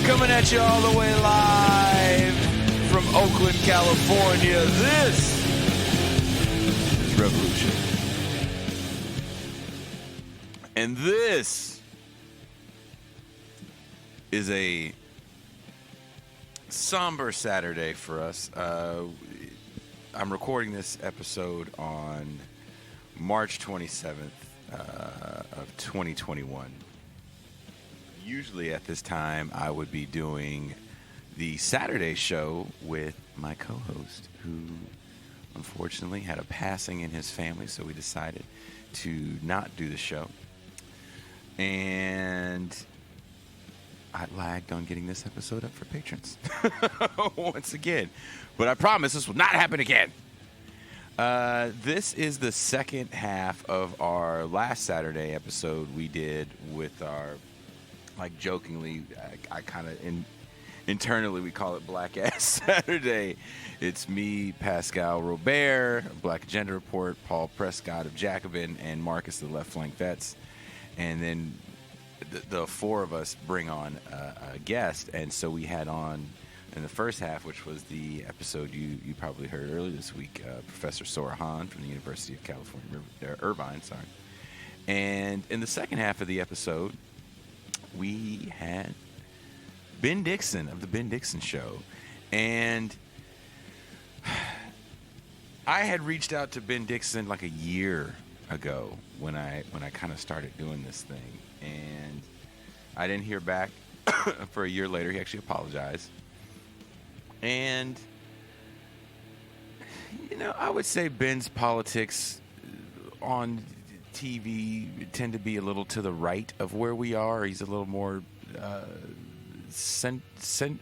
Coming at you all the way live from Oakland, California. This is Revolution. And this is a somber Saturday for us. I'm recording this episode on March 27th of 2021. Usually at this time, I would be doing the Saturday show with my co-host, who unfortunately had a passing in his family, so we decided to not do the show. And I lagged on getting this episode up for patrons once again. But I promise this will not happen again. This is the second half of our last Saturday episode we did with our, like, jokingly, I kind of, internally we call it Black Ass Saturday. It's me, Pascal Robert, Black Agenda Report, Paul Prescott of Jacobin, and Marcus, the Left Flank Vets. And then the four of us bring on a guest. And so we had on, in the first half, which was the episode you probably heard earlier this week, Professor Sora Han from the University of California, Irvine, sorry. And in the second half of the episode, we had Ben Dixon of the Ben Dixon Show. And I had reached out to Ben Dixon like a year ago when I kind of started doing this thing. And I didn't hear back for a year later. He actually apologized. And, you know, I would say Ben's politics on TV tend to be a little to the right of where we are. He's a little more, I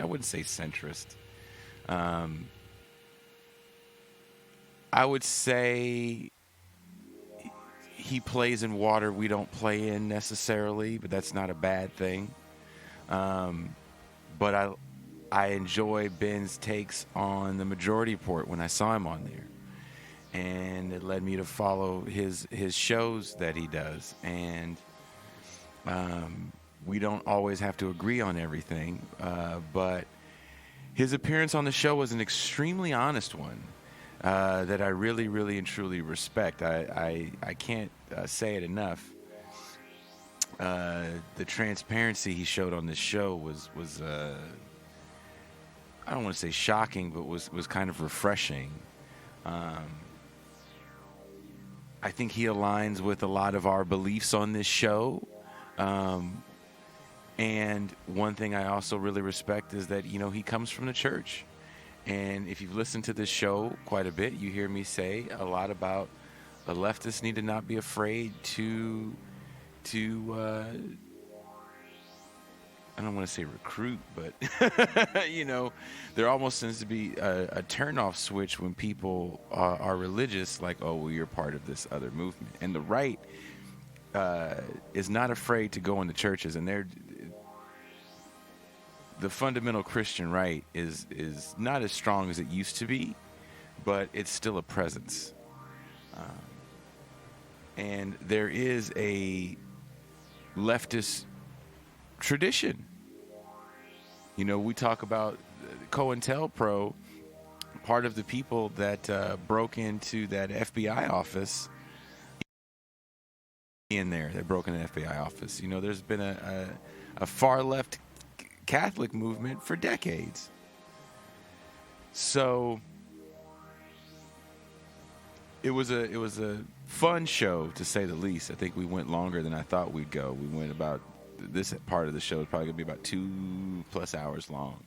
wouldn't say centrist. I would say he plays in water we don't play in necessarily, but that's not a bad thing. But I enjoy Ben's takes on the Majority Report when I saw him on there. And it led me to follow his shows that he does. And we don't always have to agree on everything. But his appearance on the show was an extremely honest one that I really, really and truly respect. I can't say it enough. The transparency he showed on this show was I don't want to say shocking, but was kind of refreshing. I think he aligns with a lot of our beliefs on this show. And one thing I also really respect is that, you know, he comes from the church. And if you've listened to this show quite a bit, you hear me say a lot about the leftists need to not be afraid to I don't want to say recruit, but, you know, there almost seems to be a turnoff switch when people are religious, like, oh, well, you're part of this other movement. And the right is not afraid to go into churches, and the fundamental Christian right is not as strong as it used to be, but it's still a presence. And there is a leftist tradition. You know, we talk about COINTELPRO, part of the people that broke into that FBI office in there. They broke into the FBI office. You know, there's been a far left Catholic movement for decades. So it was a fun show, to say the least. I think we went longer than I thought we'd go. We went about, this part of the show is probably going to be about 2+ hours long.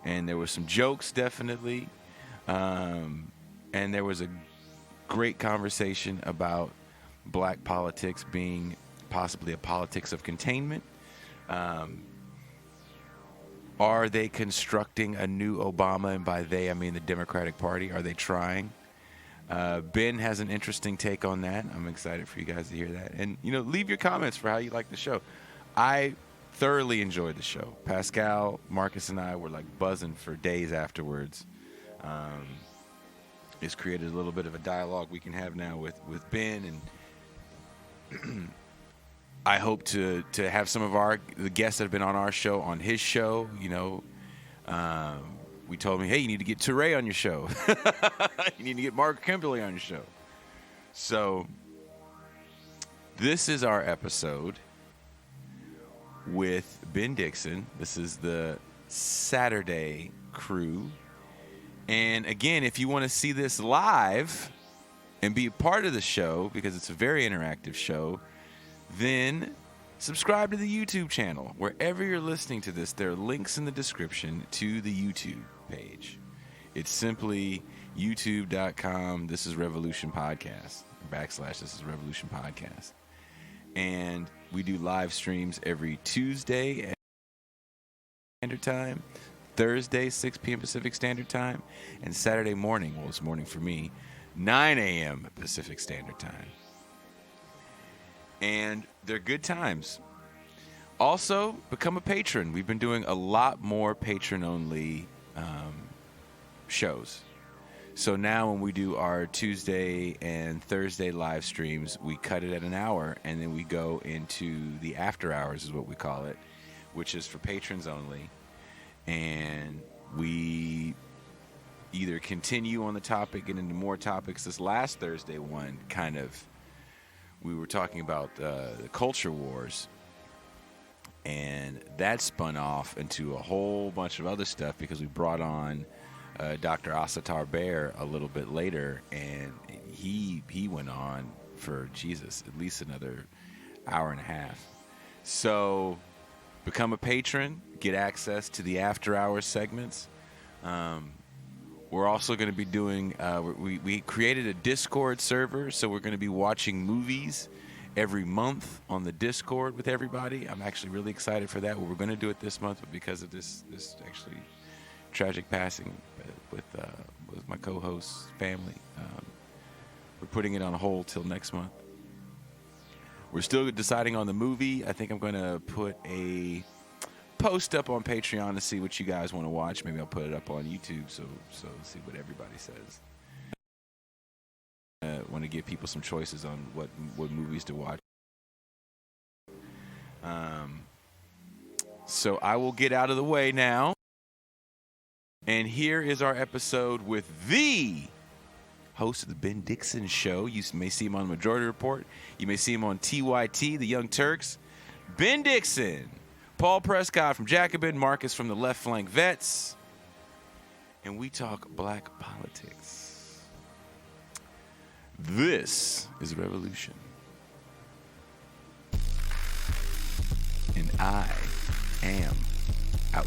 And there were some jokes, definitely. And there was a great conversation about black politics being possibly a politics of containment. Are they constructing a new Obama? And by they, I mean the Democratic Party. Are they trying? Ben has an interesting take on that. I'm excited for you guys to hear that. And, you know, leave your comments for how you like the show. I thoroughly enjoyed the show. Pascal, Marcus, and I were like buzzing for days afterwards. It's created a little bit of a dialogue we can have now with Ben. And I hope to have some of the guests that have been on our show on his show. We told him, hey, you need to get Touré on your show. You need to get Mark Kimberly on your show. So this is our episode with Ben Dixon. This is the Saturday Crüe. And again, if you want to see this live and be a part of the show, because it's a very interactive show, then subscribe to the YouTube channel. Wherever you're listening to this, there are links in the description to the YouTube page. It's simply youtube.com. This is Revolution Podcast. /This is Revolution Podcast. And we do live streams every Tuesday at Standard Time, Thursday, 6 p.m. Pacific Standard Time, and Saturday morning, well, it's morning for me, 9 a.m. Pacific Standard Time. And they're good times. Also, become a patron. We've been doing a lot more patron-only shows. So now when we do our Tuesday and Thursday live streams, we cut it at an hour, and then we go into the after hours is what we call it, which is for patrons only. And we either continue on the topic, get into more topics. This last Thursday one, we were talking about the culture wars, and that spun off into a whole bunch of other stuff because we brought on Dr. Asatar Bear a little bit later, and he went on for at least another hour and a half. So become a patron, get access to the after hours segments. We're also going to be doing, we created a Discord server, so we're going to be watching movies every month on the Discord with everybody. I'm actually really excited for that. We were going to do it this month, but because of this actually tragic passing with my co-host's family, we're putting it on hold till next month. We're still deciding on the movie. I think I'm going to put a post up on Patreon to see what you guys want to watch. Maybe I'll put it up on YouTube so see what everybody says. Want to give people some choices on what movies to watch. So I will get out of the way now. And here is our episode with the host of the Ben Dixon Show. You may see him on the Majority Report. You may see him on TYT, the Young Turks. Ben Dixon. Paul Prescott from Jacobin, Marcus from the Left Flank Vets, and we talk black politics. This is Revolution, and I am out.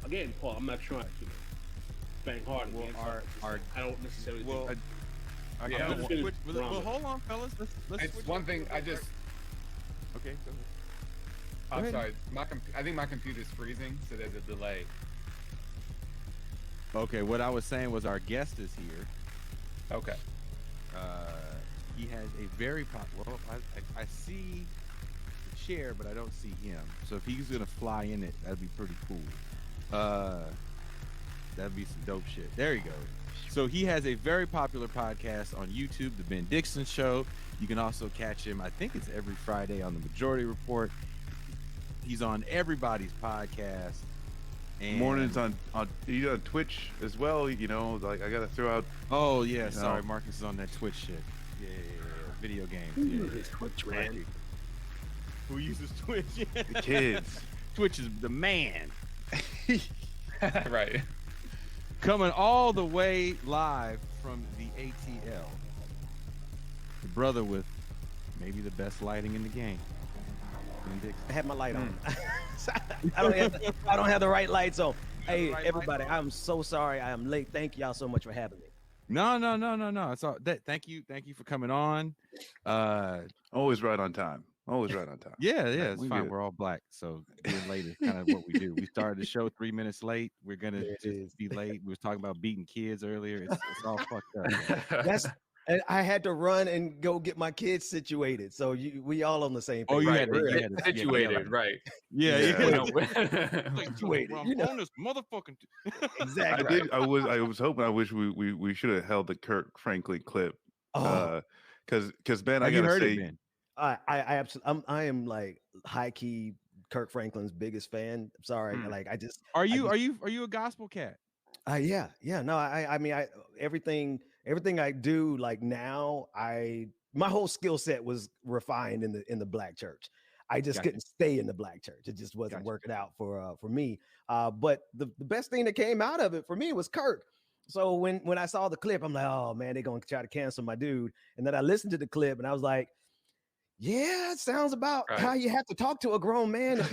Again, Paul, I'm not trying to bang hard. Well, I don't necessarily. Well, hold on, fellas. Let's it's one thing. I just. Okay. Go ahead. I'm sorry. I think my computer's freezing, so there's a delay. Okay. What I was saying was our guest is here. Okay. He has a very well. I see the chair, but I don't see him. So if he's gonna fly in it, that'd be pretty cool. That'd be some dope shit. There you go. So he has a very popular podcast on YouTube, The Ben Dixon Show. You can also catch him, I think it's every Friday on the Majority Report. He's on everybody's podcast. And mornings on he's on Twitch as well. You know, like I gotta throw out. Oh yeah, sorry, Marcus is on that Twitch shit. Yeah. Video games. Who uses Twitch, man? Who uses Twitch? The kids. Twitch is the man. Right. Coming all the way live from the ATL. The brother with maybe the best lighting in the game. I had my light on. I don't have the right lights on. Hey, everybody, I'm so sorry I am late. Thank y'all so much for having me. No. It's all that. Thank you for coming on. Always right on time. Yeah, it's we fine. good. We're all black, so being late is kind of what we do. We started the show 3 minutes late. We're gonna just be late. We was talking about beating kids earlier. It's all fucked up. And I had to run and go get my kids situated. So we all on the same page. Oh, you had to situated, right? Yeah. Situated. On this motherfucking. Exactly. I was hoping. I wish we should have held the Kirk Franklin clip. Because Ben, I gotta say, Ben? I absolutely. I am like high key Kirk Franklin's biggest fan. Sorry, like I just. Are you a gospel cat? Yeah. No, I mean, everything I do like now, my whole skill set was refined in the black church. I just couldn't stay in the black church. It just wasn't working out for me. But the best thing that came out of it for me was Kirk. So when I saw the clip, I'm like, oh man, they're gonna try to cancel my dude. And then I listened to the clip and I was like, yeah, it sounds about how you have to talk to a grown man. Like,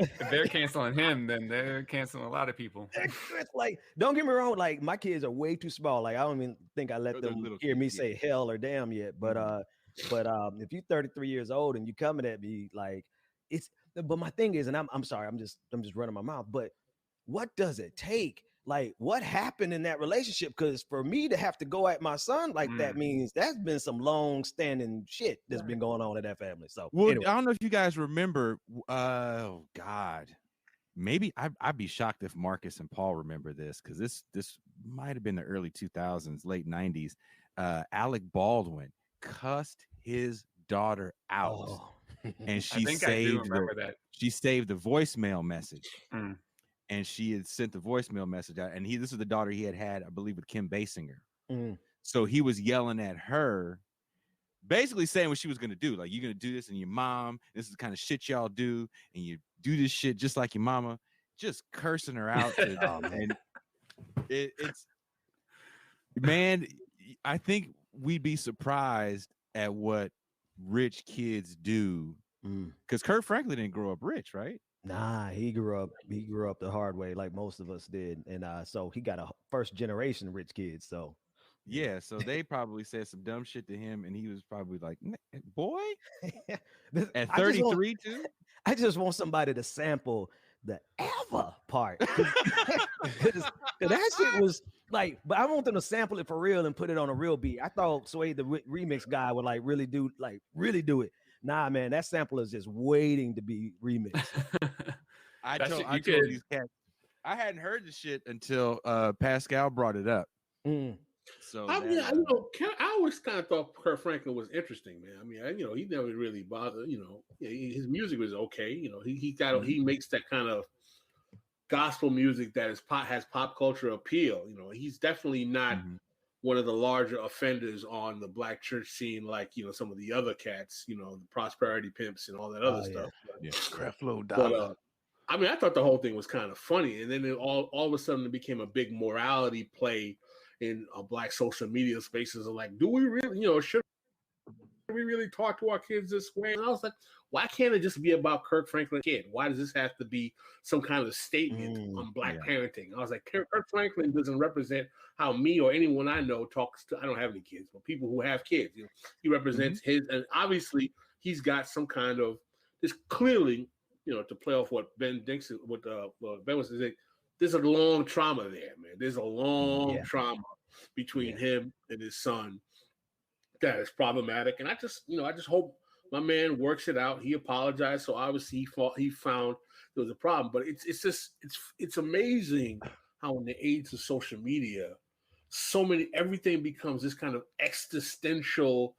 if they're canceling him, then they're canceling a lot of people. It's like, don't get me wrong, like my kids are way too small. Like I don't even think I let them hear me say hell or damn yet. But if you're 33 years old and you coming at me like but my thing is, and I'm sorry, I'm just running my mouth, but what does it take? Like what happened in that relationship? Because for me to have to go at my son like that means that's been some long standing shit that's been going on in that family. So anyway. I don't know if you guys remember. Oh God, maybe I'd be shocked if Marcus and Paul remember this because this might have been the early 2000s, late 90s. Alec Baldwin cussed his daughter out, and she saved the voicemail message. And she had sent the voicemail message out, and this is the daughter he had, I believe, with Kim Basinger. So he was yelling at her, basically saying what she was gonna do. Like, you're gonna do this, and your mom, this is the kind of shit y'all do, and you do this shit just like your mama, just cursing her out. And it's man, I think we'd be surprised at what rich kids do. Because Kirk Franklin didn't grow up rich, right? Nah, he grew up the hard way, like most of us did, and so he got a first generation rich kid. So yeah, so they probably said some dumb shit to him, and he was probably like, "Boy," at 33 too. I just want somebody to sample the ever part, because that shit was like. But I want them to sample it for real and put it on a real beat. I thought Sway the remix guy would like really do it. Nah, man, that sample is just waiting to be remixed. I told these cats I hadn't heard the shit until Pascal brought it up. So I always kind of thought Kirk Franklin was interesting, man. I mean, he never really bothered. His music was okay. He makes that kind of gospel music that has pop culture appeal. He's definitely not one of the larger offenders on the black church scene, like some of the other cats, the prosperity pimps and all that other stuff. Yeah, Creflo Dollar. I mean, I thought the whole thing was kind of funny, and then all of a sudden it became a big morality play in black social media spaces. Of like, do we really, should we really talk to our kids this way? And I was like, why can't it just be about Kirk Franklin kid? Why does this have to be some kind of statement on black parenting? I was like, Kirk Franklin doesn't represent how me or anyone I know talks to. I don't have any kids, but people who have kids. He represents his, and obviously he's got some kind of this clearly. To play off what Ben Dixon, Ben was saying, there's a long trauma there, man. There's a long trauma between him and his son that is problematic. And I just hope my man works it out. He apologized, so obviously he found there was a problem. But it's amazing how in the age of social media, everything becomes this kind of existential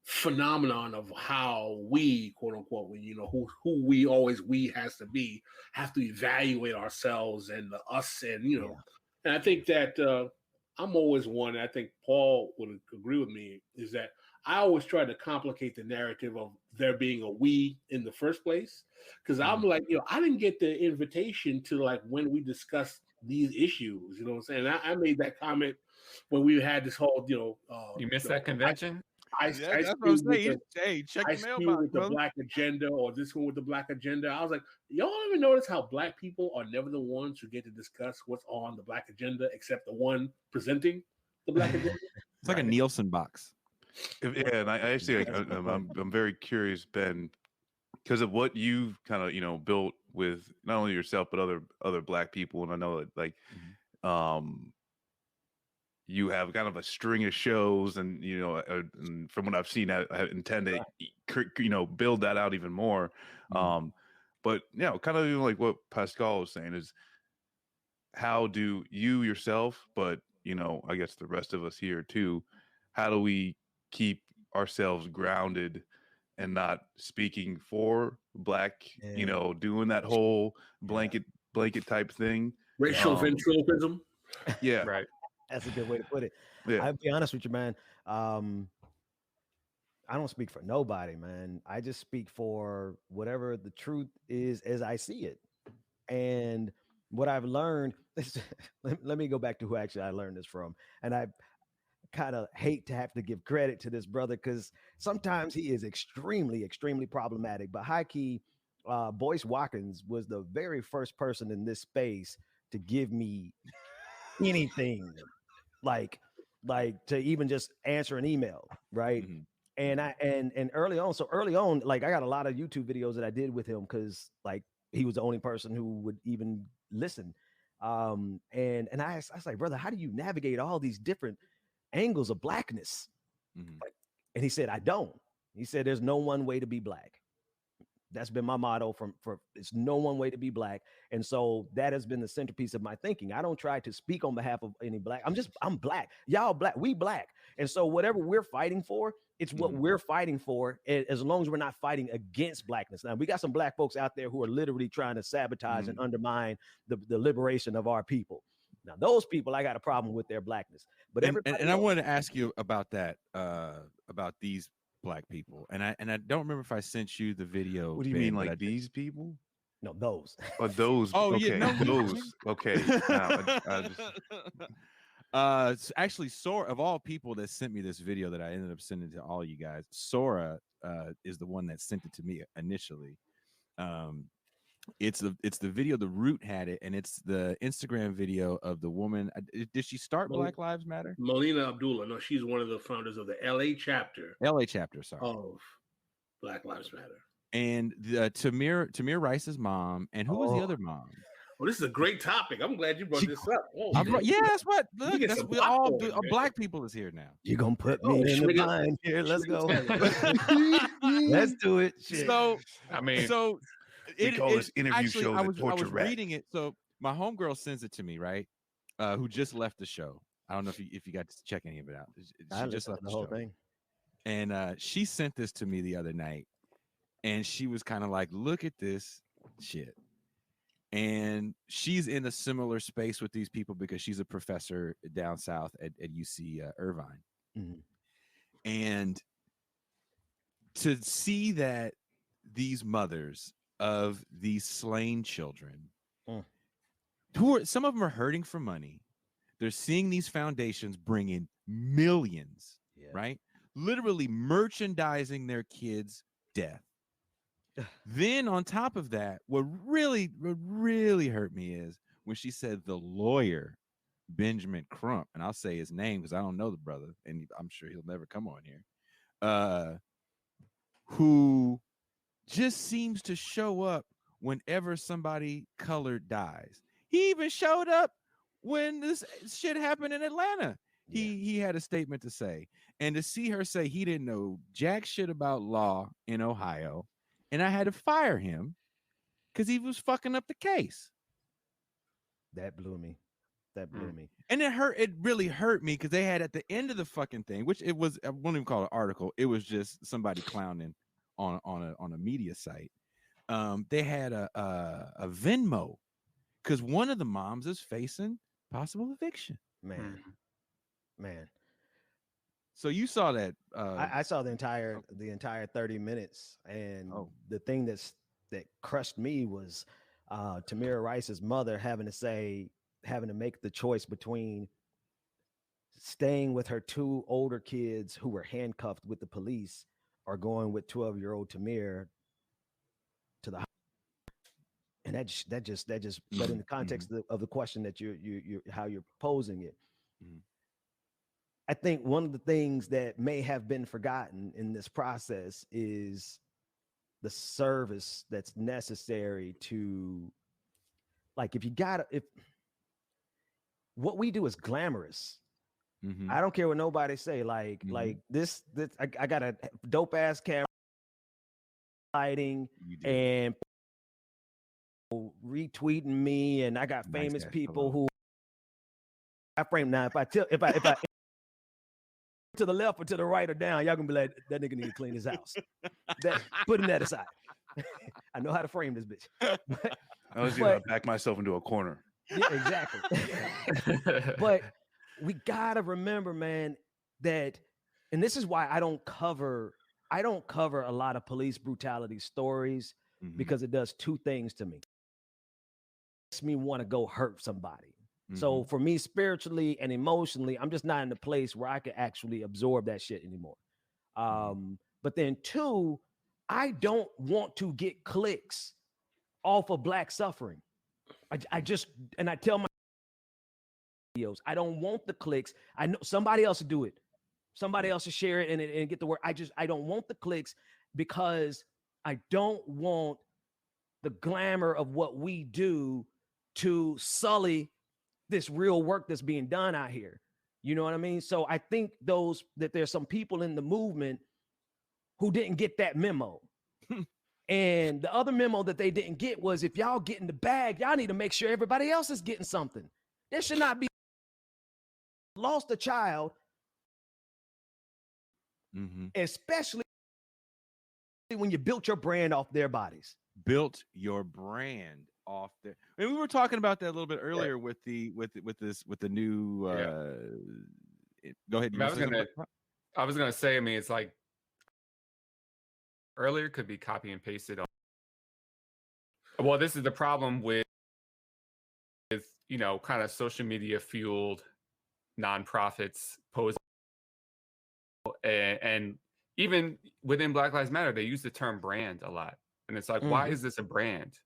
phenomenon of how we, quote unquote, who we has to be, have to evaluate ourselves and us, and and I think that I'm always one, and I think Paul would agree with me, is that I always try to complicate the narrative of there being a we in the first place, because I'm like, I didn't get the invitation to like when we discussed these issues, what I'm saying? I made that comment when we had this whole, you missed that convention. I that's what I'm screwed with saying. the, Hey, check I the screwed mailbox, with the brother. black agenda or this one with the black agenda. I was like, y'all ever notice how black people are never the ones who get to discuss what's on the black agenda except the one presenting the black agenda? It's like a Nielsen box. Yeah, and I actually, I'm very curious, Ben, because of what you've kind of built with not only yourself but other black people, and I know that you have kind of a string of shows, and and from what I've seen, I intend to build that out even more. But kind of like what Pascal was saying is, how do you yourself, but I guess the rest of us here too, how do we keep ourselves grounded and not speaking for black, doing that whole blanket type thing, racial ventriloquism? Yeah, Right. That's a good way to put it. Yeah. I'll be honest with you, man. I don't speak for nobody, man. I just speak for whatever the truth is as I see it. And what I've learned is, let me go back to who actually I learned this from. And I kind of hate to have to give credit to this brother because sometimes he is extremely, extremely problematic. But high key, Boyce Watkins was the very first person in this space to give me anything like to even just answer an email, right? And early on, like I got a lot of YouTube videos that I did with him because like he was the only person who would even listen. And I was like, brother, how do you navigate all these different angles of blackness? And he said, I don't. He said, there's no one way to be black. That's been my motto for it's no one way to be black. And so that has been the centerpiece of my thinking. I don't try to speak on behalf of any black. I'm black. Y'all black. We black. And so whatever we're fighting for, it's what we're fighting for, as long as we're not fighting against blackness. Now, we got some black folks out there who are literally trying to sabotage and undermine the liberation of our people. Now, those people, I got a problem with their blackness. But and I wanted to ask you about that, about these black people, and I don't remember if I sent you the video. What do you mean, like these people? No, those. Oh, those. Oh, okay, yeah, no, those. Okay. Now, I just... actually, Sora, of all people that sent me this video that I ended up sending to all you guys, Sora is the one that sent it to me initially. It's the video. The Root had it, and it's the Instagram video of the woman. Did she start Black Lives Matter? Melina Abdullah. No, she's one of the founders of the LA chapter. Sorry. Of Black Lives Matter. And Tamir Rice's mom, and who was the other mom? Well, this is a great topic. I'm glad you brought this up. That's what. Look, that's we all do. Black people is here now. You're gonna put me in the bind here. Let's go. Let's do it. Shit. So I mean, we call this interview actually, show I the was torture rat. reading it. So my homegirl sends it to me, right? Who just left the show. I don't know if you got to check any of it out. She just left the whole thing. And she sent this to me the other night. And she was kind of like, look at this shit. And she's in a similar space with these people because she's a professor down south at UC Irvine. And to see that these mothers of these slain children, some of them are hurting for money. They're seeing these foundations bring in millions, right? Literally merchandising their kids' death. Then on top of that, what really hurt me is when she said the lawyer, Benjamin Crump, and I'll say his name because I don't know the brother, and I'm sure he'll never come on here, who just seems to show up whenever somebody colored dies. He even showed up when this shit happened in Atlanta. He had a statement to say, and to see her say he didn't know jack shit about law in Ohio, and I had to fire him because he was fucking up the case. That blew me. And it really hurt me because they had at the end of the fucking thing, which it was, I won't even call it an article. It was just somebody clowning on a media site. They had a Venmo because one of the moms is facing possible eviction. Man. So you saw that? I saw the entire 30 minutes, and the thing that crushed me was Tamir Rice's mother having to make the choice between staying with her 2 older kids who were handcuffed with the police, or going with 12-year-old Tamir to the house. And that just but in the context of the question that you how you're posing it, I think one of the things that may have been forgotten in this process is the service that's necessary to, like, if what we do is glamorous. I don't care what nobody say. Like this I got a dope ass camera, lighting, and retweeting me, and I got famous people who I frame. Now if I to the left or to the right or down, y'all gonna be like, that nigga need to clean his house. Putting that aside. I know how to frame this bitch. I was gonna back myself into a corner. Yeah, exactly. But we gotta remember, man, that, and this is why I don't cover a lot of police brutality stories, because it does 2 things to me. It makes me want to go hurt somebody. So for me, spiritually and emotionally, I'm just not in a place where I can actually absorb that shit anymore. But then 2, I don't want to get clicks off of Black suffering. I tell my videos, I don't want the clicks. I know somebody else will do it. Somebody else will share it and get the word. I don't want the clicks, because I don't want the glamour of what we do to sully this real work that's being done out here. You know what I mean? So I think that there's some people in the movement who didn't get that memo. And the other memo that they didn't get was, if y'all get in the bag, y'all need to make sure everybody else is getting something. There should not be lost a child, especially when you built your brand off their bodies. Built your brand off there. And we were talking about that a little bit earlier with the new go ahead. I was gonna say, I mean, it's like earlier could be copy and pasted. Well, this is the problem with kind of social media fueled nonprofits posing, and even within Black Lives Matter, they use the term brand a lot, and it's like, why is this a brand?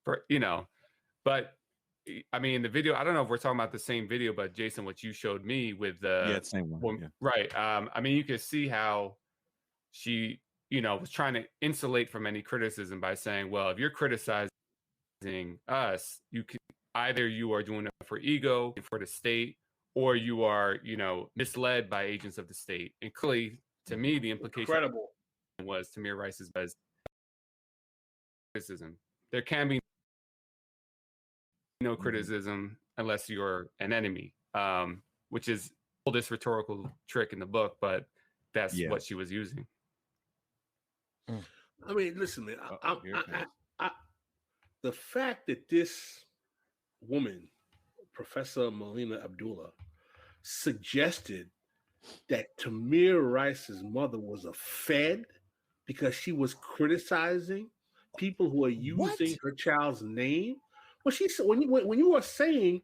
But I mean, the video, I don't know if we're talking about the same video, but Jason, what you showed me with the same one, right? I mean, you could see how she was trying to insulate from any criticism by saying, well, if you're criticizing us, you are doing it for ego, for the state, or you are, misled by agents of the state. And clearly, to me, the implication was Tamir Rice's criticism. There can be no criticism unless you're an enemy, which is this rhetorical trick in the book, but that's what she was using. I mean, listen, man. The fact that this woman, Professor Melina Abdullah, suggested that Tamir Rice's mother was a Fed because she was criticizing people who are using her child's name. Well, she said, when you are saying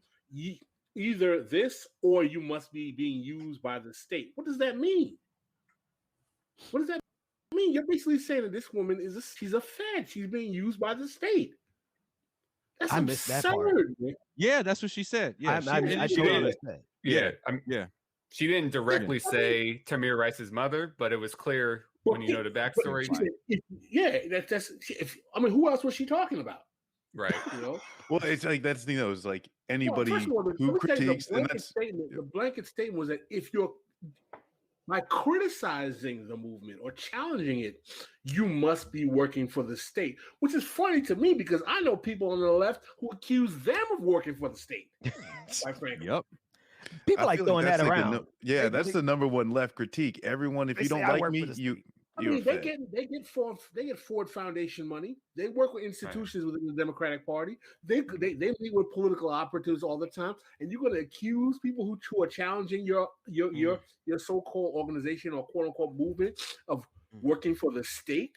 either this or you must be being used by the state, what does that mean? What does that mean? You're basically saying that this woman she's a Fed. She's being used by the state. That's absurd. Missed that part. Yeah, that's what she said. Yeah, I totally missed that. Yeah. She didn't directly say Tamir Rice's mother, but it was clear when you know the backstory. Who else was she talking about? Right. Well, it's like that's it's like anybody who critiques, the blanket statement was that if you're by criticizing the movement or challenging it, you must be working for the state, which is funny to me because I know people on the left who accuse them of working for the state. Quite frankly. Yep. People like throwing that around. That's the number one left critique. Everyone, if you don't like me, they get Ford Foundation money. They work with institutions within the Democratic Party. They meet with political operatives all the time. And you're going to accuse people who are challenging your so-called organization or quote unquote movement of working for the state.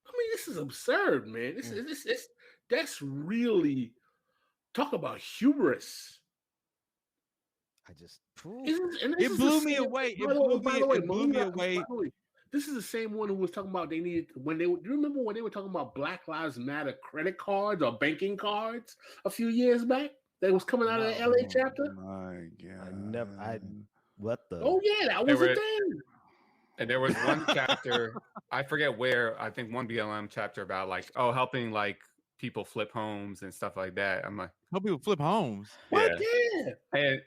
I mean, this is absurd, man. That's really talk about hubris. I just It blew me away. It blew me away. This is the same one who was talking about they needed do you remember when they were talking about Black Lives Matter credit cards or banking cards a few years back? That was coming out of the LA chapter. My God. What the? Oh yeah, that was a thing. And there was one chapter, I forget where, I think one BLM chapter about like, helping like people flip homes and stuff like that. I'm like, help people flip homes. What? Yeah. And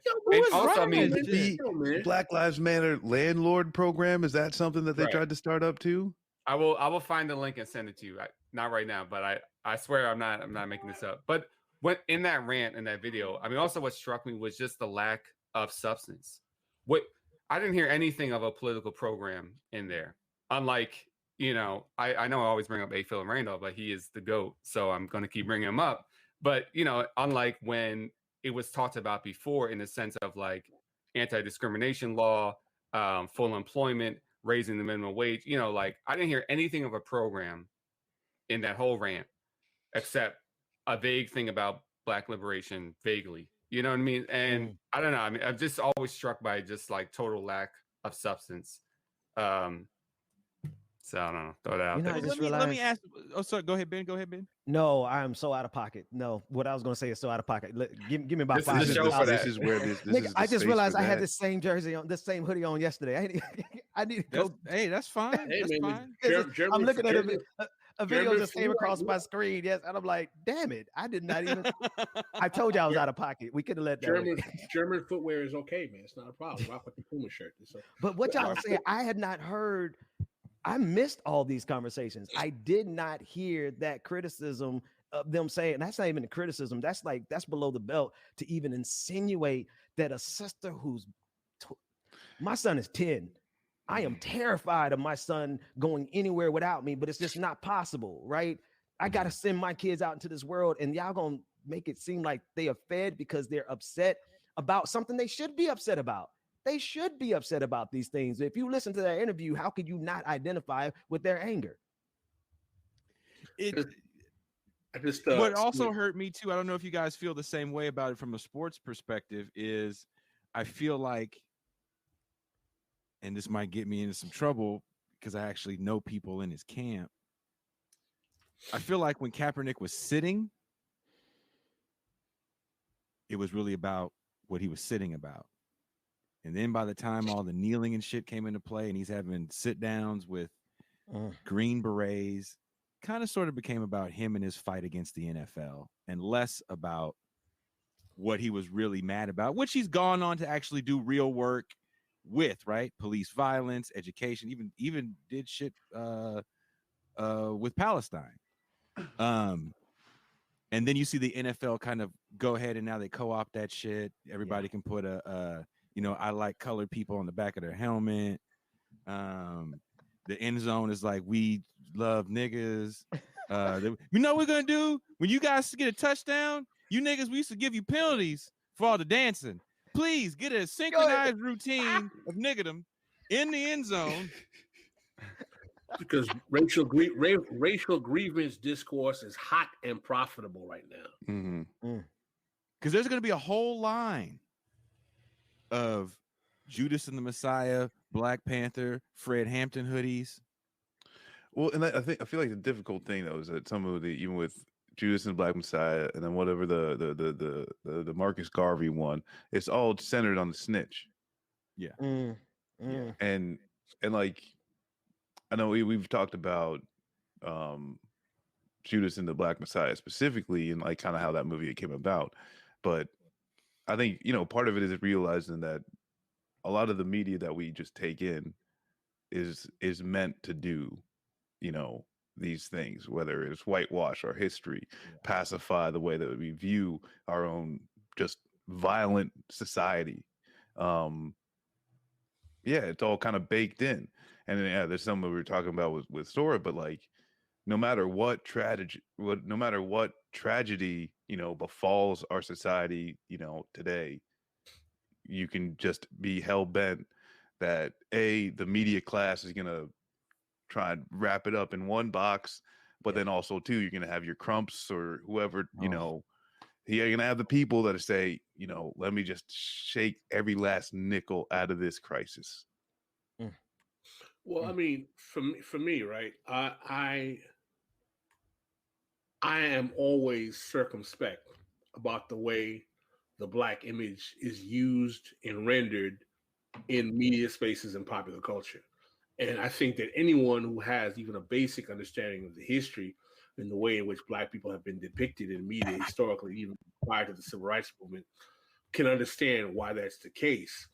also, I mean, the Black Lives Matter landlord program, is that something that they tried to start up too? I will find the link and send it to you. Not right now, but I swear I'm not making this up. But when in that rant in that video, I mean, also what struck me was just the lack of substance. I didn't hear anything of a political program in there. Unlike, I know I always bring up A. Phil Randolph, but he is the GOAT, so I'm going to keep bringing him up. But, unlike when it was talked about before in the sense of like anti-discrimination law, full employment, raising the minimum wage, like I didn't hear anything of a program in that whole rant except a vague thing about Black liberation, vaguely. You know what I mean? And I don't know. I mean, I'm just always struck by just like total lack of substance. So I don't know. Throw that out there. Let me ask. Oh, sorry. Go ahead, Ben. No, I'm so out of pocket. No, what I was going to say is so out of pocket. Give me about 5 minutes. This is where this Nigga, is. I just realized I had this same jersey on, this same hoodie on yesterday. I need to go. Hey, that's fine. Hey, that's man, fine. I'm looking at a video just came across my screen. Yes, and I'm like, damn it, I did not even. I told you I was out of pocket. We could have let that. German footwear is okay, man. It's not a problem. Rock with the Puma shirt. But what y'all are saying, I had not heard. I missed all these conversations. I did not hear that criticism of them saying that's not even a criticism. That's below the belt to even insinuate that a sister who's my son is 10. I am terrified of my son going anywhere without me, but it's just not possible, right? I got to send my kids out into this world, and y'all gonna make it seem like they are fed because they're upset about something they should be upset about. They should be upset about these things. If you listen to that interview, how could you not identify with their anger? What also hurt me too, I don't know if you guys feel the same way about it from a sports perspective, is I feel like, and this might get me into some trouble because I actually know people in his camp. I feel like when Kaepernick was sitting, it was really about what he was sitting about. And then by the time all the kneeling and shit came into play and he's having sit downs with Green Berets, kind of sort of became about him and his fight against the NFL and less about what he was really mad about, which he's gone on to actually do real work with, right? Police violence, education, even did shit with Palestine. And then you see the NFL kind of go ahead and now they co-opt that shit. Everybody can put I like colored people on the back of their helmet. The end zone is like, we love niggas. You know what we're gonna do when you guys get a touchdown? You niggas, we used to give you penalties for all the dancing. Please get a synchronized routine of niggerdom in the end zone. Because racial grievance discourse is hot and profitable right now. Because there's going to be a whole line of Judas and the Messiah, Black Panther, Fred Hampton hoodies. Well, and I feel like the difficult thing though is that some of the, even with Judas and Black Messiah, and then whatever the Marcus Garvey one, it's all centered on the snitch. Yeah. And like, I know we've talked about Judas and the Black Messiah specifically, and like kind of how that movie came about, but I think part of it is realizing that a lot of the media that we just take in is meant to do these things, whether it's whitewash our history, pacify the way that we view our own just violent society. It's all kind of baked in. And then, there's something we were talking about with Sora, but like, no matter what tragedy, befalls our society, today, you can just be hell bent that the media class is gonna try and wrap it up in one box, but then also too, you're gonna have your Crumps or whoever You're gonna have the people that say, let me just shake every last nickel out of this crisis. Well, I mean, for me, right? I am always circumspect about the way the Black image is used and rendered in media spaces and popular culture. And I think that anyone who has even a basic understanding of the history and the way in which Black people have been depicted in media historically, even prior to the Civil Rights Movement, can understand why that's the case.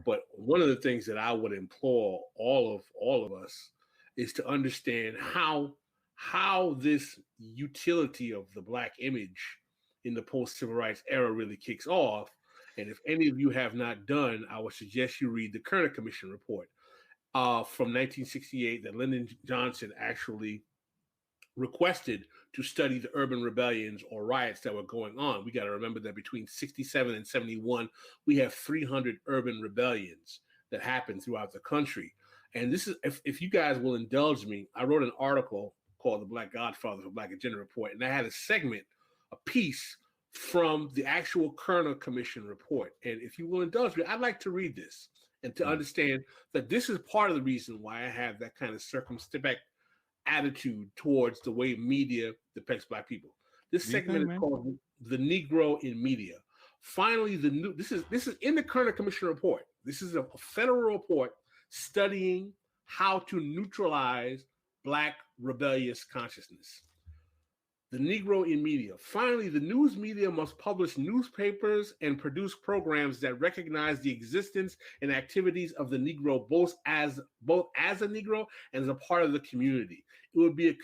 But one of the things that I would implore all of us is to understand how this utility of the Black image in the post-civil rights era really kicks off. And if any of you have not done, I would suggest you read the Kerner Commission report from 1968 that Lyndon Johnson actually requested to study the urban rebellions or riots that were going on. We got to remember that between 67 and 71, we have 300 urban rebellions that happened throughout the country. And this is, if you guys will indulge me, I wrote an article called The Black Godfather for Black Agenda Report, and I had a piece from the actual Kerner Commission report. And if you will indulge me, I'd like to read this and to understand that this is part of the reason why I have that kind of circumspect attitude towards the way media depicts Black people. This segment is called "The Negro in Media." Finally, this is in the Kerner Commission report. This is a federal report studying how to neutralize Black rebellious consciousness. The Negro in Media. Finally, the news media must publish newspapers and produce programs that recognize the existence and activities of the Negro both as a Negro and as a part of the community. It would be a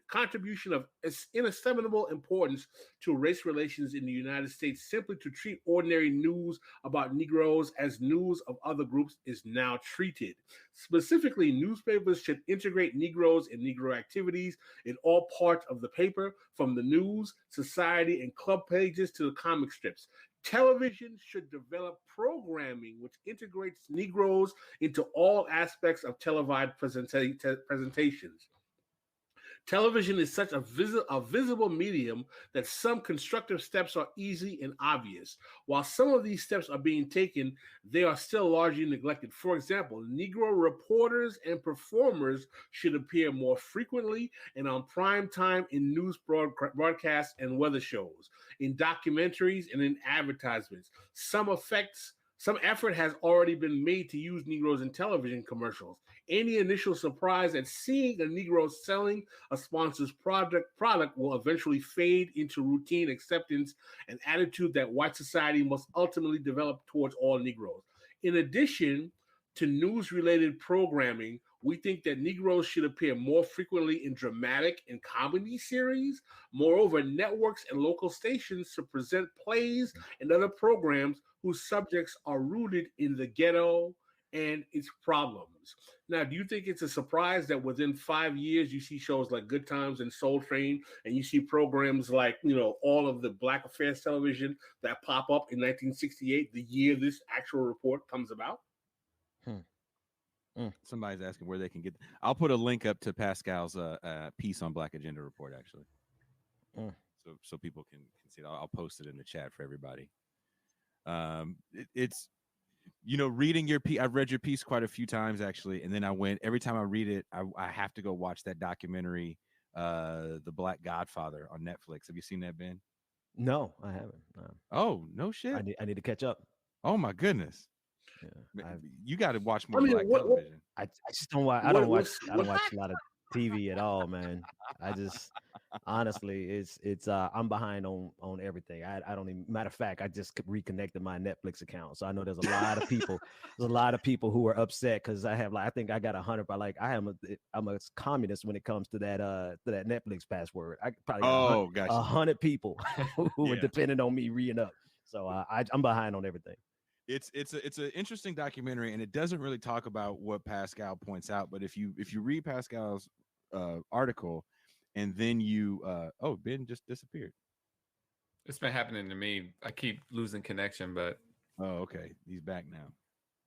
contribution of inestimable importance to race relations in the United States simply to treat ordinary news about Negroes as news of other groups is now treated. Specifically, newspapers should integrate Negroes and Negro activities in all parts of the paper, from the news, society, and club pages to the comic strips. Television should develop programming which integrates Negroes into all aspects of televised presentations. Television is such a visible medium that some constructive steps are easy and obvious. While some of these steps are being taken, they are still largely neglected. For example, Negro reporters and performers should appear more frequently and on prime time in news broadcasts and weather shows, in documentaries and in advertisements. Some effort has already been made to use Negroes in television commercials. Any initial surprise at seeing a Negro selling a sponsor's product will eventually fade into routine acceptance, an attitude that white society must ultimately develop towards all Negroes. In addition to news-related programming, we think that Negroes should appear more frequently in dramatic and comedy series. Moreover, networks and local stations should present plays and other programs whose subjects are rooted in the ghetto and its problems. Now, do you think it's a surprise that within 5 years you see shows like Good Times and Soul Train, and you see programs like, all of the Black Affairs television that pop up in 1968, the year this actual report comes about? Somebody's asking where they can get. I'll put a link up to Pascal's piece on Black Agenda Report, actually, so people can see it. I'll post it in the chat for everybody. It's reading your piece. I've read your piece quite a few times, actually, and then every time I read it, I have to go watch that documentary, The Black Godfather, on Netflix. Have you seen that, Ben? No, I haven't. No. Oh, no shit. I need to catch up. Oh my goodness. Yeah, you got to watch more Black television. I just don't watch. I don't watch a lot of TV at all, man. I just honestly, it's I'm behind on everything. I don't even. Matter of fact, I just reconnected my Netflix account, so I know there's a lot of people. There's a lot of people who are upset because I have I think I got 100, but I'm a communist when it comes to that Netflix password. I probably got 100 people who are depending on me re up. So I'm behind on everything. It's an interesting documentary, and it doesn't really talk about what Pascal points out. But if you read Pascal's article, and then Ben just disappeared. It's been happening to me. I keep losing connection, but okay, he's back now.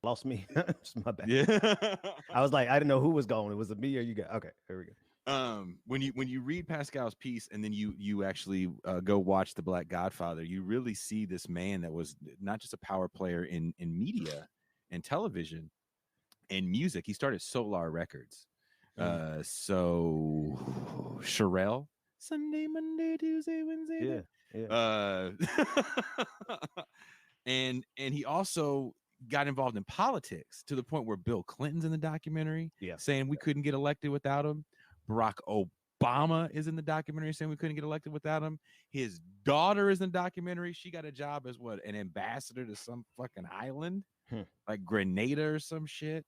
Lost me. It's my bad. Yeah. I was like, I didn't know who was going. Was it me or you guys? Okay, here we go. When you read Pascal's piece and then you actually go watch The Black Godfather, you really see this man that was not just a power player in media and television and music. He started Solar Records. So Sherelle, Sunday, Monday, Tuesday, Wednesday. Yeah. And he also got involved in politics to the point where Bill Clinton's in the documentary saying we couldn't get elected without him. Barack Obama is in the documentary saying we couldn't get elected without him. His daughter is in the documentary. She got a job as an ambassador to some fucking island, like Grenada or some shit.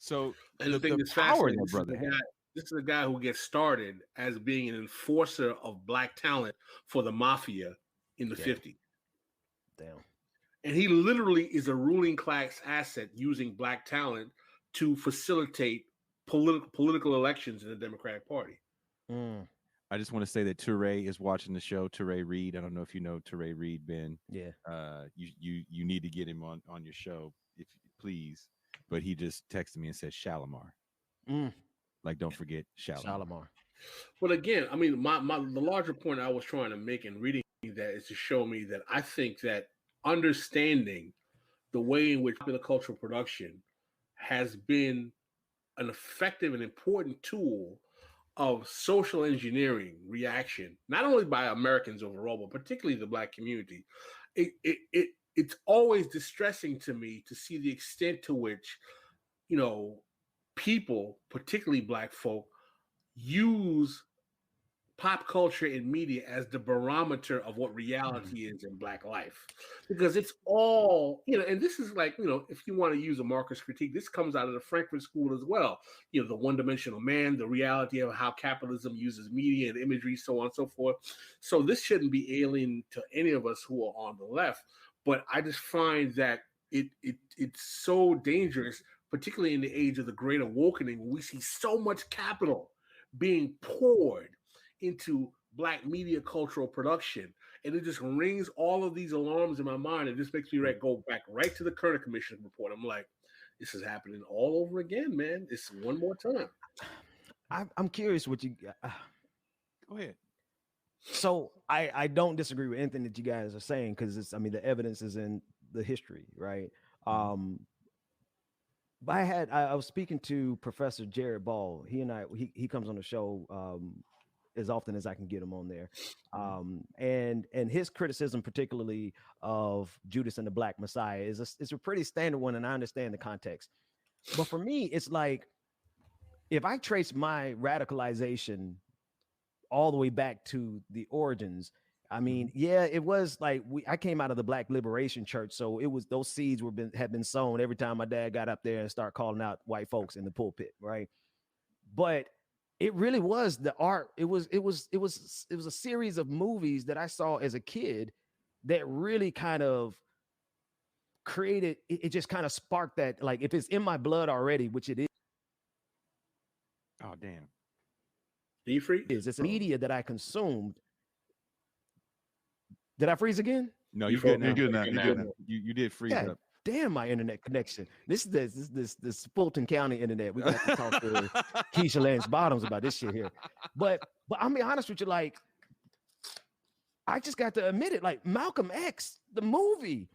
So and the thing that's fascinating, this is a guy who gets started as being an enforcer of black talent for the mafia in the 50s. Damn. And he literally is a ruling class asset using black talent to facilitate political elections in the Democratic Party. I just want to say that Touré is watching the show. Touré Reed. I don't know if you know Touré Reed, Ben. Yeah. You need to get him on your show, if please. But he just texted me and said Shalimar. Like, don't forget Shalimar. But again, I mean, the larger point I was trying to make in reading that is to show me that I think that understanding the way in which popular cultural production has been an effective and important tool of social engineering reaction, not only by Americans overall, but particularly the black community. It's always distressing to me to see the extent to which, people, particularly black folk, use pop culture and media as the barometer of what reality is in black life, because it's all, and this is like, if you want to use a Marcus critique, this comes out of the Frankfurt School as well, the one-dimensional man, the reality of how capitalism uses media and imagery, so on and so forth. So this shouldn't be alien to any of us who are on the left, but I just find that it's so dangerous, particularly in the age of the Great Awakening, when we see so much capital being poured into black media cultural production, and it just rings all of these alarms in my mind. It just makes me go back right to the Kerner Commission report. I'm like, this is happening all over again, man. It's one more time. I'm curious what you go ahead. So I don't disagree with anything that you guys are saying, because the evidence is in the history, right? But I was speaking to Professor Jared Ball. He comes on the show as often as I can get him on there. And his criticism, particularly of Judas and the Black Messiah, is a pretty standard one, and I understand the context. But for me, it's like, if I trace my radicalization all the way back to the origins, it was like I came out of the Black Liberation Church, so it was, those seeds had been sown every time my dad got up there and started calling out white folks in the pulpit, right? But it really was the art. It was a series of movies that I saw as a kid that really kind of created. It just kind of sparked that. Like, if it's in my blood already, which it is. Oh damn! It's media that I consumed. Did I freeze again? No, you're good now. You're good now. You did freeze up. Damn, my internet connection. This Fulton County internet. We got to talk to Keisha Lance Bottoms about this shit here. But I'm be honest with you, like, I just got to admit it. Like, Malcolm X, the movie,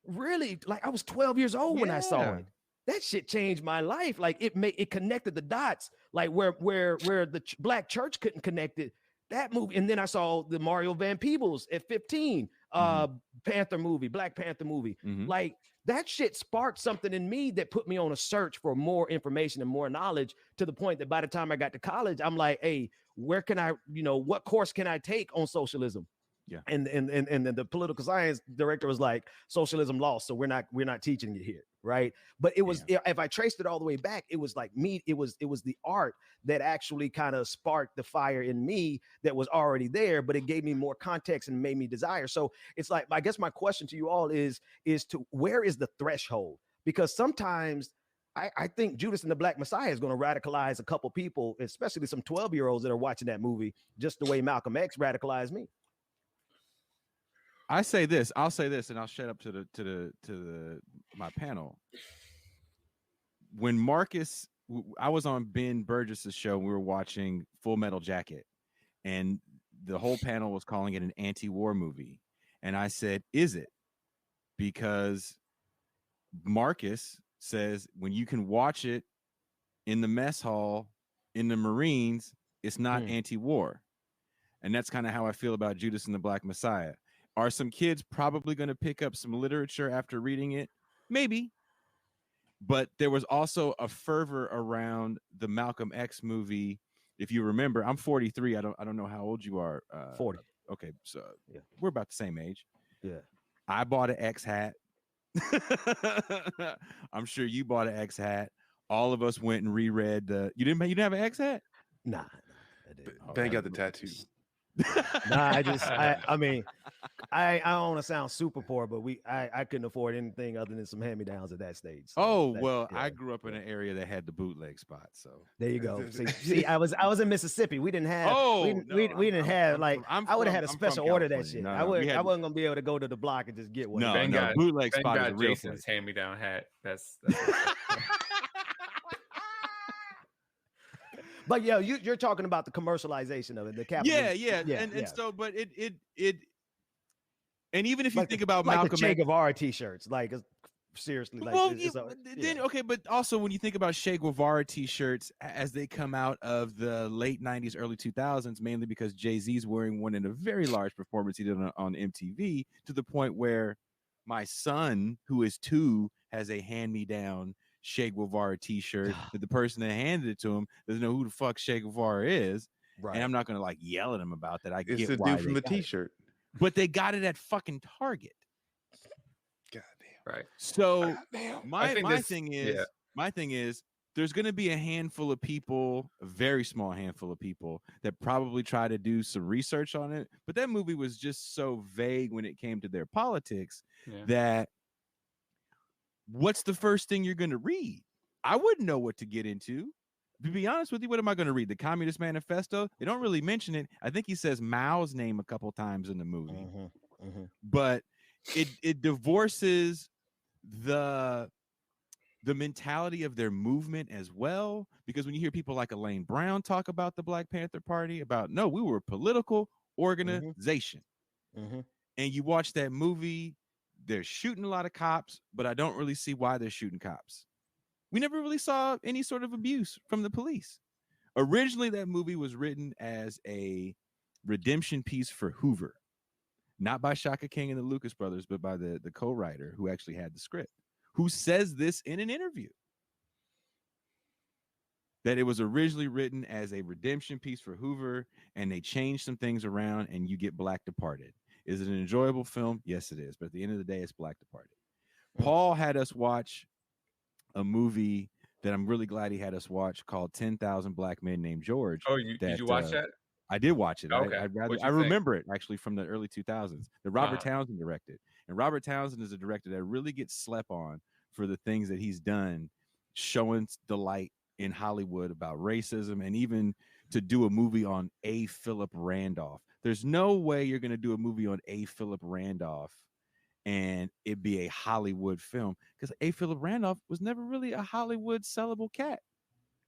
really, like, I was 12 years old when I saw it. That shit changed my life. Like, it connected the dots, like where the black church couldn't connect it. That movie, and then I saw the Mario Van Peebles at 15, Panther movie, Black Panther movie. Like, that shit sparked something in me that put me on a search for more information and more knowledge, to the point that by the time I got to college, I'm like, hey, where can I, what course can I take on socialism? Yeah. And the political science director was like, socialism lost, so we're not teaching it here, right? But it was, if I traced it all the way back, it was like it was the art that actually kind of sparked the fire in me that was already there, but it gave me more context and made me desire. So it's like, I guess my question to you all is to, where is the threshold? Because sometimes I think Judas and the Black Messiah is going to radicalize a couple people, especially some 12-year-olds that are watching that movie, just the way Malcolm X radicalized me. I'll say this, and I'll shut up to my panel. When I was on Ben Burgess's show. We were watching Full Metal Jacket, and the whole panel was calling it an anti-war movie. And I said, is it? Because Marcus says when you can watch it in the mess hall in the Marines, it's not anti-war. And that's kind of how I feel about Judas and the Black Messiah. Are some kids probably going to pick up some literature after reading it? Maybe. But there was also a fervor around the Malcolm X movie. If you remember, I'm 43. I don't know how old you are. 40. Okay, so yeah, we're about the same age. Yeah. I bought an X hat. I'm sure you bought an X hat. All of us went and reread the. You didn't have an X hat? Nah, I didn't. Ben got the tattoo. Nah, I mean, I don't want to sound super poor, but I couldn't afford anything other than some hand-me-downs at that stage. So I grew up in an area that had the bootleg spot, so there you go. See, I was in Mississippi. We didn't have. We didn't have I would have had a special order that shit. I wasn't gonna be able to go to the block and just get one. No, bootleg spot is a real Jason's hand-me-down hat. That's But yeah, you're talking about the commercialization of it, the capitalism. And so, but it, and even if you think about like Malcolm the Che Guevara t-shirts, like seriously, like but also when you think about Che Guevara t-shirts as they come out of the late 90s, early 2000s, mainly because Jay-Z's wearing one in a very large performance he did on MTV, to the point where my son, who is 2, has a hand-me-down Che Guevara t-shirt that the person that handed it to him doesn't know who the fuck Che Guevara is. Right. And I'm not going to yell at him about that. I it's get the why dude from the t-shirt. But they got it at fucking Target. Goddamn. right. So my thing is there's going to be a handful of people, a very small handful of people that probably try to do some research on it. But that movie was just so vague when it came to their politics that what's the first thing you're going to read? I wouldn't know what to get into. To be honest with you, what am I going to read? The Communist Manifesto? They don't really mention it. I think he says Mao's name a couple times in the movie. But it divorces the mentality of their movement as well. Because when you hear people like Elaine Brown talk about the Black Panther Party, about, no, we were a political organization. And you watch that movie, they're shooting a lot of cops, but I don't really see why they're shooting cops. We never really saw any sort of abuse from the police. Originally, that movie was written as a redemption piece for Hoover, not by Shaka King and the Lucas brothers, but by the co-writer who actually had the script, who says this in an interview, that it was originally written as a redemption piece for Hoover, and they changed some things around, and you get Black Departed. Is it an enjoyable film? Yes, it is. But at the end of the day, it's Black Departed. Paul had us watch a movie that I'm really glad he had us watch called 10,000 Black Men Named George. Oh, did you watch that? I did watch it. Okay. I remember it actually from the early 2000s. That Robert Townsend directed. And Robert Townsend is a director that really gets slept on for the things that he's done, showing the light in Hollywood about racism, and even to do a movie on A. Philip Randolph. There's no way you're going to do a movie on A. Philip Randolph and it be a Hollywood film, because A. Philip Randolph was never really a Hollywood sellable cat.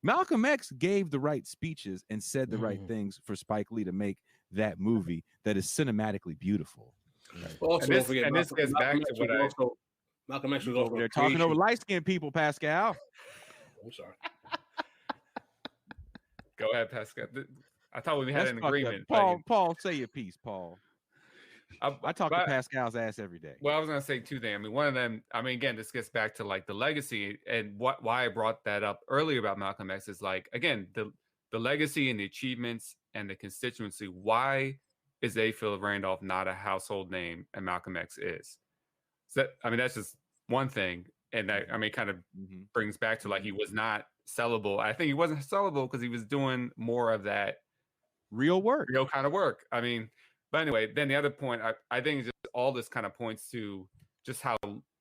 Malcolm X gave the right speeches and said the right things for Spike Lee to make that movie that is cinematically beautiful. Also, and this gets back to what Malcolm X was also they're talking over light-skinned people, Pascal. I'm sorry. Go ahead, Pascal. I thought we had an agreement. Paul, say your piece, Paul. I talk to Pascal's ass every day. Well, I was going to say 2 things. I mean, one of them, again, this gets back to the legacy, and why I brought that up earlier about Malcolm X is again, the legacy and the achievements and the constituency. Why is A. Philip Randolph not a household name and Malcolm X is? So that's just one thing. And that, kind of brings back to he was not sellable. I think he wasn't sellable because he was doing more of that real kind of work. But anyway, then the other point, I think just all this kind of points to just how,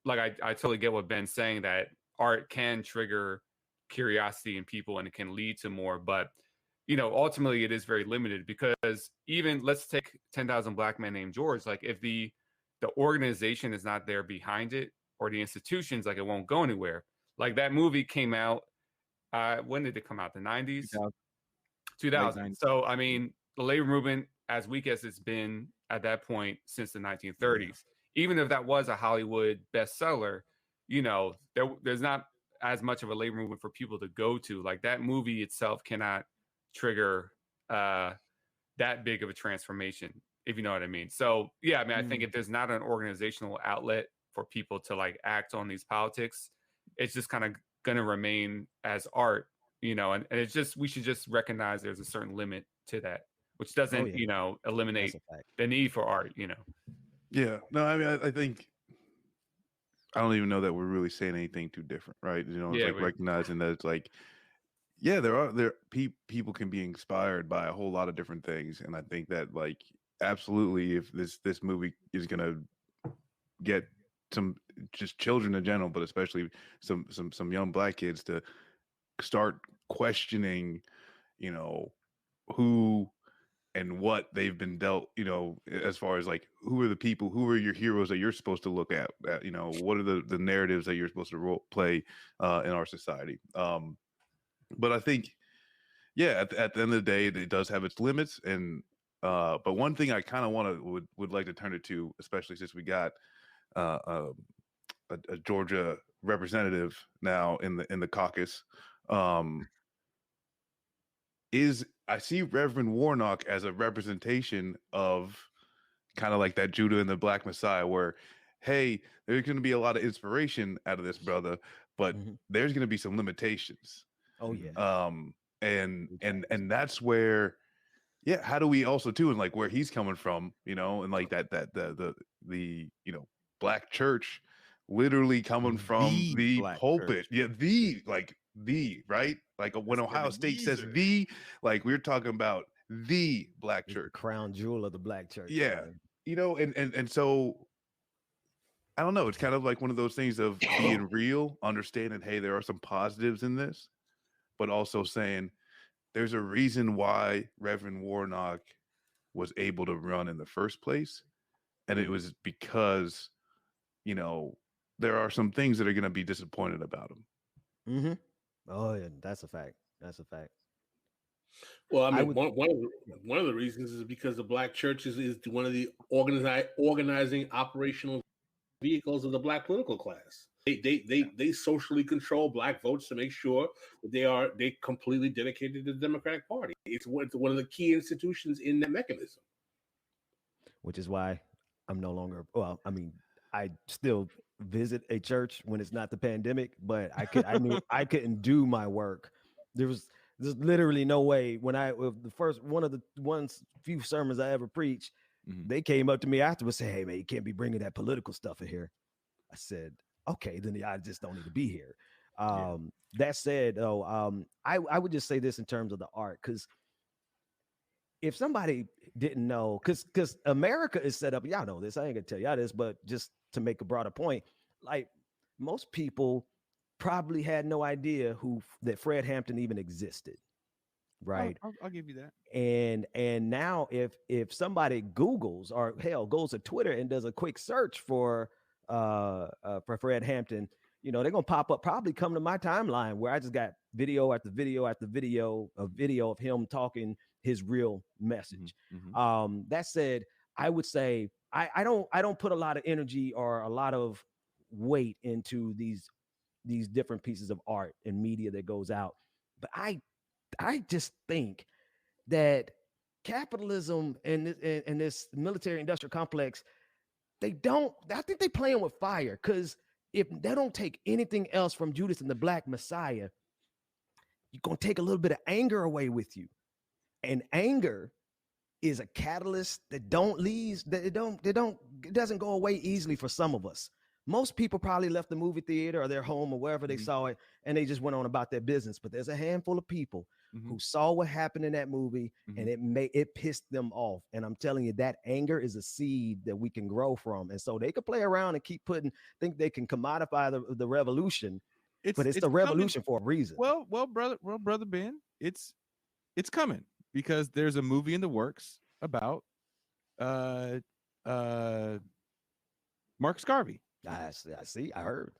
I totally get what Ben's saying, that art can trigger curiosity in people and it can lead to more. But, ultimately it is very limited, because even let's take 10,000 Black Men Named George. If the organization is not there behind it, or the institutions, it won't go anywhere. That movie came out when did it come out? The 90s? 2000. 2000. So, I mean, the labor movement, as weak as it's been at that point since the 1930s, even if that was a Hollywood bestseller, you know, there's not as much of a labor movement for people to go to. Like that movie itself cannot trigger that big of a transformation, if you know what I mean. So, yeah, I mean, I think if there's not an organizational outlet for people to like act on these politics, it's just kind of going to remain as art, you know, and it's just, we should just recognize there's a certain limit to that, which doesn't, you know, eliminate the need for art, you know? Yeah, no, I mean, I think, I don't even know that we're really saying anything too different, right? You know, it's like recognizing that it's like, yeah, people can be inspired by a whole lot of different things. And I think that like, absolutely, if this movie is going to get some just children in general, but especially some young Black kids to start questioning, you know, who and what they've been dealt, you know, as far as like, who are the people, who are your heroes that you're supposed to look at, you know, what are the narratives that you're supposed to play in our society. But I think, yeah, at the end of the day, it does have its limits. And but one thing I kind of would like to turn it to, especially since we got a Georgia representative now in the caucus, is I see Reverend Warnock as a representation of kind of like that Judah and the Black Messiah, where, hey, there's going to be a lot of inspiration out of this brother, but there's going to be some limitations. Oh yeah. And that's where, yeah, how do we also too, and like where he's coming from, you know, and like the you know, Black church literally coming from the pulpit. Church. Yeah, the right, like when Ohio State says the, like we're talking about the Black church, the crown jewel of the Black church. Yeah, man. You know, and so I don't know, it's kind of like one of those things of being real, understanding, hey, there are some positives in this, but also saying there's a reason why Reverend Warnock was able to run in the first place, and it was because, you know, there are some things that are going to be disappointed about him. Oh yeah, that's a fact. That's a fact. Well, I mean, one of the reasons is because the Black church is one of the organizing operational vehicles of the Black political class. They socially control Black votes to make sure that they completely dedicated to the Democratic Party. It's one of the key institutions in that mechanism. Which is why I'm no longer. Well, I mean, I still visit a church when it's not the pandemic, but I knew I couldn't do my work. There's literally no way. When one of the few sermons I ever preached, they came up to me afterwards and said, "Hey man, you can't be bringing that political stuff in here." I said, "Okay, then I just don't need to be here." That said, though, I would just say this in terms of the art, because if somebody didn't know, because America is set up, y'all know this, I ain't gonna tell y'all this, but just to make a broader point, like most people probably had no idea that Fred Hampton even existed, right? I'll give you that. And now if somebody Googles or hell goes to Twitter and does a quick search for Fred Hampton, you know, they're gonna probably come to my timeline where I just got video after video after video of him talking his real message. That said, I would say I don't put a lot of energy or a lot of weight into these different pieces of art and media that goes out, but I just think that capitalism and this military industrial complex, I think they playing with fire, because if they don't take anything else from Judas and the Black Messiah, you're gonna take a little bit of anger away with you, and anger is a catalyst that it doesn't go away easily for some of us. Most people probably left the movie theater or their home or wherever they saw it, and they just went on about their business. But there's a handful of people who saw what happened in that movie, and it pissed them off. And I'm telling you, that anger is a seed that we can grow from. And so they could play around and keep think they can commodify the revolution, but it's the revolution for a reason. Well, brother Ben, it's coming, because there's a movie in the works about Mark Scarby. I see. I heard.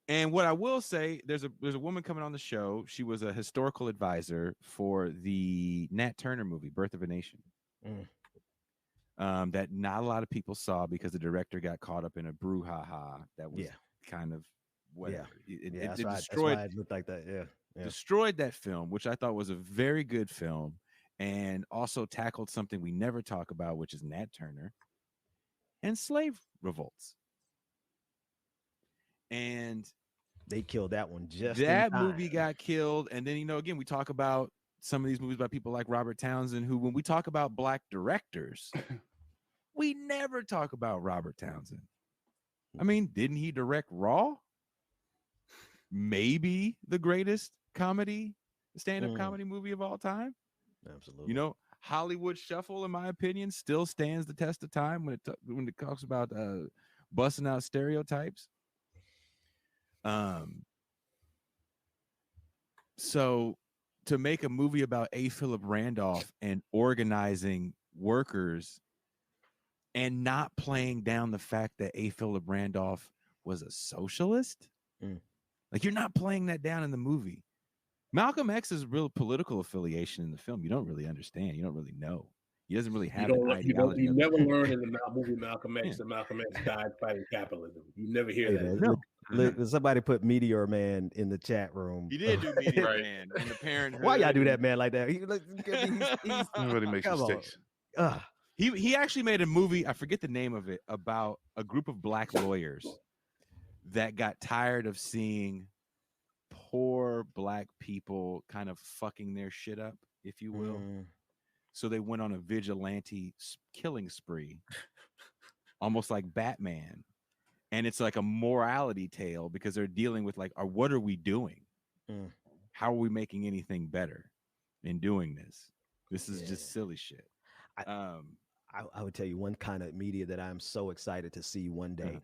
And what I will say, there's a woman coming on the show. She was a historical advisor for the Nat Turner movie, Birth of a Nation. That not a lot of people saw because the director got caught up in a brouhaha that was kind of whatever. It destroyed. That's why it looked like that. Yeah. Destroyed that film, which I thought was a very good film, and also tackled something we never talk about, which is Nat Turner and slave revolts. And they killed that one just that movie got killed. And then, again, we talk about some of these movies by people like Robert Townsend, who, when we talk about Black directors, we never talk about Robert Townsend. I mean, didn't he direct Raw? Maybe the greatest stand-up comedy movie of all time. Absolutely. Hollywood Shuffle, in my opinion, still stands the test of time when it talks about busting out stereotypes. So to make a movie about A. Philip Randolph and organizing workers and not playing down the fact that A. Philip Randolph was a socialist, like, you're not playing that down in the movie. Malcolm X's real political affiliation in the film, you don't really understand. You don't really know. He doesn't really have an ideology. You never learn in the movie Malcolm X that Malcolm X died fighting capitalism. You never hear that. Look, somebody put Meteor Man in the chat room. He did do Meteor Man in the Parenthood. Why y'all do that, man, like that? Everybody makes mistakes. He actually made a movie, I forget the name of it, about a group of Black lawyers that got tired of seeing poor Black people kind of fucking their shit up, if you will. So they went on a vigilante killing spree, almost like Batman. And it's like a morality tale because they're dealing with what are we doing? How are we making anything better in doing this? This is just silly shit. I would tell you one kind of media that I'm so excited to see one day.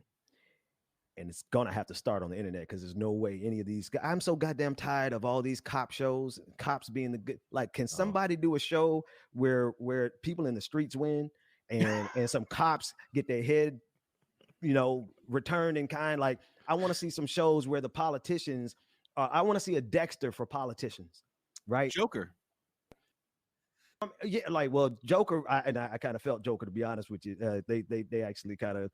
And it's gonna have to start on the internet because there's no way any of these. I'm so goddamn tired of all these cop shows. Cops being the good. Like, can somebody do a show where people in the streets win and some cops get their head, returned in kind? Like, I want to see some shows where the politicians. I want to see a Dexter for politicians, right? Joker. Joker. I kind of felt Joker, to be honest with you. They actually kind of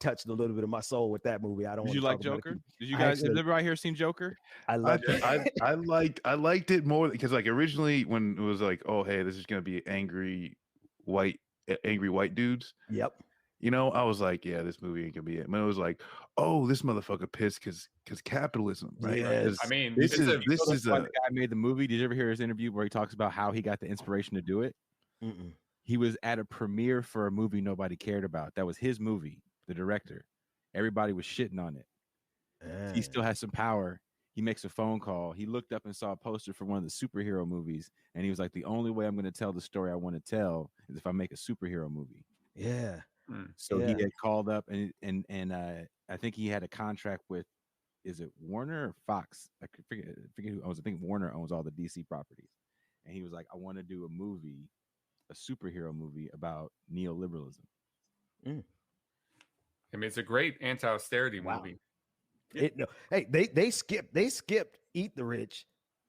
touched a little bit of my soul with that movie. I don't. Did you like Joker? Did you guys? Has everybody here seen Joker? I loved it. I liked it more because originally when it was oh, hey, this is gonna be angry white dudes. Yep. I was like, yeah, this movie ain't gonna be it. But it was like, oh, this motherfucker pissed because capitalism, right? Yes. I mean, this is the guy made the movie. Did you ever hear his interview where he talks about how he got the inspiration to do it? He was at a premiere for a movie nobody cared about. That was his movie. The director, everybody was shitting on it. He still has some power. He makes a phone call. He looked up and saw a poster for one of the superhero movies, and he was like, the only way I'm going to tell the story I want to tell is if I make a superhero movie. Yeah. So he had called up and I think he had a contract with, is it Warner or Fox? I forget who owns. I think Warner owns all the DC properties. And he was like, I want to do a superhero movie about neoliberalism. I mean, it's a great anti-austerity movie. Hey, they skipped Eat the Rich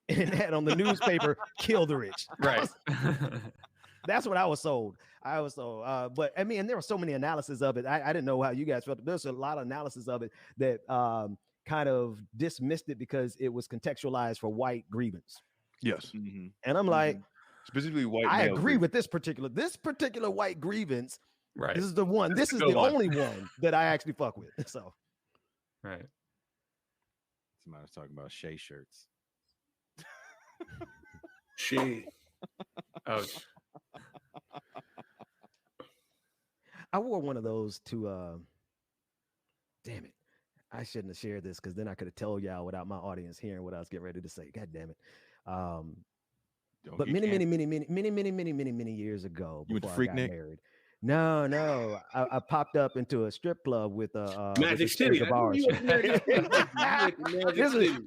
and had on the newspaper Kill the Rich. Right. That's what I was sold. But I mean, and there were so many analyses of it. I didn't know how you guys felt. There's a lot of analysis of it that kind of dismissed it because it was contextualized for white grievance. Yes. And I'm like, specifically white. I agree with this particular white grievance. Right. This is the one. This is the only one that I actually fuck with. So, right. Somebody was talking about Shea shirts. Shea. Oh. I wore one of those to. Damn it! I shouldn't have shared this because then I could have told y'all without my audience hearing what I was getting ready to say. God damn it! But many years ago, before I got married. No. I popped up into a strip club with a Magic City. This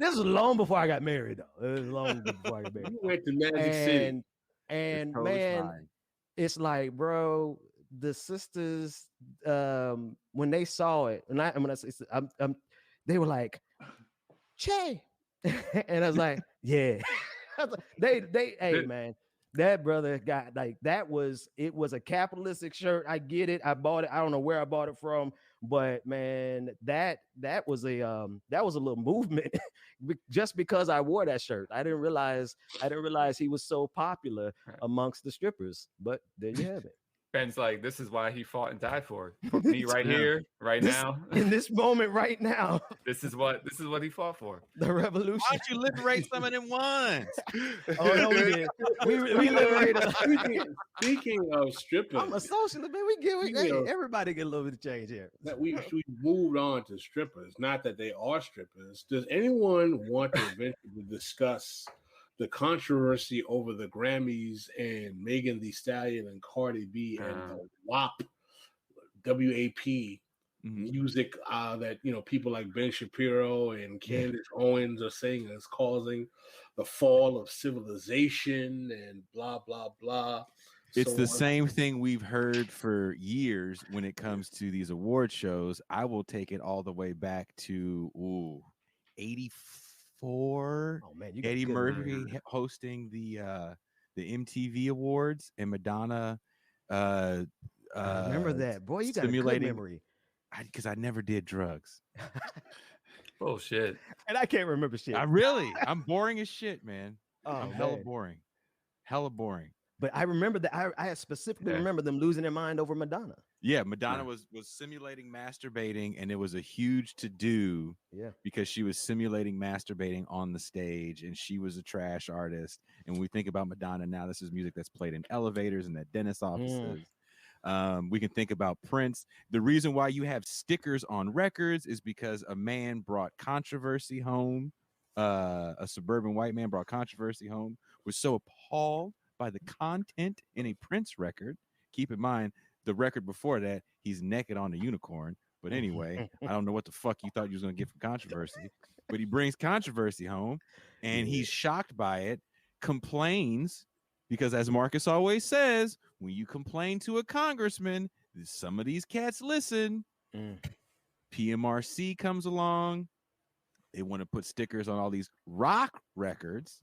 was long before I got married, though. It was long before I got married. You went to Magic City. And man, it's like, bro, the sisters, when they saw it, they were like, Che. And I was like, yeah. I was like, hey man, that brother got like it was a capitalistic shirt. I get it. I bought it. I don't know where I bought it from, but man, that was a little movement just because I wore that shirt. I didn't realize he was so popular amongst the strippers. But there you have it. Ben's like, this is why he fought and died for me right here, right now. In this moment, right now. This is what he fought for. The revolution. Why don't you liberate some of them ones? Oh no, we did. We liberated. Speaking of strippers, I'm a socialist, man. Everybody get a little bit of change here. That we moved on to strippers. Not that they are strippers. Does anyone want to eventually discuss the controversy over the Grammys and Megan Thee Stallion and Cardi B and the WAP music that people like Ben Shapiro and Candace Owens are saying is causing the fall of civilization and blah blah blah. It's the same thing we've heard for years when it comes to these award shows. I will take it all the way back to 84. Oh man, Eddie Murphy hosting the MTV Awards and Madonna. I remember that. Boy, you got a good memory. Because I never did drugs. Bullshit. And I can't remember shit. I'm boring as shit, man. I'm hella boring. But I remember that I specifically remember them losing their mind over Madonna. Yeah, Madonna was simulating masturbating, and it was a huge to-do because she was simulating masturbating on the stage, and she was a trash artist. And when we think about Madonna now, this is music that's played in elevators and at dentist offices. We can think about Prince. The reason why you have stickers on records is because a man brought controversy home. A suburban white man brought controversy home, was so appalled by the content in a Prince record. Keep in mind, the record before that, he's naked on the unicorn. But anyway, I don't know what the fuck you thought you was going to get from controversy. But he brings controversy home, and he's shocked by it, complains, because as Marcus always says, when you complain to a congressman, some of these cats listen. PMRC comes along. They want to put stickers on all these rock records.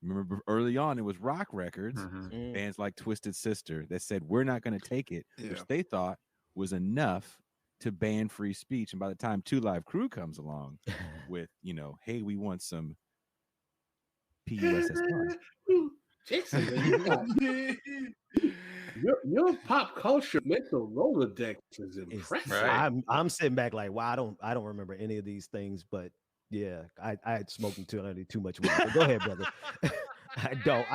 Remember early on, it was rock records, bands like Twisted Sister that said, we're not going to take it, which they thought was enough to ban free speech. And by the time 2 Live Crew comes along with, hey, we want some PUSS. Dixon, your pop culture mental Rolodex is impressive. Right. I'm sitting back like, wow, I don't remember any of these things, but yeah, I had smoked too much weed. But go ahead, brother. I don't.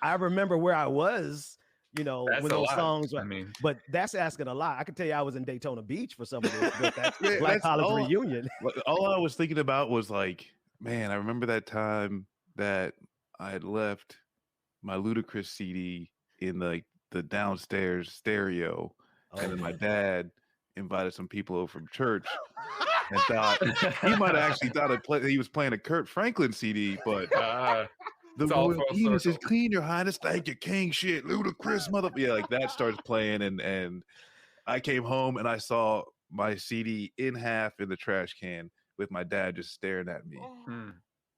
I remember where I was, that's when those songs were. But that's asking a lot. I could tell you I was in Daytona Beach for some of this, but that's Black College Reunion. All I was thinking about was like, man, I remember that time that I had left my Ludacris CD in the downstairs stereo, and then my dad invited some people over from church and thought he might have actually thought he was playing a Kurt Franklin CD, but the Royal Penis is clean, Your Highness. Thank you, King. Shit, Ludacris, mother. Yeah, like that starts playing, and I came home and I saw my CD in half in the trash can with my dad just staring at me.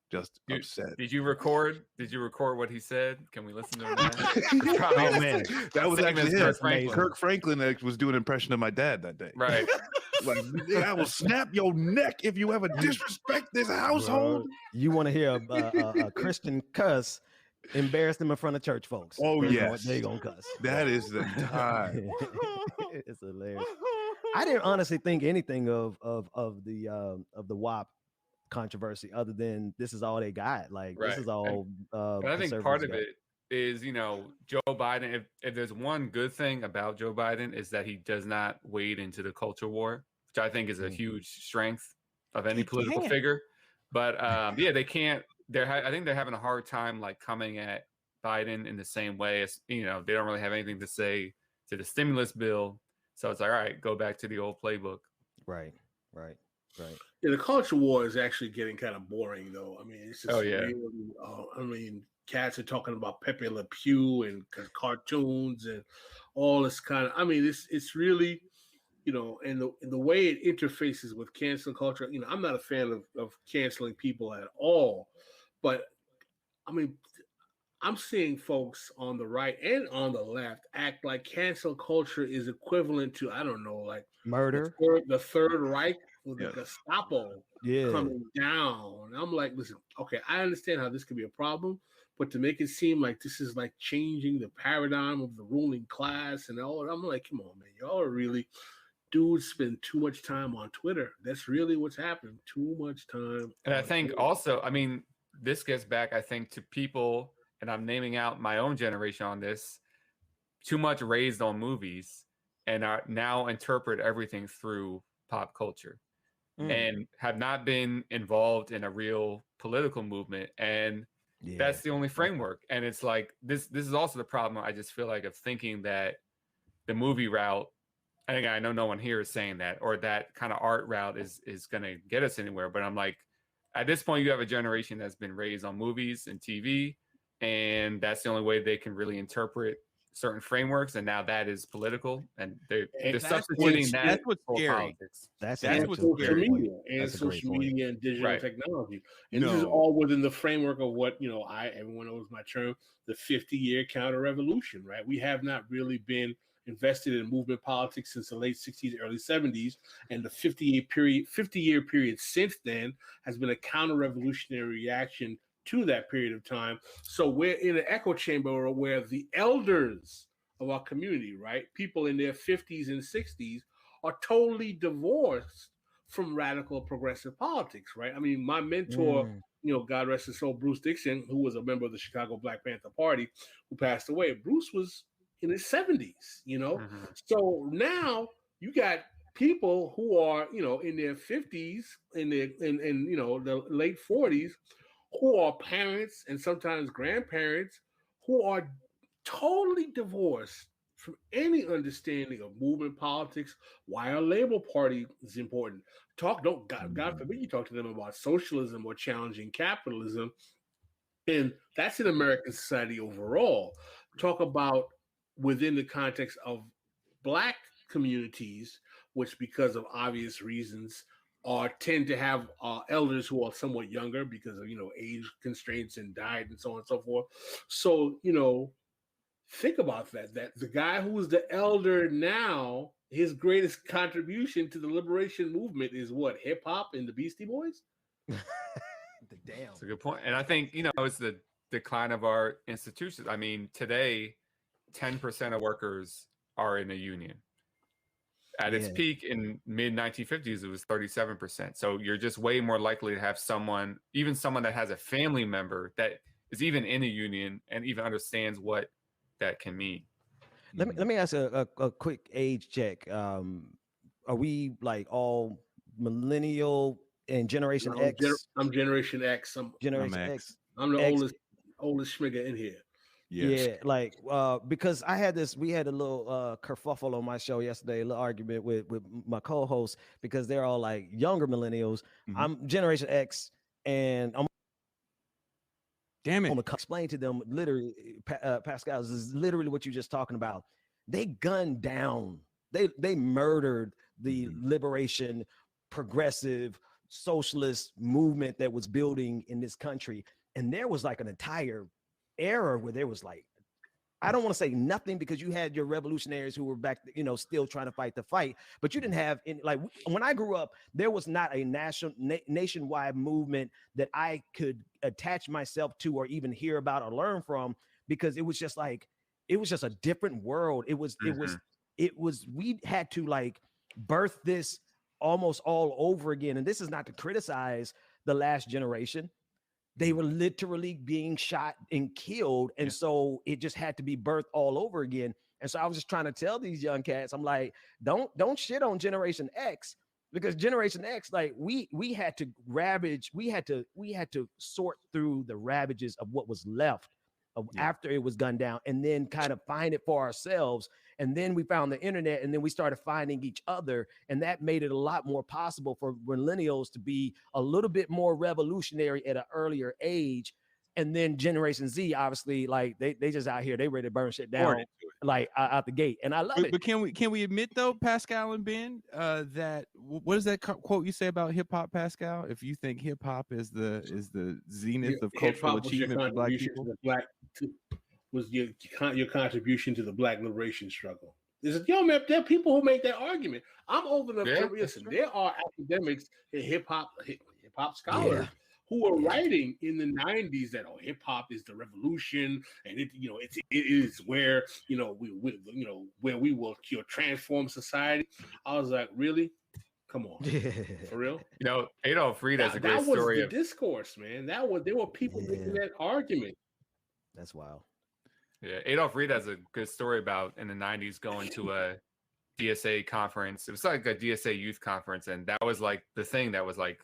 Just upset. Did you record what he said? Can we listen to him now? Oh man, that was actually him. Kirk Franklin was doing an impression of my dad that day. Right. Like, I will snap your neck if you ever disrespect this household. Bro, you want to hear a Christian cuss? Embarrass them in front of church folks. Oh yes, they gonna cuss. That is the time. It's hilarious. I didn't honestly think anything of the WAP controversy other than this is all they got. Like this is all. But I think part of it is, Joe Biden. If there's one good thing about Joe Biden is that he does not wade into the culture war, which I think is a huge strength of any political figure. But they can't. I think they're having a hard time like coming at Biden in the same way as they don't really have anything to say to the stimulus bill. So it's like, all right, go back to the old playbook. Right. Yeah, the culture war is actually getting kind of boring, though. I mean, it's just really, cats are talking about Pepe Le Pew and cartoons and all this kind of. I mean, it's really, and the way it interfaces with cancel culture, I'm not a fan of canceling people at all, but I mean, I'm seeing folks on the right and on the left act like cancel culture is equivalent to, I don't know, like Murder. the Third Reich with the Gestapo Yeah. coming down. I'm like, listen, okay, I understand how this could be a problem, but to make it seem like this is like changing the paradigm of the ruling class and all, I'm like, come on, man, y'all are really, dudes spend too much time on Twitter. That's really what's happening. Too much time. And I think Twitter. also, I mean, this gets back, I think, to people, and I'm naming out my own generation on this, too much raised on movies and are now interpret everything through pop culture and have not been involved in a real political movement. And that's the only framework. And it's like, this is also the problem, I just feel like, of thinking that the movie route, I think, I know no one here is saying that, or that kind of art route is going to get us anywhere. But I'm like, at this point, you have a generation that's been raised on movies and TV, and that's the only way they can really interpret certain frameworks. And now that is political, and they're substituting that. That's what's for scary. politics. That's what's social scary. Media and That's a great social point. media and digital Right. technology. And this is all within the framework of what, everyone knows my term, the 50-year counter-revolution, right? We have not really been invested in movement politics since the late 60s, early 70s. And the 50-year period since then has been a counter-revolutionary reaction to that period of time. So we're in an echo chamber where the elders of our community, right, people in their 50s and 60s, are totally divorced from radical progressive politics, right? I mean, my mentor, God rest his soul, Bruce Dixon, who was a member of the Chicago Black Panther Party, who passed away. Bruce was in his 70s, So now you got people who are, in their 50s, in the late 40s, who are parents and sometimes grandparents who are totally divorced from any understanding of movement politics, why a Labor Party is important. God forbid you talk to them about socialism or challenging capitalism. And that's in American society overall. Talk about within the context of Black communities, which because of obvious reasons tend to have elders who are somewhat younger because of, age constraints and diet and so on and so forth. So, think about that the guy who is the elder now, his greatest contribution to the liberation movement is what? Hip hop and the Beastie Boys? Damn. That's a good point. And I think, it's the decline of our institutions. I mean, today, 10% of workers are in a union. At its peak in mid 1950s, it was 37%. So you're just way more likely to have someone that has a family member that is even in a union and even understands what that can mean. Let me ask a quick age check. Are we like all millennial and Generation X? I'm Generation X. Generation X. I'm the oldest schmigger in here. Yeah, like because we had a little kerfuffle on my show yesterday, a little argument with my co-hosts because they're all like younger millennials. I'm Generation X, and I'm gonna explain to them literally, Pascal, this is literally what you're just talking about. They gunned down, they murdered the liberation, progressive, socialist movement that was building in this country, and there was like an entire era where there was like, I don't want to say nothing because you had your revolutionaries who were back, still trying to fight the fight, but you didn't have any, like when I grew up, there was not a nationwide movement that I could attach myself to or even hear about or learn from, because it was just a different world. It was, we had to like birth this almost all over again. And this is not to criticize the last generation. They were literally being shot and killed. And so it just had to be birthed all over again. And so I was just trying to tell these young cats, I'm like, don't shit on Generation X, because Generation X, like we had to ravage, we had to sort through the ravages of what was left of after it was gunned down, and then kind of find it for ourselves. And then we found the internet, and then we started finding each other. And that made it a lot more possible for millennials to be a little bit more revolutionary at an earlier age. And then Generation Z, obviously, like they just out here, they ready to burn shit down. like out the gate, and I love it. But can we admit though, Pascal and Ben, that what is that quote you say about hip hop, Pascal? If you think hip hop is the zenith of cultural achievement for Black people, was your contribution to the Black liberation struggle. Yo, man, there are people who make that argument. I'm old enough to listen. There are academics and hip hop scholars who were writing in the 90s that hip hop is the revolution, and it is where where we will transform society. I was like, really? Come on, for real? Adolf Reed has a great story. That was the discourse, man. There were people making that argument. That's wild. Yeah, Adolf Reed has a good story about in the 90s going to a DSA conference. It was like a DSA youth conference, and that was like the thing that was like,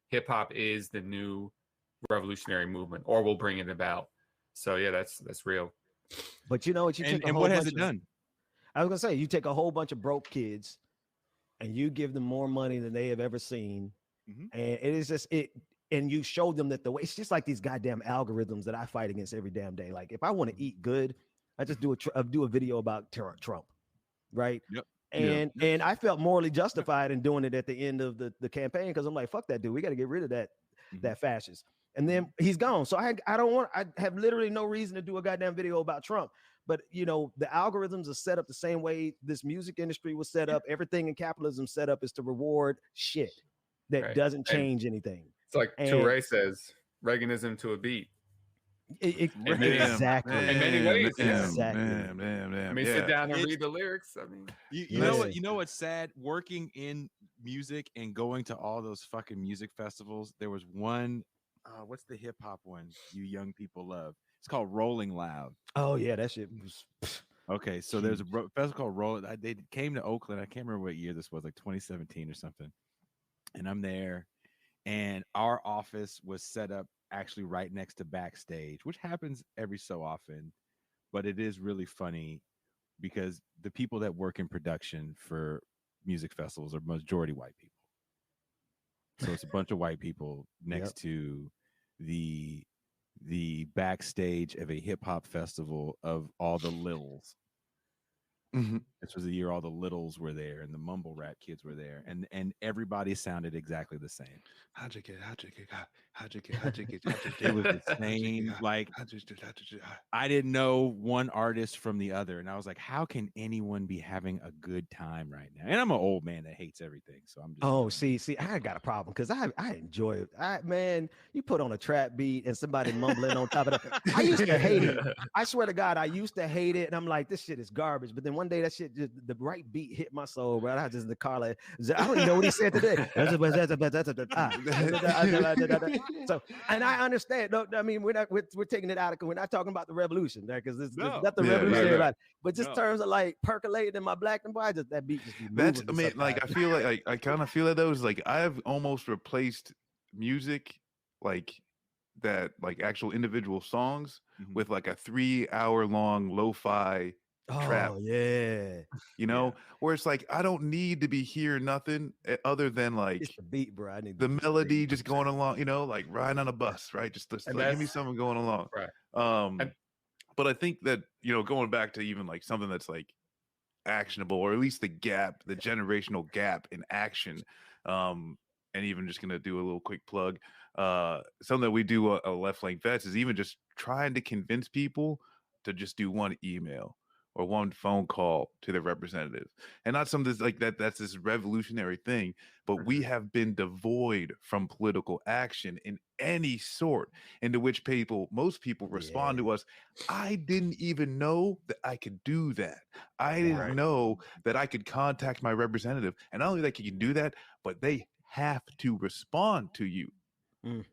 hip hop is the new revolutionary movement, or we'll bring it about. So yeah, that's real. But you know what? And what has it done? I was gonna say, you take a whole bunch of broke kids, and you give them more money than they have ever seen, and it is just it. And you show them that the way, it's just like these goddamn algorithms that I fight against every damn day. Like if I want to eat good, I just do a video about Trump, right? Yep. And I felt morally justified in doing it at the end of the campaign, because I'm like, fuck that dude. We got to get rid of that fascist. And then he's gone. So I have literally no reason to do a goddamn video about Trump. But the algorithms are set up the same way this music industry was set up. Everything in capitalism set up is to reward shit that doesn't change anything. It's like Touré says, Reaganism to a beat. Exactly. In many ways. Exactly. I mean, sit down and read the lyrics. I mean, you know what's sad? Working in music and going to all those fucking music festivals. There was one. What's the hip hop one you young people love? It's called Rolling Loud. Oh yeah, that shit was. Okay, so there's a festival called Rolling. They came to Oakland. I can't remember what year this was, like 2017 or something. And I'm there. And our office was set up actually right next to backstage, which happens every so often, but it is really funny because the people that work in production for music festivals are majority white people. So it's a bunch of white people next to the backstage of a hip hop festival of all the littles. This was the year all the littles were there and the mumble rap kids were there, and everybody sounded exactly the same. It was the same. Like I didn't know one artist from the other, and I was like, how can anyone be having a good time right now? And I'm an old man that hates everything, so I'm just see, I got a problem because I enjoy it. Man, you put on a trap beat and somebody mumbling on top of that. I used to hate it. I swear to God, I used to hate it, and I'm like, this shit is garbage. But then one day that shit, just the right beat hit my soul, bro. I was just in the car like, I don't even know what he said today. So, and I understand. No, I mean, we're taking it out of, we're not talking about the revolution, right? Because it's not the revolution, right? But just terms of like percolating in my black and white, just that beat just be that's. I mean, like I feel like I kind of feel like those. Like I've almost replaced music, like that, like actual individual songs, with like a 3-hour long lo-fi trap. Where it's like I don't need to be hearing nothing other than like it's the beat, bro. I need the melody just going along, like riding on a bus, right? Just like, give me something going along, right? But I think that going back to even like something that's like actionable, or at least the generational gap in action, and even just gonna do a little quick plug, something that we do a Left Lane Vets is even just trying to convince people to just do one email or one phone call to their representative, and not something like that. That's this revolutionary thing, but we have been devoid from political action in any sort, into which most people respond to us. I didn't even know that I could do that. I didn't know that I could contact my representative, and not only that you can do that, but they have to respond to you.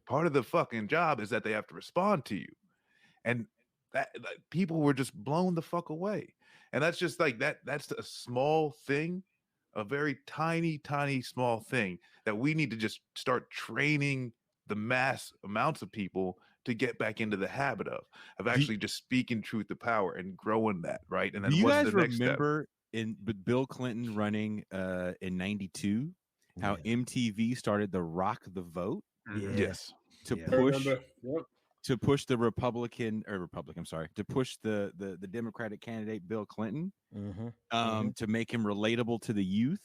Part of the fucking job is that they have to respond to you, and that people were just blown the fuck away. And that's just like that's a small thing, a very tiny small thing that we need to just start training the mass amounts of people to get back into the habit of actually just speaking truth to power and growing that, right? And then do you what's guys the next remember with Bill Clinton running in 92 how MTV started the Rock the Vote? Yes. To push to push the to push the Democratic candidate Bill Clinton, to make him relatable to the youth.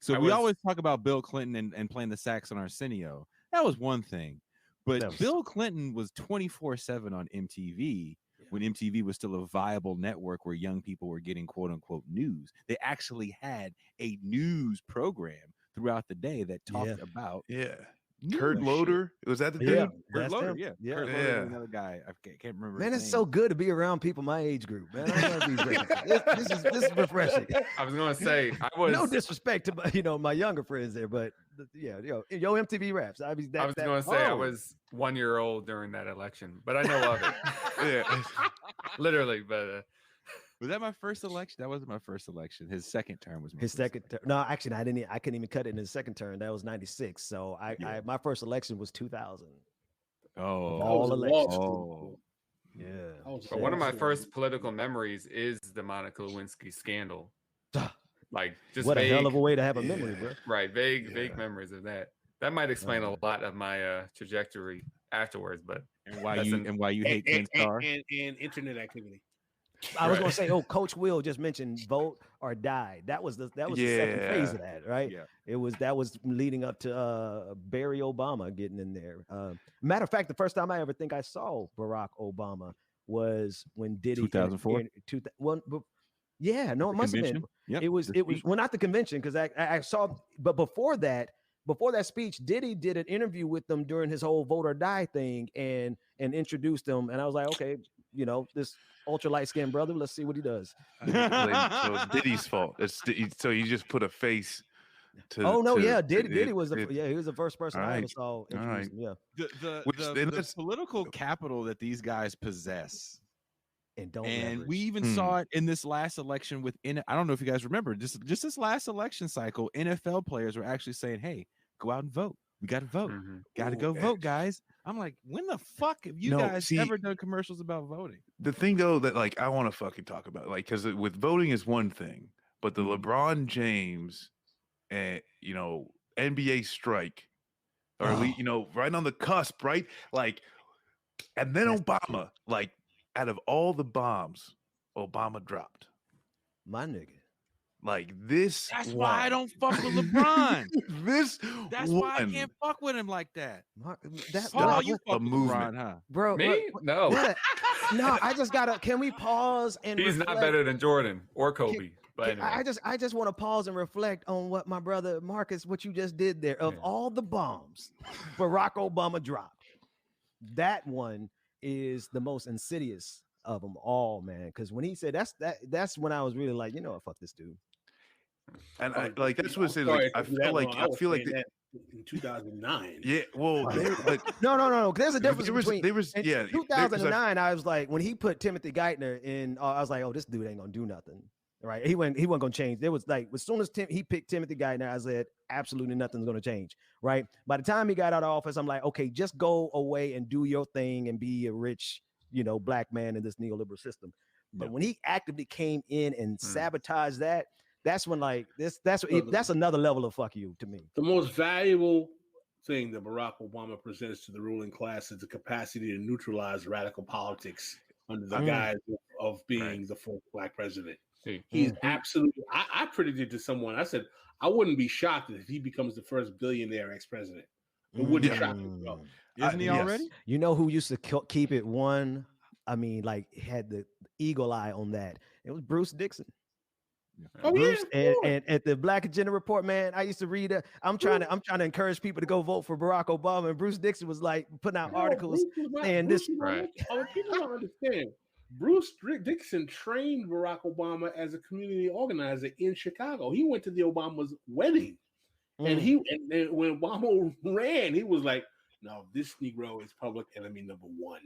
So we always talk about Bill Clinton and playing the sax on Arsenio. That was one thing, but Bill Clinton was 24/7 on MTV when MTV was still a viable network where young people were getting quote unquote news. They actually had a news program throughout the day that talked about Kurt Loder. Was that the dude? Kurt Loder, Kurt Loder and another guy. I can't remember. Man, his it's name. so good to be around people my age group, man. I love these references. This is refreshing. I was gonna say no disrespect to my younger friends there, but yo MTV raps. I was gonna say I was 1 year old during that election, but I know of it. Literally, but. Was that my first election? That wasn't my first election. His second term was his second term. No, actually, I couldn't even cut it in his second term. That was 96. So my first election was 2000. Oh, all elections. Oh, yeah. But one of my first political memories is the Monica Lewinsky scandal. Like, just what vague, a hell of a way to have a memory, bro. Right, vague memories of that. That might explain a lot of my trajectory afterwards. But and why you hate Ken Starr and internet activity. I was going to say, Coach Will just mentioned vote or die. That was the second phase of that, right? Yeah. That was leading up to Barry Obama getting in there. Matter of fact, the first time I ever think I saw Barack Obama was when Diddy 2004. Yeah, no, it must have been. Yep. It was well, not the convention, because I saw, but before that speech, Diddy did an interview with them during his whole vote or die thing and introduced them, and I was like, okay, this ultra light skinned brother, let's see what he does. So it's Diddy's fault. So you just put a face to. Oh no, Diddy was he was the first person I ever saw introduce him. Yeah, the political capital that these guys possess. And we even saw it in this last election I don't know if you guys remember, just this last election cycle, NFL players were actually saying, hey, go out and vote. We got to vote. Got to go vote, guys. I'm like, when the fuck have you guys ever done commercials about voting? The thing, though, that I want to fucking talk about, because with voting is one thing, but the LeBron James, NBA strike, or right on the cusp, right? And then Obama, out of all the bombs, Obama dropped. My nigga. That's why I don't fuck with LeBron. That's why I one. can't fuck with him like that. You fuck with LeBron, huh? Bro, me? No. No, I just gotta. Can we pause and he's reflect? not better than Jordan or Kobe. But anyway. I just want to pause and reflect on what my brother Marcus, what you just did there. Of all the bombs Barack Obama dropped, that one is the most insidious of them all, man. Because when he said that's when I was really like, fuck this dude. And that's what it I feel like that in 2009. Yeah, well, no. There's a difference between 2009. I was like, when he put Timothy Geithner in, I was like, oh, this dude ain't gonna do nothing, right? He wasn't gonna change. There was as soon as he picked Timothy Geithner, I said absolutely nothing's gonna change, right? By the time he got out of office, I'm like, okay, just go away and do your thing and be a rich, black man in this neoliberal system. But when he actively came in and sabotaged that. That's when that's another level of fuck you to me. The most valuable thing that Barack Obama presents to the ruling class is the capacity to neutralize radical politics under the guise of being the first black president. He's absolutely. I predicted to someone. I said I wouldn't be shocked if he becomes the first billionaire ex-president. It wouldn't shock me. Isn't he already? You know who used to keep it one? I mean, had the eagle eye on that. It was Bruce Dixon. Oh, Bruce, and at the Black Agenda Report, man, I used to read it. I'm trying to encourage people to go vote for Barack Obama, and Bruce Dixon was putting out articles saying this. People don't understand. Bruce Dixon trained Barack Obama as a community organizer in Chicago. He went to the Obama's wedding, and when Obama ran, he was like, "No, this Negro is public enemy number one."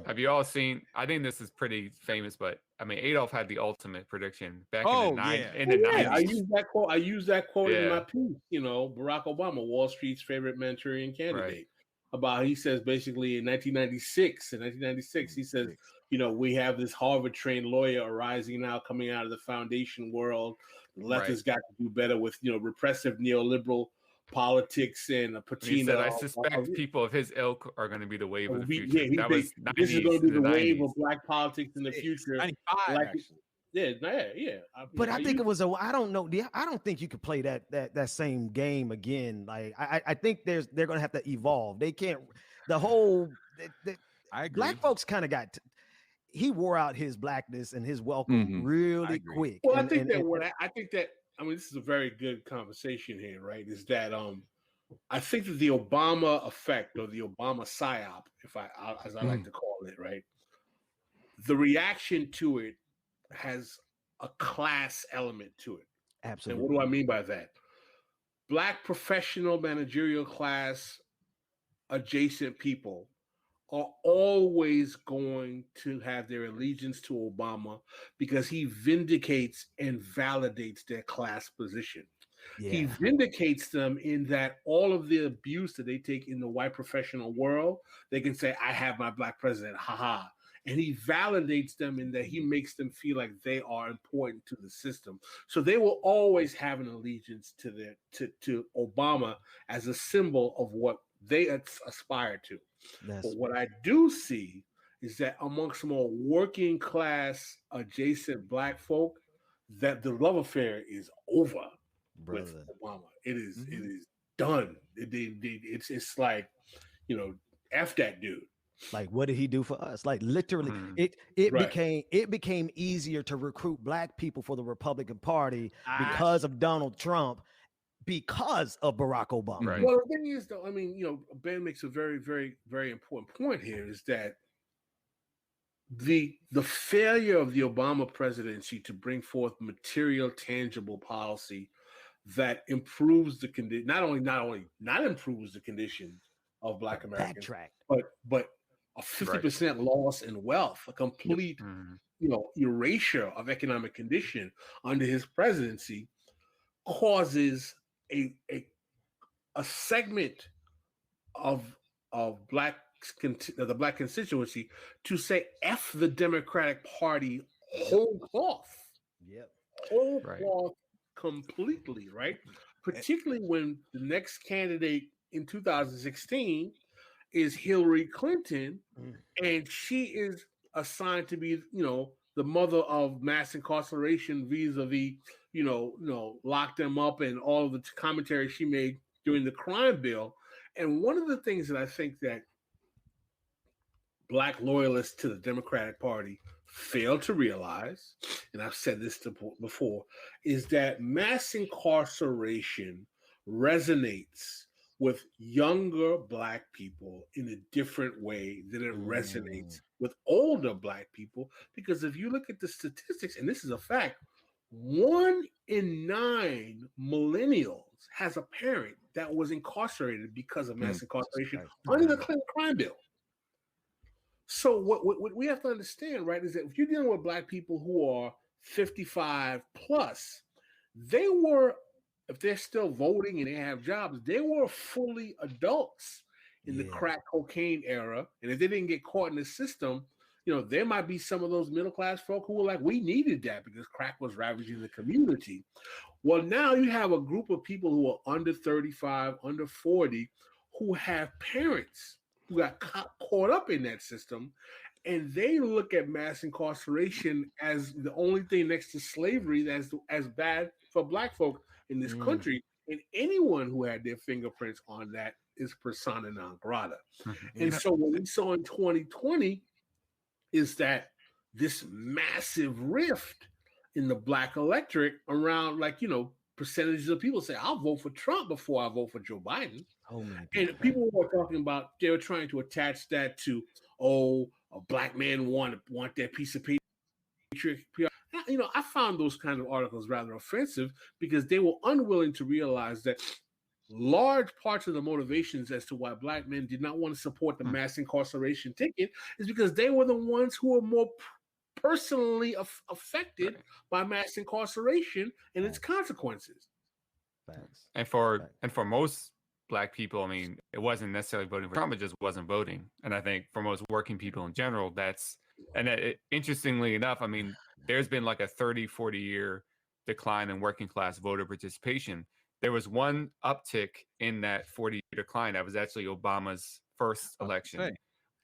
Have you all seen? I think this is pretty famous, but I mean, Adolf had the ultimate prediction back in the 90s. I use that quote in my piece. Barack Obama, Wall Street's favorite Manchurian candidate. Right. He says basically in 1996, he says, we have this Harvard-trained lawyer arising now, coming out of the foundation world. The left has got to do better with, repressive neoliberal politics and a He patina. said, "I suspect people of his ilk are going to be the wave of the future." Yeah, That was this is going to be the wave 90s. of black politics in the future. 95, Like, actually. yeah. But I think it was I don't know. I don't think you could play that same game again. Like I think they're gonna have to evolve. They can't. The whole I agree. black folks kind of got. He wore out his blackness and his welcome really quick. Well, I think that I mean, this is a very good conversation here, right? Is that I think that the Obama effect or the Obama psyop, as I like to call it, right? The reaction to it has a class element to it. Absolutely. And what do I mean by that? Black professional managerial class adjacent people are always going to have their allegiance to Obama because he vindicates and validates their class position. Yeah. He vindicates them in that all of the abuse that they take in the white professional world, they can say, I have my black president, haha. And he validates them in that he makes them feel like they are important to the system. So they will always have an allegiance to Obama as a symbol of what they aspire to. But what I do see is that amongst more working class adjacent black folk, that the love affair is over with Obama. It is done. It's like, F that dude. Like, what did he do for us? Like, literally, it became easier to recruit black people for the Republican Party because of Donald Trump, because of Barack Obama. Right. Well, the thing is, though, I mean, Ben makes a very, very, very important point here: is that the failure of the Obama presidency to bring forth material, tangible policy that improves the condition, not improves the conditions of Black Americans, but a 50% loss in wealth, a complete, erasure of economic condition under his presidency, causes a segment of the Black constituency to say F the Democratic Party whole cloth. Yep. Whole cloth completely, right? Particularly when the next candidate in 2016 is Hillary Clinton, and she is assigned to be, the mother of mass incarceration vis-a-vis, lock them up and all of the commentary she made during the crime bill. And one of the things that I think that Black loyalists to the Democratic Party fail to realize, and I've said this before, is that mass incarceration resonates with younger Black people in a different way than it resonates with older Black people. Because if you look at the statistics, and this is a fact, 1 in 9 millennials has a parent that was incarcerated because of mass incarceration under the Clinton crime bill. So what we have to understand, right, is that if you're dealing with Black people who are 55 plus, they were, if they're still voting and they have jobs, they were fully adults in the crack cocaine era. And if they didn't get caught in the system, there might be some of those middle-class folk who were like, we needed that because crack was ravaging the community. Well, now you have a group of people who are under 35, under 40, who have parents who got caught up in that system, and they look at mass incarceration as the only thing next to slavery that's as bad for Black folk in this country. And anyone who had their fingerprints on that is persona non grata. And so what we saw in 2020 is that this massive rift in the Black electorate around, percentages of people say, I'll vote for Trump before I vote for Joe Biden. And people were talking about, they were trying to attach that to, a Black man want that piece of paper. I found those kind of articles rather offensive because they were unwilling to realize that large parts of the motivations as to why Black men did not want to support the mass incarceration ticket is because they were the ones who were more personally affected by mass incarceration and its consequences. And for most Black people, I mean, it wasn't necessarily voting for Trump, it just wasn't voting. And I think for most working people in general, interestingly enough, I mean, there's been like a 30, 40 year decline in working class voter participation there was one uptick in that 40-year decline. That was actually Obama's first election,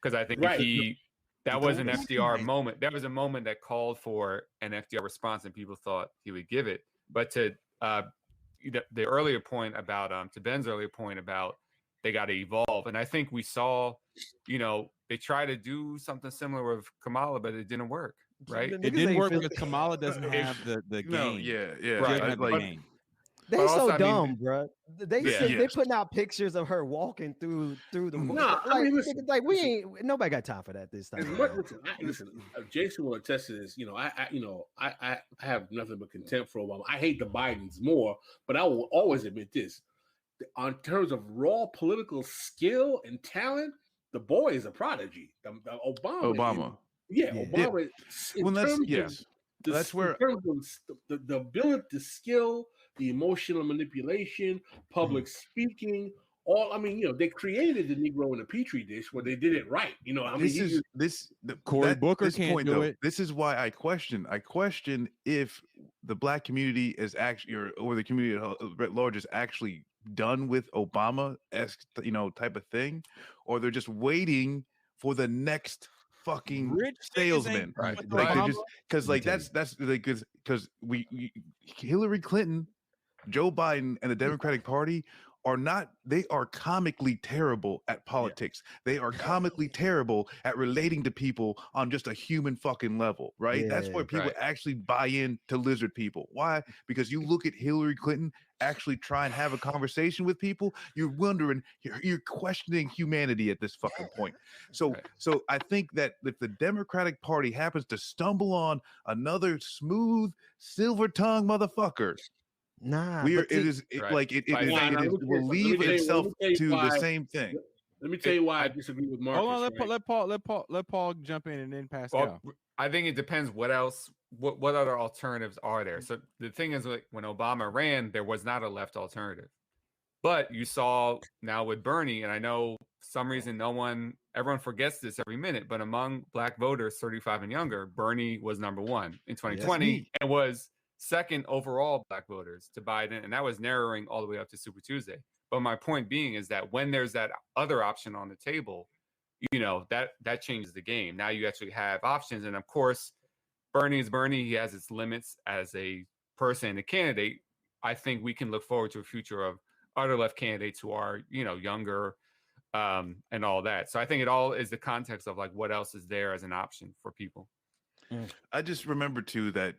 because I think that was an FDR moment. That was a moment that called for an FDR response, and people thought he would give it. But to the earlier point about to Ben's earlier point about they got to evolve, and I think we saw, they try to do something similar with Kamala, but it didn't work. Right? It didn't work because Kamala doesn't have the game. No, yeah. Right. They're so also, dumb, bro. They putting out pictures of her walking through the. Nobody got time for that this time. Listen, Jason will attest to this. I have nothing but contempt for Obama. I hate the Bidens more, but I will always admit this: on terms of raw political skill and talent, the boy is a prodigy. Obama. Obama. That's where in terms of the ability, the skill, the emotional manipulation, public speaking, they created the Negro in a petri dish where they did it right. Cory Booker can't do it. This is why I question if the Black community is actually, or the community at large is actually done with Obama-esque, type of thing, or they're just waiting for the next fucking rich salesman, right? Like they just because Hillary Clinton, Joe Biden, and the Democratic Party they are comically terrible at politics. They are comically terrible at relating to people on just a human fucking level, right? That's where people actually buy in to lizard people. Why? Because you look at Hillary Clinton actually try and have a conversation with people, you're wondering, you're questioning humanity at this fucking point. So I think that if the Democratic Party happens to stumble on another smooth, silver-tongued motherfucker, it will leave itself to the same thing. Let me tell you why I disagree with Marcus. Hold on, let Paul jump in and then Pascal. Well, I think it depends what other alternatives are there. So the thing is, like, when Obama ran, there was not a left alternative. But you saw now with Bernie, and I know for some reason everyone forgets this every minute, but among Black voters 35 and younger, Bernie was number one in 2020 and was second overall Black voters to Biden, and that was narrowing all the way up to Super Tuesday. But my point being is that when there's that other option on the table, that changes the game. Now you actually have options, and of course, Bernie is Bernie. He has its limits as a person and a candidate. I think we can look forward to a future of other left candidates who are, younger, and all that. So I think it all is the context of like what else is there as an option for people. I just remember too that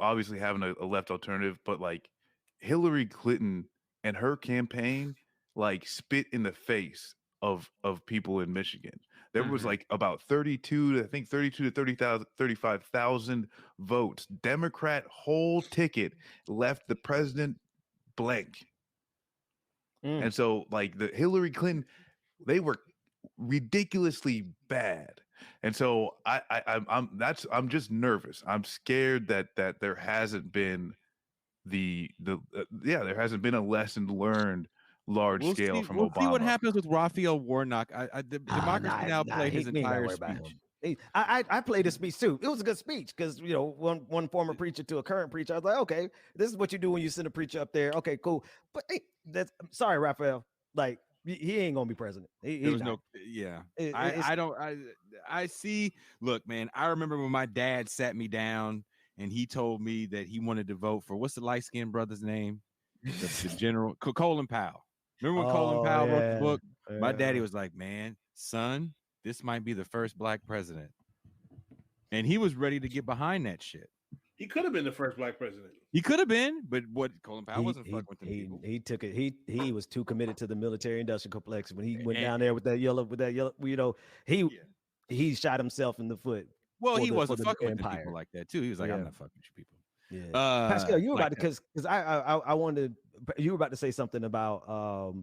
obviously having a left alternative, but like Hillary Clinton and her campaign like spit in the face of people in Michigan. There was like about 32 to 35,000 votes. Democrat whole ticket left the president blank. And so like the Hillary Clinton, they were ridiculously bad. And so I'm just nervous. I'm scared that there hasn't been there hasn't been a lesson learned large scale from Obama. We'll see what happens with Raphael Warnock. Democracy now played his entire speech. I played his speech too. It was a good speech because one former preacher to a current preacher. I was like, okay, this is what you do when you send a preacher up there. Okay, cool. But sorry, Raphael. Like he ain't gonna be president. I see. Look, man, I remember when my dad sat me down and he told me that he wanted to vote for what's the light-skinned brother's name? The general Colin Powell. Remember when Colin Powell wrote the book? My daddy was like, man, son, this might be the first Black president. And he was ready to get behind that shit. He could have been the first Black president. He could have been, but Colin Powell wasn't fucking with the people. He took it. He was too committed to the military-industrial complex when he went down there with that yellow. He shot himself in the foot. Well, he wasn't fucking with the people like that too. He was like, I'm not fucking with you people. Yeah. Pascal, you were about to because I wanted you were about to say something about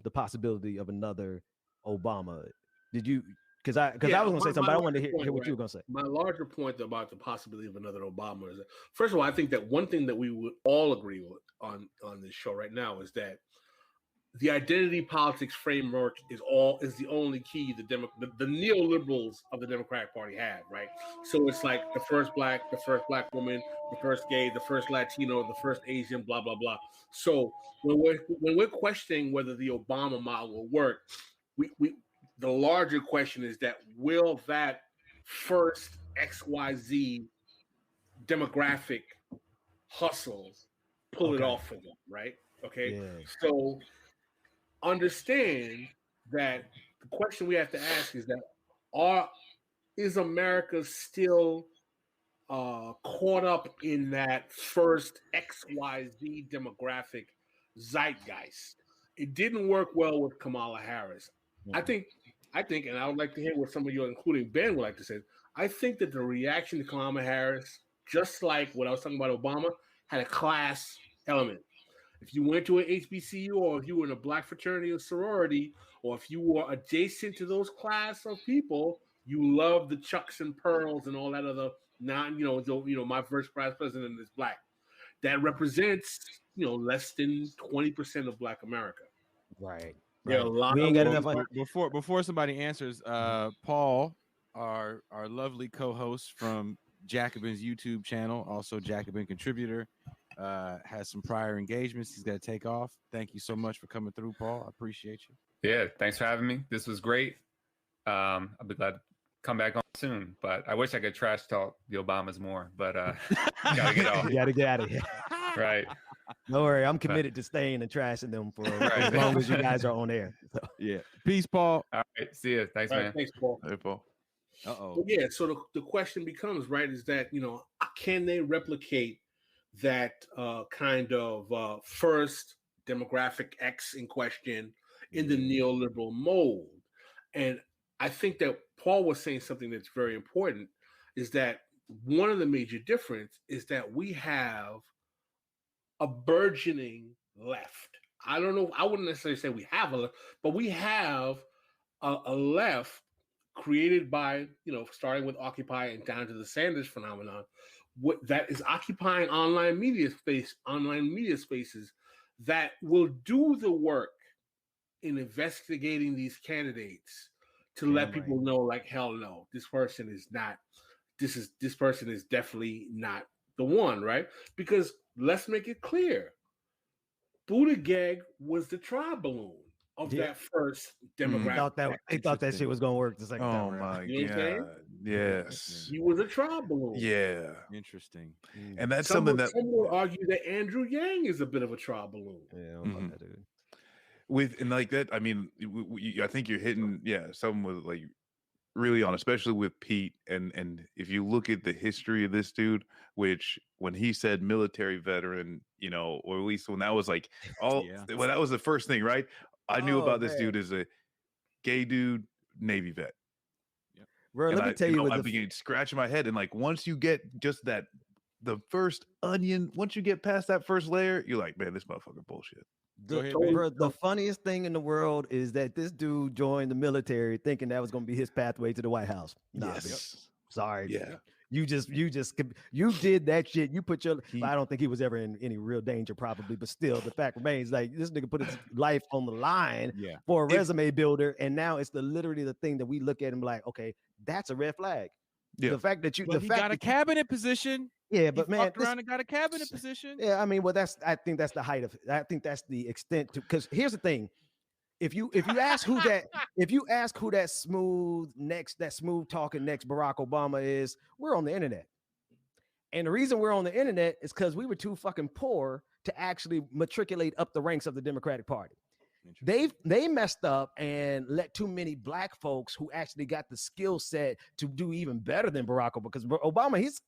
the possibility of another Obama. Did you? Because I was going to say something, but I wanted to hear what you were going to say. My larger point about the possibility of another Obama is that, first of all, I think that one thing that we would all agree with on this show right now is that the identity politics framework is the only key the neoliberals of the Democratic Party have, right? So it's like the first black woman, the first gay, the first Latino, the first Asian, blah blah blah. So when we're questioning whether the Obama model will work, we the larger question is that will that first XYZ demographic hustle pull it off for them, right? Okay, so understand that the question we have to ask is that is America still caught up in that first XYZ demographic zeitgeist? It didn't work well with Kamala Harris. I think, and I would like to hear what some of you, including Ben, would like to say. I think that the reaction to Kamala Harris, just like what I was talking about Obama, had a class element. If you went to an HBCU, or if you were in a black fraternity or sorority, or if you were adjacent to those class of people, you loved the Chucks and Pearls and all that other my first class president is black. That represents, less than 20% of Black America. Right. There are a lot we ain't got of enough. Before somebody answers, Paul, our lovely co-host from Jacobin's YouTube channel, also Jacobin contributor, has some prior engagements he's got to take off. Thank you so much for coming through, Paul. I appreciate you. Yeah, thanks for having me. This was great. I'll be glad to come back on soon, but I wish I could trash talk the Obamas more, but gotta get off. You gotta get out of here. Right. Don't worry, I'm committed to staying and trashing them for as long as you guys are on air. So. Yeah. Peace, Paul. All right. See you. Thanks, man. Thanks, Paul. Hey, Paul. But yeah, so the question becomes, right, is that, can they replicate that kind of first demographic X in question in the neoliberal mold? And I think that Paul was saying something that's very important, is that one of the major difference is that we have a burgeoning left. I don't know, I wouldn't necessarily say we have a left, but we have a left created by, starting with Occupy and down to the Sanders phenomenon, that is occupying online media spaces that will do the work in investigating these candidates to let people know, like, hell no, this person is definitely not the one, right? Because let's make it clear, Buttigieg was the trial balloon of that first demographic. They thought that shit was gonna work the second time. Oh my God! Yes, he was a trial balloon. Yeah, interesting. And that's some something that some would argue that Andrew Yang is a bit of a trial balloon. Yeah, that dude. And like that, I mean, I think you're hitting something with like really on, especially with Pete. And if you look at the history of this dude, which when he said military veteran, or at least when that was like that was the first thing, right? I knew about this dude as a gay dude, Navy vet. Yeah. Bro, let me tell you, I began scratching my head, and like once you get just the first onion, once you get past that first layer, you're like, man, this motherfucker bullshit. The funniest thing in the world is that this dude joined the military thinking that was going to be his pathway to the White House. Nah, sorry. Yeah. You did that shit. You put I don't think he was ever in any real danger, probably, but still, the fact remains, like, this nigga put his life on the line for a resume builder, and now it's literally the thing that we look at and be like, okay, that's a red flag. Yeah. The fact that he got a cabinet position. Yeah, but man, around and got a cabinet position. Yeah, I mean, well, I think that's the height of it. I think that's the extent to, because here's the thing. If you ask who that smooth talking next Barack Obama is, we're on the internet. And the reason we're on the internet is because we were too fucking poor to actually matriculate up the ranks of the Democratic Party. They messed up and let too many black folks who actually got the skill set to do even better than Barack Obama, because Obama, he's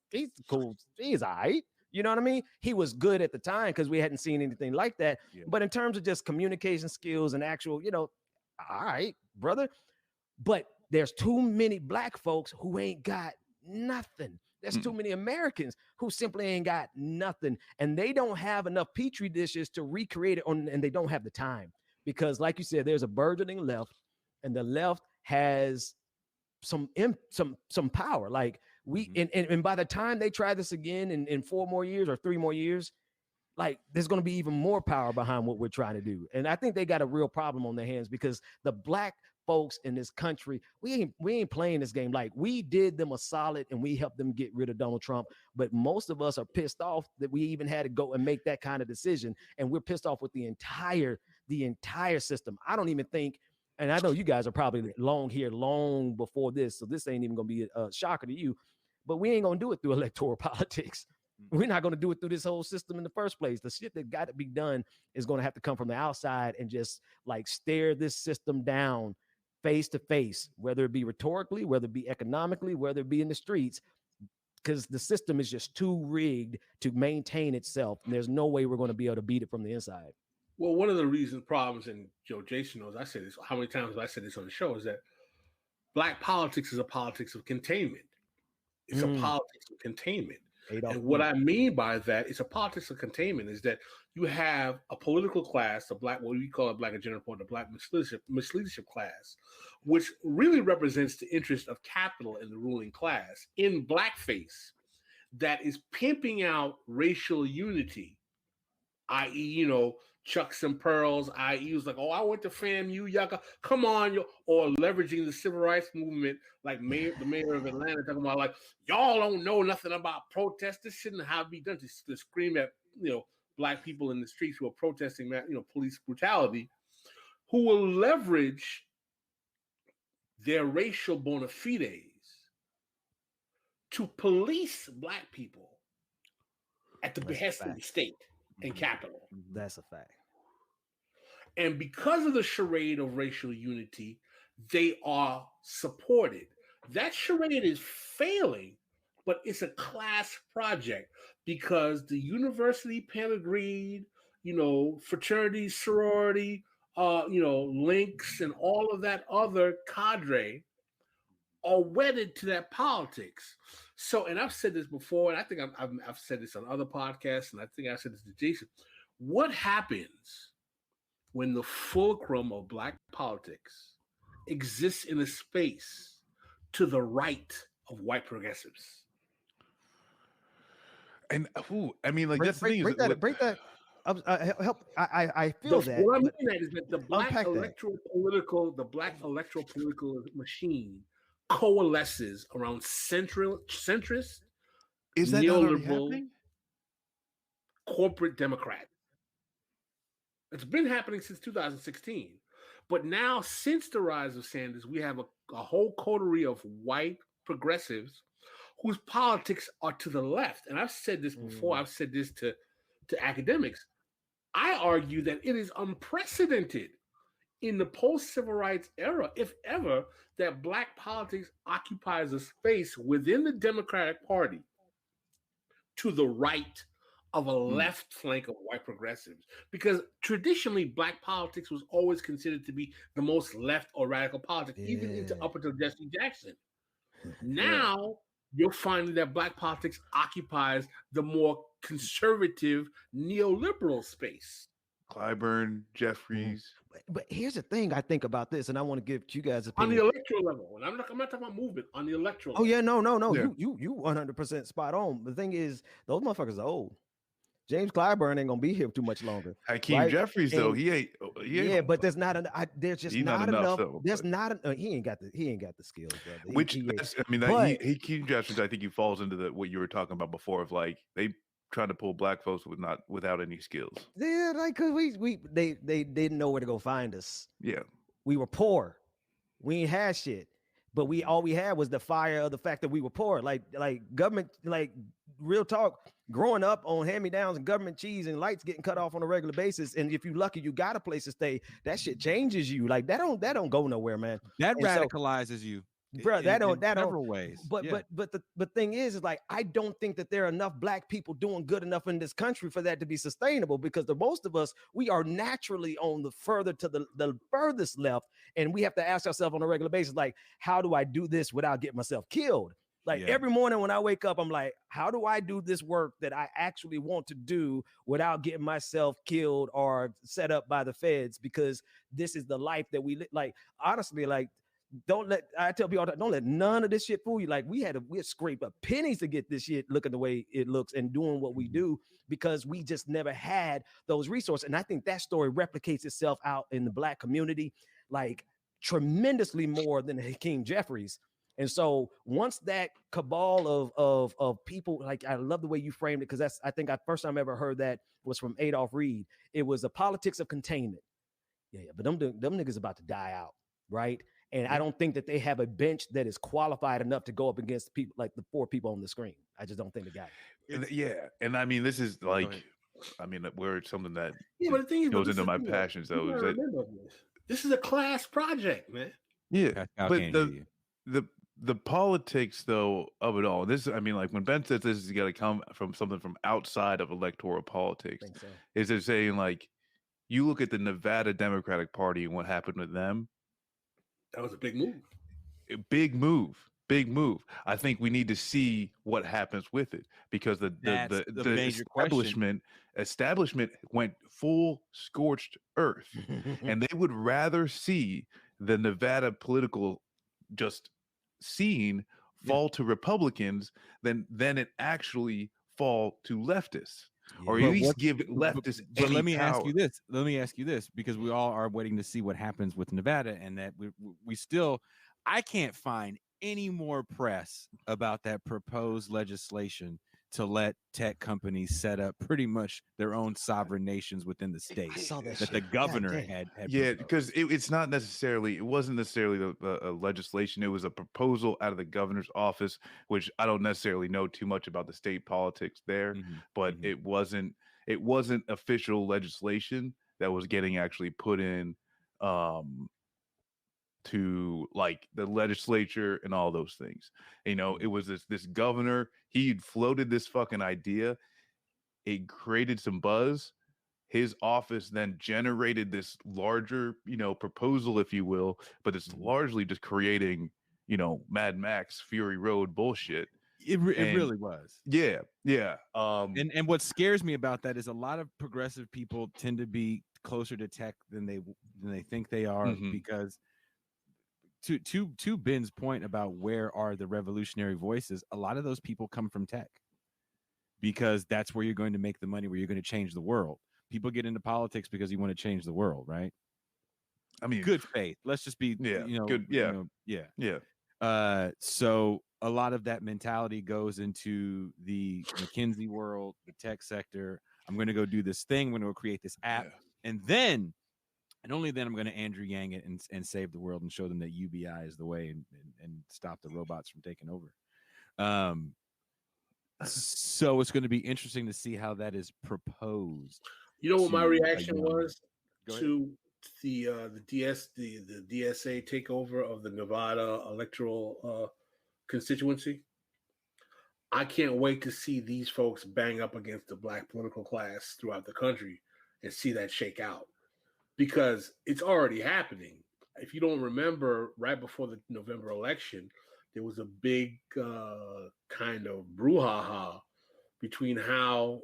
cool. He's all right. You know what I mean? He was good at the time because we hadn't seen anything like that. Yeah. But in terms of just communication skills and actual, all right, brother. But there's too many black folks who ain't got nothing. There's too many Americans who simply ain't got nothing. And they don't have enough petri dishes to recreate it and they don't have the time. Because like you said, there's a burgeoning left, and the left has some power. Like and by the time they try this again in 4 more years or 3 more years, like there's going to be even more power behind what we're trying to do. And I think they got a real problem on their hands because the black folks in this country, we ain't playing this game. Like we did them a solid and we helped them get rid of Donald Trump. But most of us are pissed off that we even had to go and make that kind of decision. And we're pissed off with the entire system. I don't even think, and I know you guys are probably long before this, so this ain't even going to be a shocker to you, but we ain't going to do it through electoral politics. We're not going to do it through this whole system in the first place. The shit that got to be done is going to have to come from the outside and just like stare this system down face to face, whether it be rhetorically, whether it be economically, whether it be in the streets, because the system is just too rigged to maintain itself. And there's no way we're going to be able to beat it from the inside. Well, one of the problems, and Jason knows, I say this, how many times have I said this on the show, is that black politics is a politics of containment. It's a politics of containment. And what I mean by that, it's a politics of containment, is that you have a political class, what we call a black agenda report, the black misleadership class, which really represents the interest of capital and the ruling class in blackface, that is pimping out racial unity, i.e., Chucks and pearls, i.e., was like, oh, I went to FAMU, y'all, come on, or leveraging the civil rights movement, like the mayor of Atlanta talking about, like, y'all don't know nothing about protests. This shouldn't have been done to scream at, black people in the streets who are protesting that, police brutality, who will leverage their racial bona fides to police black people at the behest of the state and capital. That's a fact. And because of the charade of racial unity, they are supported. That charade is failing, but it's a class project because the university pedigreed, fraternity, sorority, links, and all of that other cadre are wedded to that politics. So, and I've said this before, and I think I've said this on other podcasts, and I think I said this to Jason. What happens when the fulcrum of black politics exists in a space to the right of white progressives? And that's the thing. Break that. I feel that. What I mean that is that the black electoral political machine coalesces around centrist, is that neoliberal, corporate Democrat. It's been happening since 2016. But now, since the rise of Sanders, we have a whole coterie of white progressives whose politics are to the left. And I've said this before. I've said this to academics. I argue that it is unprecedented in the post-civil rights era, if ever, that black politics occupies a space within the Democratic Party to the right of a left flank of white progressives. Because traditionally, black politics was always considered to be the most left or radical politics, even up until Jesse Jackson. Now, you're finding that black politics occupies the more conservative neoliberal space. Clyburn, Jeffries. But here's the thing I think about this, and I want to give you guys on the electoral level. And I'm not talking about movement, on the electoral level. Oh, yeah, no. Yeah. You 100% spot on. The thing is, those motherfuckers are old. James Clyburn ain't gonna be here too much longer. Hakeem Jeffries, though, he ain't. Yeah, but there's not enough. There's just not enough. There's not. He ain't got the skills, brother. Hakeem Jeffries, I think he falls into what you were talking about before of like they trying to pull black folks without any skills. Yeah, like cause they didn't know where to go find us. Yeah, we were poor. We ain't had shit. But all we had was the fire of the fact that we were poor. Like government, like real talk, growing up on hand-me-downs and government cheese and lights getting cut off on a regular basis. And if you're lucky, you got a place to stay. That shit changes you. Like that don't go nowhere, man. That radicalizes you. Bro, that don't several ways. But the thing is like I don't think that there are enough black people doing good enough in this country for that to be sustainable, because the most of us, we are naturally on the furthest left, and we have to ask ourselves on a regular basis, like, how do I do this without getting myself killed? Like every morning when I wake up, I'm like, how do I do this work that I actually want to do without getting myself killed or set up by the feds? Because this is the life that we live. Like, honestly, like, I tell people all the time, don't let none of this shit fool you. Like we had scraped up pennies to get this shit looking the way it looks and doing what we do because we just never had those resources. And I think that story replicates itself out in the Black community, like tremendously more than Hakeem Jeffries. And so once that cabal of people, like I love the way you framed it, because I think first time I ever heard that was from Adolph Reed. It was the politics of containment. Yeah, but them niggas about to die out, right? And I don't think that they have a bench that is qualified enough to go up against people like the 4 people on the screen. I just don't think they got it. Yeah, and I mean, this is like, I mean, we're something that but the thing is, goes into my passions, though. Is that this is a class project, man. Yeah, but the politics, though, of it all. This, I mean, like when Ben says this is got to come from something from outside of electoral politics. So. Is they're saying like, you look at the Nevada Democratic Party and what happened with them. That was a big move. Big move. Big move. I think we need to see what happens with it because the establishment went full scorched earth, and they would rather see the Nevada political just scene fall to Republicans than it actually fall to leftists. Or at least give leftists. But let me ask you this. Let me ask you this, because we all are waiting to see what happens with Nevada, and that we still, I can't find any more press about that proposed legislation to let tech companies set up pretty much their own sovereign nations within the state. I saw that the governor had yeah, because it wasn't necessarily a legislation. It was a proposal out of the governor's office, which I don't necessarily know too much about the state politics there, but it wasn't official legislation that was getting actually put in to like the legislature and all those things. You know, it was this governor, he'd floated this fucking idea. It created some buzz. His office then generated this larger, proposal, if you will, but it's largely just creating, Mad Max Fury Road bullshit. It really was. Yeah. Yeah. And what scares me about that is a lot of progressive people tend to be closer to tech than they think they are, because to Ben's point about where are the revolutionary voices, a lot of those people come from tech, because that's where you're going to make the money, where you're going to change the world. People get into politics because you want to change the world, right? I mean, good faith. Let's just be, good. Yeah. So a lot of that mentality goes into the McKinsey world, the tech sector. I'm going to go do this thing. I'm going to go create this app, and only then I'm going to Andrew Yang it and save the world and show them that UBI is the way and stop the robots from taking over. So it's going to be interesting to see how that is proposed. You know what my reaction was to the DSA takeover of the Nevada electoral constituency? I can't wait to see these folks bang up against the Black political class throughout the country and see that shake out. Because it's already happening. If you don't remember, right before the November election, there was a big kind of brouhaha between how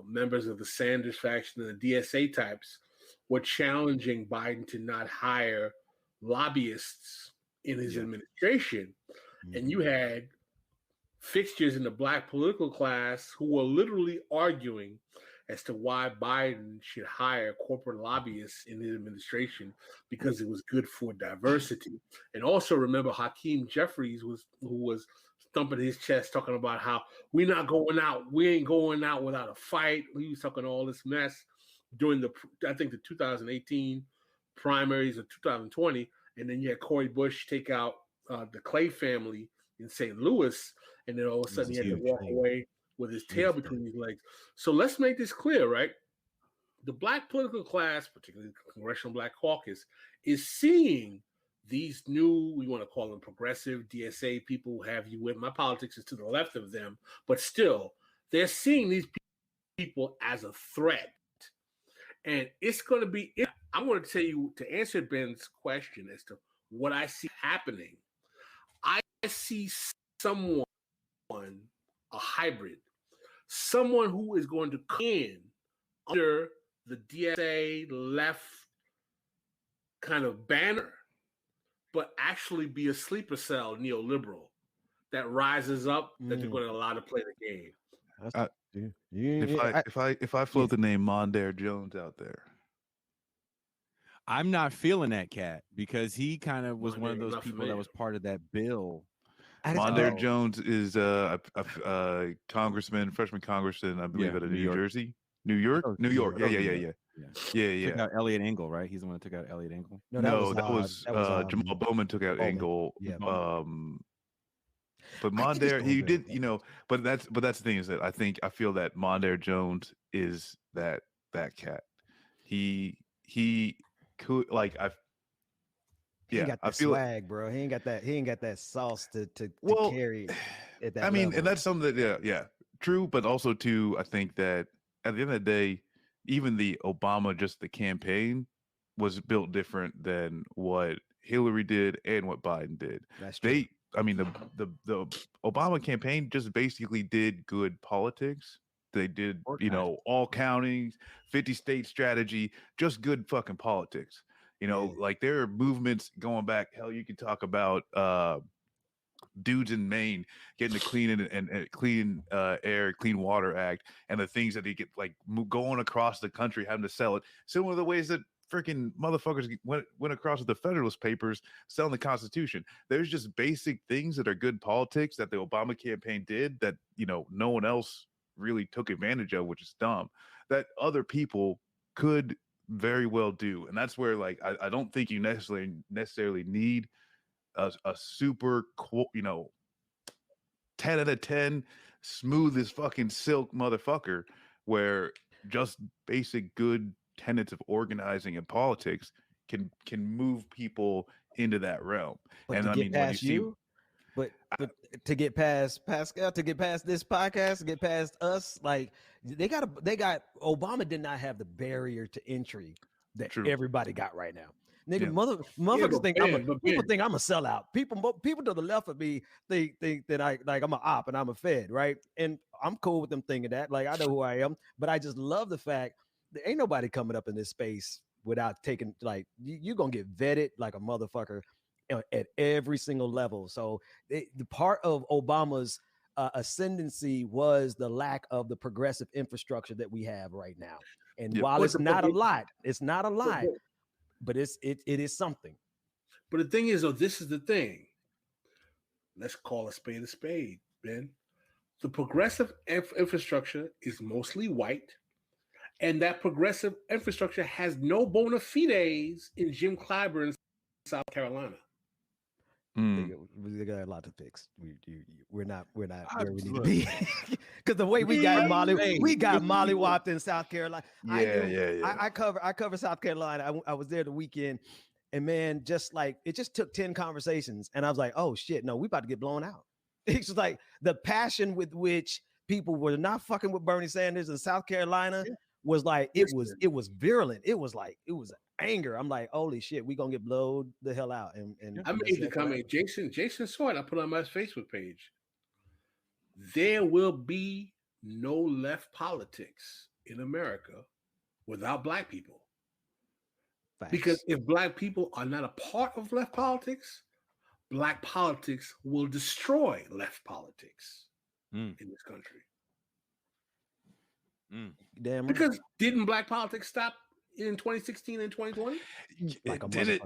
members of the Sanders faction and the DSA types were challenging Biden to not hire lobbyists in his administration. And you had fixtures in the Black political class who were literally arguing as to why Biden should hire corporate lobbyists in his administration because it was good for diversity. And also remember Hakeem Jeffries who was thumping his chest talking about how we ain't going out without a fight. He was talking all this mess during the 2018 primaries of 2020. And then you had Cori Bush take out the Clay family in St. Louis. And then all of a sudden he had to walk away with his tail between his legs. So let's make this clear, right? The Black political class, particularly the Congressional Black Caucus, is seeing these new, we want to call them progressive DSA people, have you with. My politics is to the left of them, but still, they're seeing these people as a threat. And it's going to be, I want to tell you, to answer Ben's question as to what I see happening, I see someone, a hybrid, someone who is going to come in under the DSA left kind of banner but actually be a sleeper cell neoliberal that rises up that they're going to allow to play the game. If I float the name Mondaire Jones out there, I'm not feeling that cat because he kind of was one of those people that was part of that bill. Mondaire Jones is a congressman, freshman congressman, I believe, out of New Jersey. New York. Yeah. Took out Elliot Engel, right? He's the one that took out Elliot Engel. No, that was Jamal Bowman took out Engel. Yeah. But Mondaire, he did, but that's the thing is that I feel that Mondaire Jones is that cat. He could he got the swag, bro. He ain't got that sauce to carry at that level. And that's something that true, but also too, I think that at the end of the day, even the Obama, just the campaign was built different than what Hillary did and what Biden did. That's true. The Obama campaign just basically did good politics. They did, all counties, 50-state strategy, just good fucking politics. Like there are movements going back. Hell, you can talk about dudes in Maine getting the clean and clean air, clean water act, and the things that they get like going across the country, having to sell it. Similar to the ways that freaking motherfuckers went across with the Federalist Papers selling the Constitution. There's just basic things that are good politics that the Obama campaign did that no one else really took advantage of, which is dumb, that other people could very well do. And that's where I don't think you necessarily need a super 10 out of 10 smooth as fucking silk motherfucker, where just basic good tenets of organizing and politics can move people into that realm. But to get past Pascal, to get past this podcast, to get past us, like they got Obama did not have the barrier to entry that everybody got right now. Nigga, motherfuckers think people think I'm a sellout. People to the left of me think that I'm an op and I'm a Fed, right? And I'm cool with them thinking that. Like I know who I am, but I just love the fact there ain't nobody coming up in this space without taking you're gonna get vetted like a motherfucker at every single level. So the part of Obama's ascendancy was the lack of the progressive infrastructure that we have right now. And while it's not a lot, but it is something. But the thing is, though, this is the thing. Let's call a spade, Ben. The progressive infrastructure is mostly white, and that progressive infrastructure has no bona fides in Jim Clyburn, South Carolina. We got a lot to fix. We're not where we need to be. Because the way we got mollywopped in South Carolina. I cover South Carolina. I was there the weekend, and man, it just took 10 conversations, and I was like, oh shit, no, we about to get blown out. It's just like the passion with which people were not fucking with Bernie Sanders in South Carolina was like it was virulent. It was anger. I'm like, holy shit, we gonna get blowed the hell out. And I made the comment. Jason saw it. I put it on my Facebook page. There will be no left politics in America without black people. Facts. Because if black people are not a part of left politics, black politics will destroy left politics in this country. Damn right. Because didn't black politics stop in 2016 and 2020? Like did it?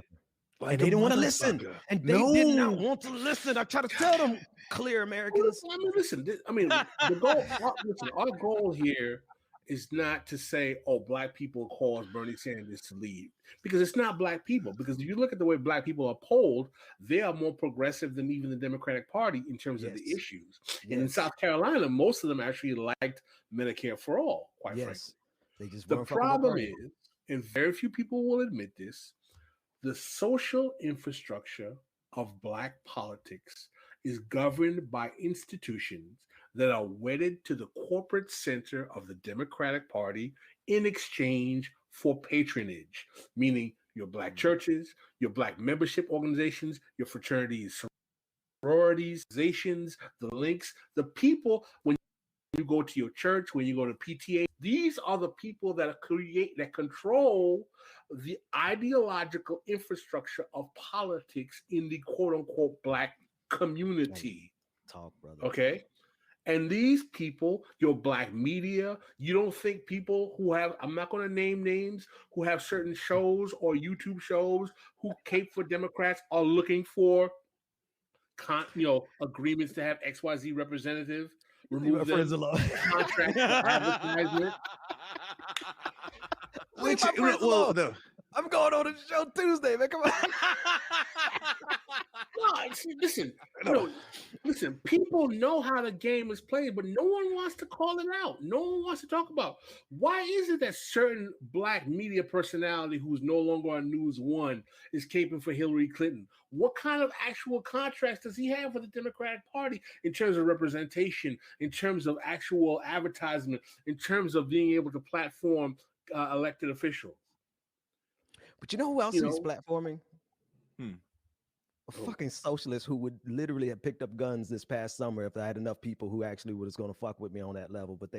And they didn't want to listen. And they did not want to listen. I try to tell them, clear Americans. I mean, listen. The goal. Our goal here is not to say, "Oh, black people caused Bernie Sanders to leave," because it's not black people. Because if you look at the way black people are polled, they are more progressive than even the Democratic Party in terms of the issues. And in South Carolina, most of them actually liked Medicare for all. Quite frankly, they just the problem is, and very few people will admit this, the social infrastructure of black politics is governed by institutions that are wedded to the corporate center of the Democratic Party in exchange for patronage, meaning your black churches, your black membership organizations, your fraternities, sororities, the links, the people. When you go to your church, when you go to PTA, these are the people that control the ideological infrastructure of politics in the quote unquote Black community. Talk, brother. Okay. And these people, your Black media, you don't think people who have, I'm not going to name names, who have certain shows or YouTube shows who cape for Democrats are looking for, agreements to have XYZ representative, remove them, contract for advertisement. I'm going on the show Tuesday, man. Come on. Listen, people know how the game is played, but no one wants to call it out. No one wants to talk about why is it that certain Black media personality who's no longer on News One is caping for Hillary Clinton? What kind of actual contracts does he have for the Democratic Party in terms of representation, in terms of actual advertisement, in terms of being able to platform elected officials? But you know who else he's platforming? A fucking socialist who would literally have picked up guns this past summer if I had enough people who actually was going to fuck with me on that level. But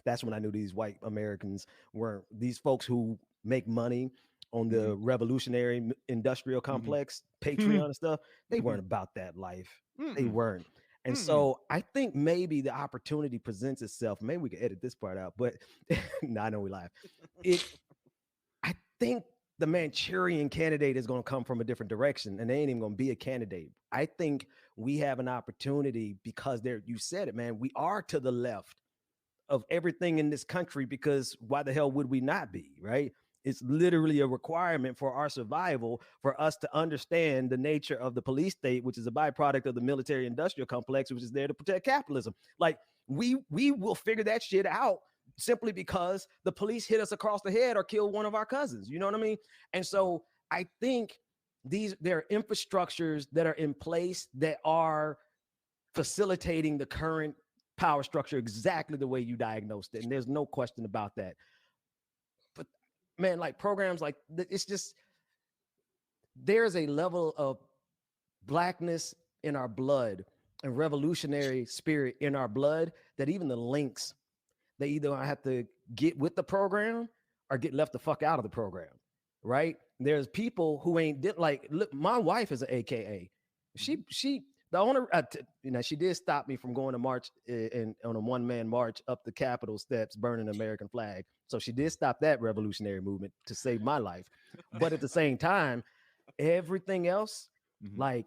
that's when I knew these white Americans weren't, these folks who make money on the revolutionary industrial complex, Patreon and stuff, they weren't about that life. They weren't. And so I think maybe the opportunity presents itself. Maybe we can edit this part out, but no, I know we live. I think the Manchurian candidate is going to come from a different direction, and they ain't even going to be a candidate. I think we have an opportunity because you said it, man. We are to the left of everything in this country because why the hell would we not be, right? It's literally a requirement for our survival for us to understand the nature of the police state, which is a byproduct of the military industrial complex, which is there to protect capitalism. Like we will figure that shit out simply because the police hit us across the head or killed one of our cousins. You know what I mean? And so I think there are infrastructures that are in place that are facilitating the current power structure exactly the way you diagnosed it. And there's no question about that. But man, like programs like it's just, there's a level of Blackness in our blood and revolutionary spirit in our blood that even the links, they either have to get with the program or get left the fuck out of the program, right? There's people who look, my wife is an AKA. The owner, she did stop me from going to march on a one-man march up the Capitol steps, burning the American flag. So she did stop that revolutionary movement to save my life. But at the same time, everything else, they're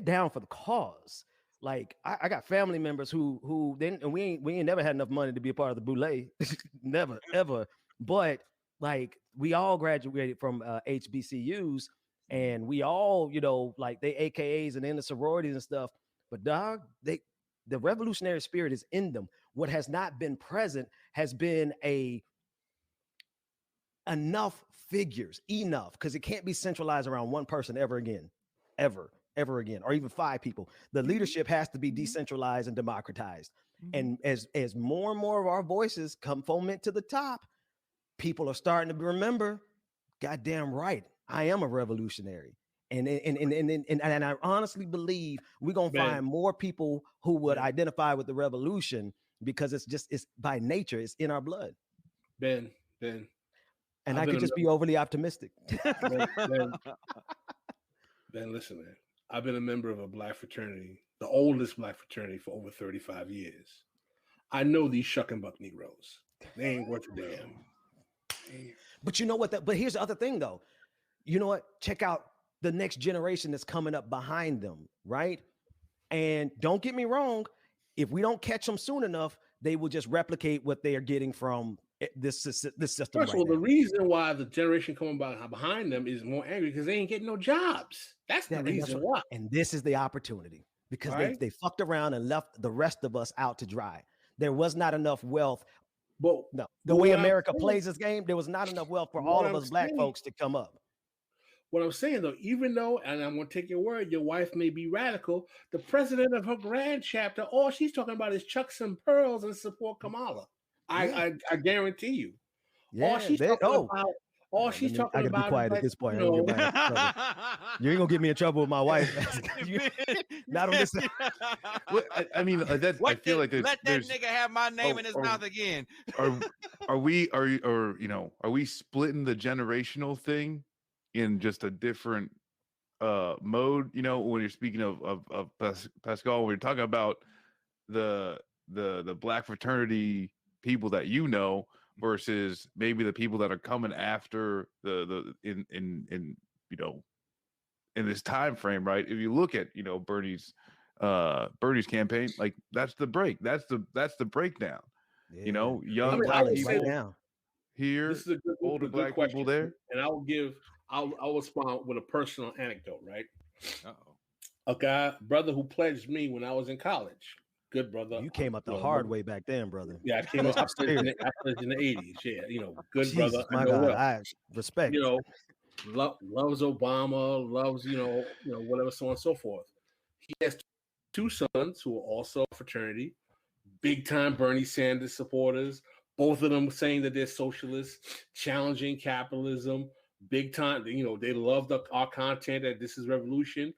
down for the cause. Like I got family members who then, and we ain't never had enough money to be a part of the boule, never ever. But like we all graduated from HBCUs, and we all they AKAs and in the sororities and stuff. But dog, the revolutionary spirit is in them. What has not been present has been enough figures, because it can't be centralized around one person ever again, or even 5 people. The leadership has to be decentralized and democratized. And as more and more of our voices come foment to the top, people are starting to remember, goddamn right, I am a revolutionary. And I honestly believe we're gonna find more people who would identify with the revolution because it's by nature, it's in our blood. Ben. And I could just be overly optimistic. Ben, listen, man. I've been a member of a Black fraternity, the oldest Black fraternity, for over 35 years. I know these shuck and buck Negroes. They ain't worth a damn. But you know what? But here's the other thing, though. You know what? Check out the next generation that's coming up behind them, right? And don't get me wrong. If we don't catch them soon enough, they will just replicate what they are getting from this system. First of all, the reason why the generation coming behind them is more angry because they ain't getting no jobs. That's the reason why. And this is the opportunity because they fucked around and left the rest of us out to dry. There was not enough wealth. But no, the way America plays this game, there was not enough wealth for all of us Black folks to come up. What I'm saying, though, even though, and I'm going to take your word, your wife may be radical, the president of her grand chapter, all she's talking about is chuck some pearls and support Kamala. I guarantee you. Yeah, all she's talking about All Right, she's talking I gotta be about quiet is at like, this point. you know, You ain't gonna get me in trouble with my wife. Not on this. Well, I mean, I feel like let that there's nigga have my name in his mouth again. are we splitting the generational thing in just a different mode? You know, when you're speaking of Pascal, when you're talking about the black fraternity people that you know versus maybe the people that are coming after in this time frame, right? If you look at Bernie's campaign, like that's the breakdown. Yeah. Young I black would people say now. here, this is a older good black question, people there. and I'll respond with a personal anecdote, right? Uh-oh. A brother who pledged me when I was in college. Good brother. You came up the hard way back then, brother. Yeah, I came up. I pledged in the 80s. Yeah, good Jesus, brother. my I know God, well. I respect. Loves Obama, loves whatever, so on and so forth. He has two sons who are also a fraternity, big time Bernie Sanders supporters. Both of them saying that they're socialists, challenging capitalism, big time. They love our content at This Is Revolution.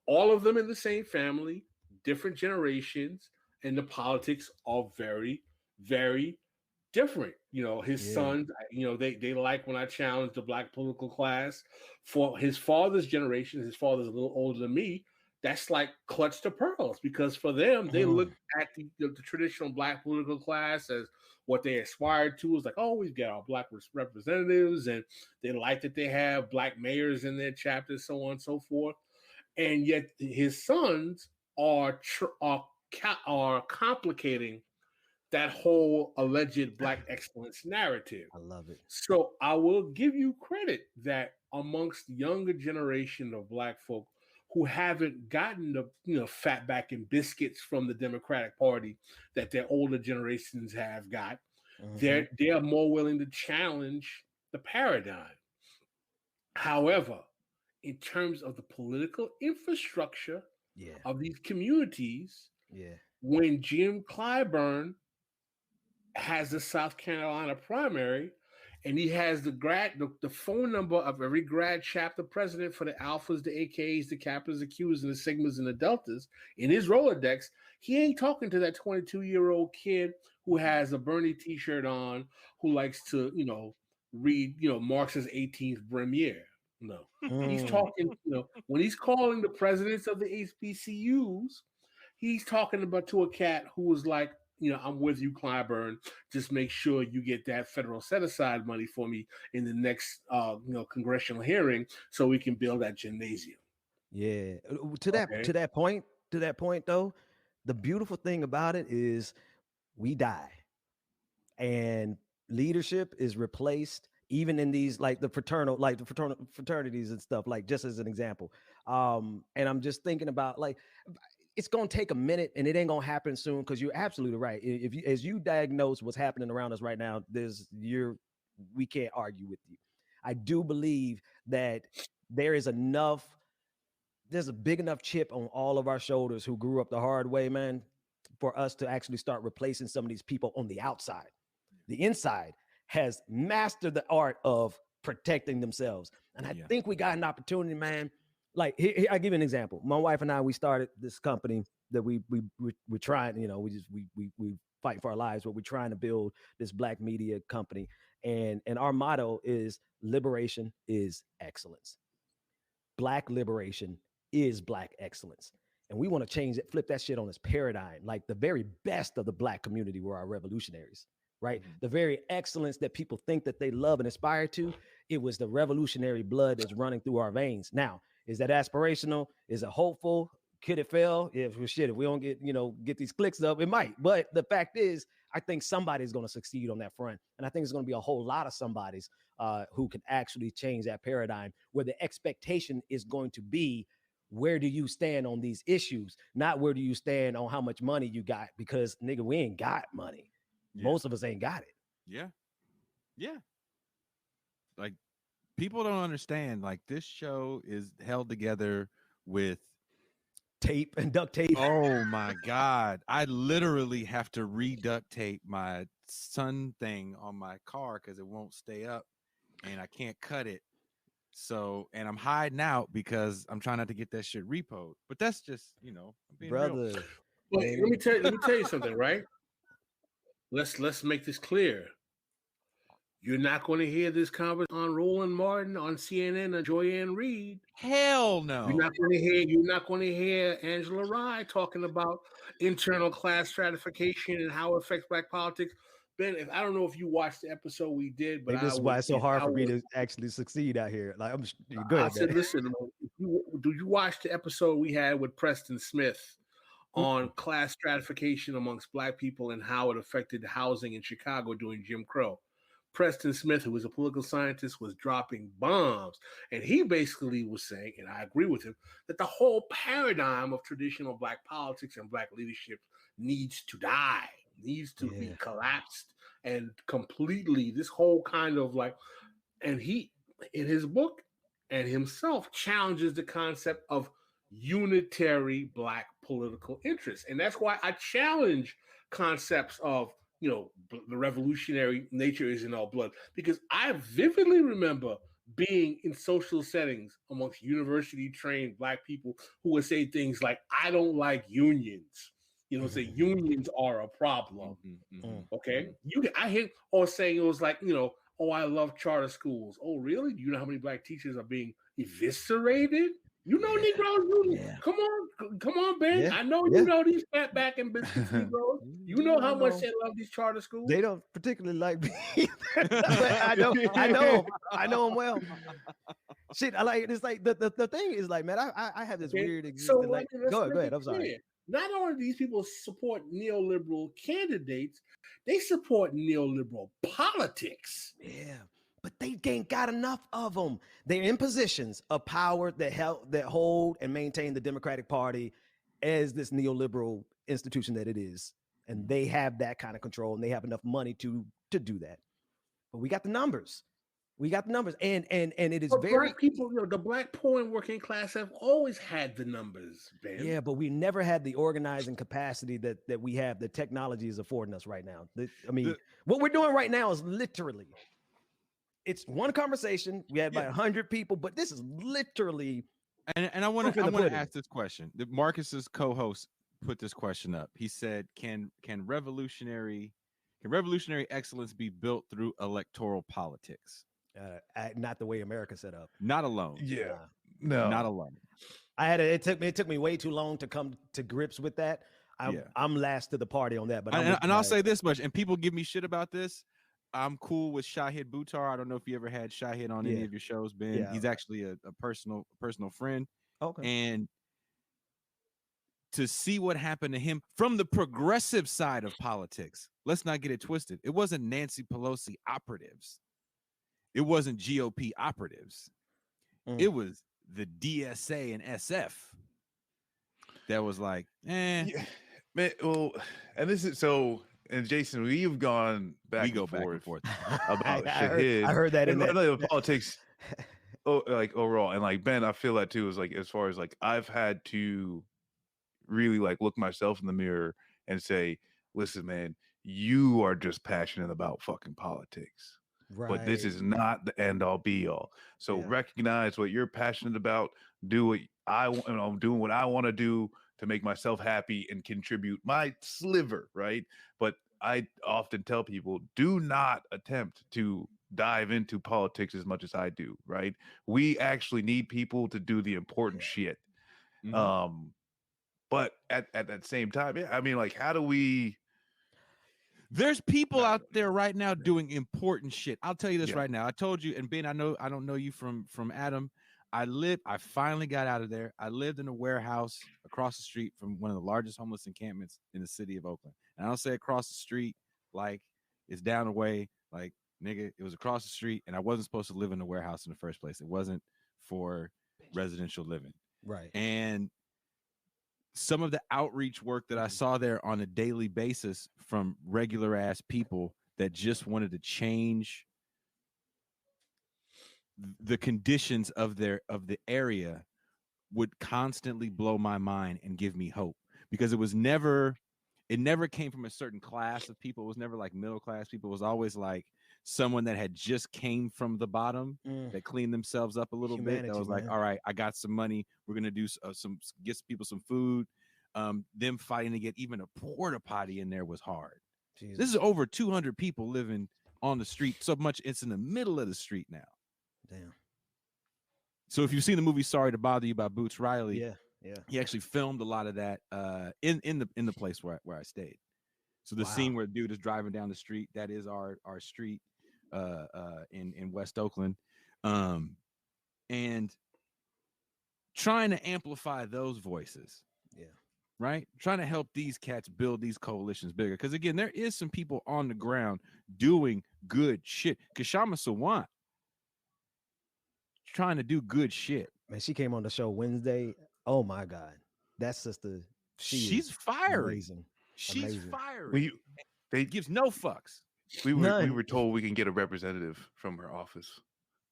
All of them in the same family, different generations, and the politics are very, very different. His sons, they like when I challenge the black political class. For his father's generation, his father's a little older than me. That's like clutch to pearls, because for them, they look at the traditional black political class as what they aspired to. Is like, oh, we've got our black representatives, and they like that they have black mayors in their chapters, so on and so forth. And yet his sons are complicating that whole alleged black excellence narrative. I love it. So I will give you credit that amongst the younger generation of black folk who haven't gotten the fat back and biscuits from the Democratic Party that their older generations have got, they're more willing to challenge the paradigm. However, in terms of the political infrastructure of these communities, when Jim Clyburn has the South Carolina primary, and he has the phone number of every grad chapter president for the Alphas, the AKs, the Kappas, the Qs, and the Sigmas, and the Deltas in his Rolodex, he ain't talking to that 22-year-old kid who has a Bernie t-shirt on, who likes to, read, Marx's 18th Bremier. No. He's talking, when he's calling the presidents of the HBCUs, he's talking about to a cat who was like, I'm with you, Clyburn. Just make sure you get that federal set-aside money for me in the next, congressional hearing, so we can build that gymnasium. Yeah. To that point, though, the beautiful thing about it is we die, and leadership is replaced. Even in these the fraternities and stuff, like just as an example. And I'm just thinking about it's gonna take a minute, and it ain't gonna happen soon, because you're absolutely right. As you diagnose what's happening around us right now, we can't argue with you. I do believe that there's a big enough chip on all of our shoulders who grew up the hard way, man, for us to actually start replacing some of these people on the outside. The inside has mastered the art of protecting themselves. And I think we got an opportunity, man. Here, I'll give you an example. My wife and I, we started this company that we're trying, we fight for our lives, but we're trying to build this black media company. And our motto is liberation is excellence. Black liberation is black excellence. And we want to change it, flip that shit on its paradigm. Like the very best of the black community were our revolutionaries. Right? The very excellence that people think that they love and aspire to, it was the revolutionary blood that's running through our veins. Now, is that aspirational? Is it hopeful? Could it fail? If we don't get these clicks up, it might. But the fact is, I think somebody's going to succeed on that front. And I think it's going to be a whole lot of somebodies who can actually change that paradigm, where the expectation is going to be, where do you stand on these issues? Not where do you stand on how much money you got? Because nigga, we ain't got money. Most of us ain't got it. Yeah. Like, people don't understand. Like, this show is held together with tape and duct tape. Oh my God. I literally have to re-duct tape my sun thing on my car because it won't stay up. and I can't cut it. So, and I'm hiding out because I'm trying not to get that shit repoed. But that's just, I'm being real. Brother. But let me tell you something, right? Let's make this clear. You're not going to hear this conversation on Roland Martin on CNN or Joyanne Reed. Hell no. You're not going to hear Angela Rye talking about internal class stratification and how it affects Black politics. Ben, I don't know if you watched the episode we did, but this is why it's so hard for me to actually succeed out here. Like, go ahead. I said, listen, do you watch the episode we had with Preston Smith on class stratification amongst Black people and how it affected housing in Chicago during Jim Crow? Preston Smith, who was a political scientist, was dropping bombs. And he basically was saying, and I agree with him, that the whole paradigm of traditional Black politics and Black leadership needs to die, needs to be collapsed and completely. This whole kind of and he, in his book and himself, challenges the concept of unitary Black political interests. And that's why I challenge concepts of, the revolutionary nature is in our blood, because I vividly remember being in social settings amongst university trained Black people who would say things like, I don't like unions, say unions are a problem. Okay. I hear or saying it was like, oh, I love charter schools. Oh, really? Do you know how many Black teachers are being eviscerated? Negroes. Yeah. Come on, Ben. Yeah. I know you know these fat back and biscuits Negroes. You know how much they love these charter schools. They don't particularly like me. I know them well. Shit, I like it's like the thing is like, man, I have this weird existence. Go ahead. I'm sorry. Not only do these people support neoliberal candidates, they support neoliberal politics. Yeah. But they ain't got enough of them. They're in positions of power that hold and maintain the Democratic Party as this neoliberal institution that it is. And they have that kind of control and they have enough money to do that. But we got the numbers. And it is very Black people, the Black poor and working class have always had the numbers, Ben. Yeah, but we never had the organizing capacity that we have. The technology is affording us right now. What we're doing right now is literally, it's one conversation. We had about 100 people, but this is literally. And I want to ask this question. Marcus's co-host put this question up. He said, "Can revolutionary excellence be built through electoral politics?" Not the way America's set up. Not alone. Yeah, no, not alone. It took me way too long to come to grips with that. I'm last to the party on that. But I'll say this much, and people give me shit about this. I'm cool with Shahid Buttar. I don't know if you ever had Shahid on any of your shows, Ben. Yeah. He's actually a personal friend. Okay. And to see what happened to him from the progressive side of politics, let's not get it twisted. It wasn't Nancy Pelosi operatives. It wasn't GOP operatives. It was the DSA and SF that was like, Man, well, and this is so. And Jason, we've gone back and forth about Shahid. I heard that in the politics, overall, and like Ben, I feel that too. Is like as far as like I've had to really like look myself in the mirror and say, "Listen, man, you are just passionate about fucking politics, but this is not the end all be all. So recognize what you're passionate about. Do what I'm doing what I want to do to make myself happy and contribute my sliver, right? But I often tell people, do not attempt to dive into politics as much as I do, right? We actually need people to do the important shit. But at that same time, I mean, like, how do we... There's people out there right now doing important shit. I'll tell you this right now. I told you, and Ben, I don't know you from Adam. I finally got out of there. I lived in a warehouse across the street from one of the largest homeless encampments in the city of Oakland. And I don't say across the street like it's down the way, like, nigga, it was across the street, and I wasn't supposed to live in a warehouse in the first place. It wasn't for residential living. Right. And some of the outreach work that I saw there on a daily basis from regular ass people that just wanted to change the conditions of the area would constantly blow my mind and give me hope, because it never came from a certain class of people. It was never like middle class people. It was always like someone that had just came from the bottom that cleaned themselves up a little bit. That was like, all right, I got some money. We're gonna do get people some food. Them fighting to get even a porta potty in there was hard. Jesus. This is over 200 people living on the street. So much it's in the middle of the street now. Damn. So if you've seen the movie Sorry to Bother You by Boots Riley, yeah, he actually filmed a lot of that in the place where I stayed. So the scene where the dude is driving down the street, that is our street in West Oakland, and trying to amplify those voices. Yeah. Right? Trying to help these cats build these coalitions bigger. Because again, there is some people on the ground doing good shit. Kashama Sawant trying to do good shit. Man, she came on the show Wednesday. Oh my God. That sister, she's fiery. Amazing. She's fiery. They gives no fucks. We were told we can get a representative from her office.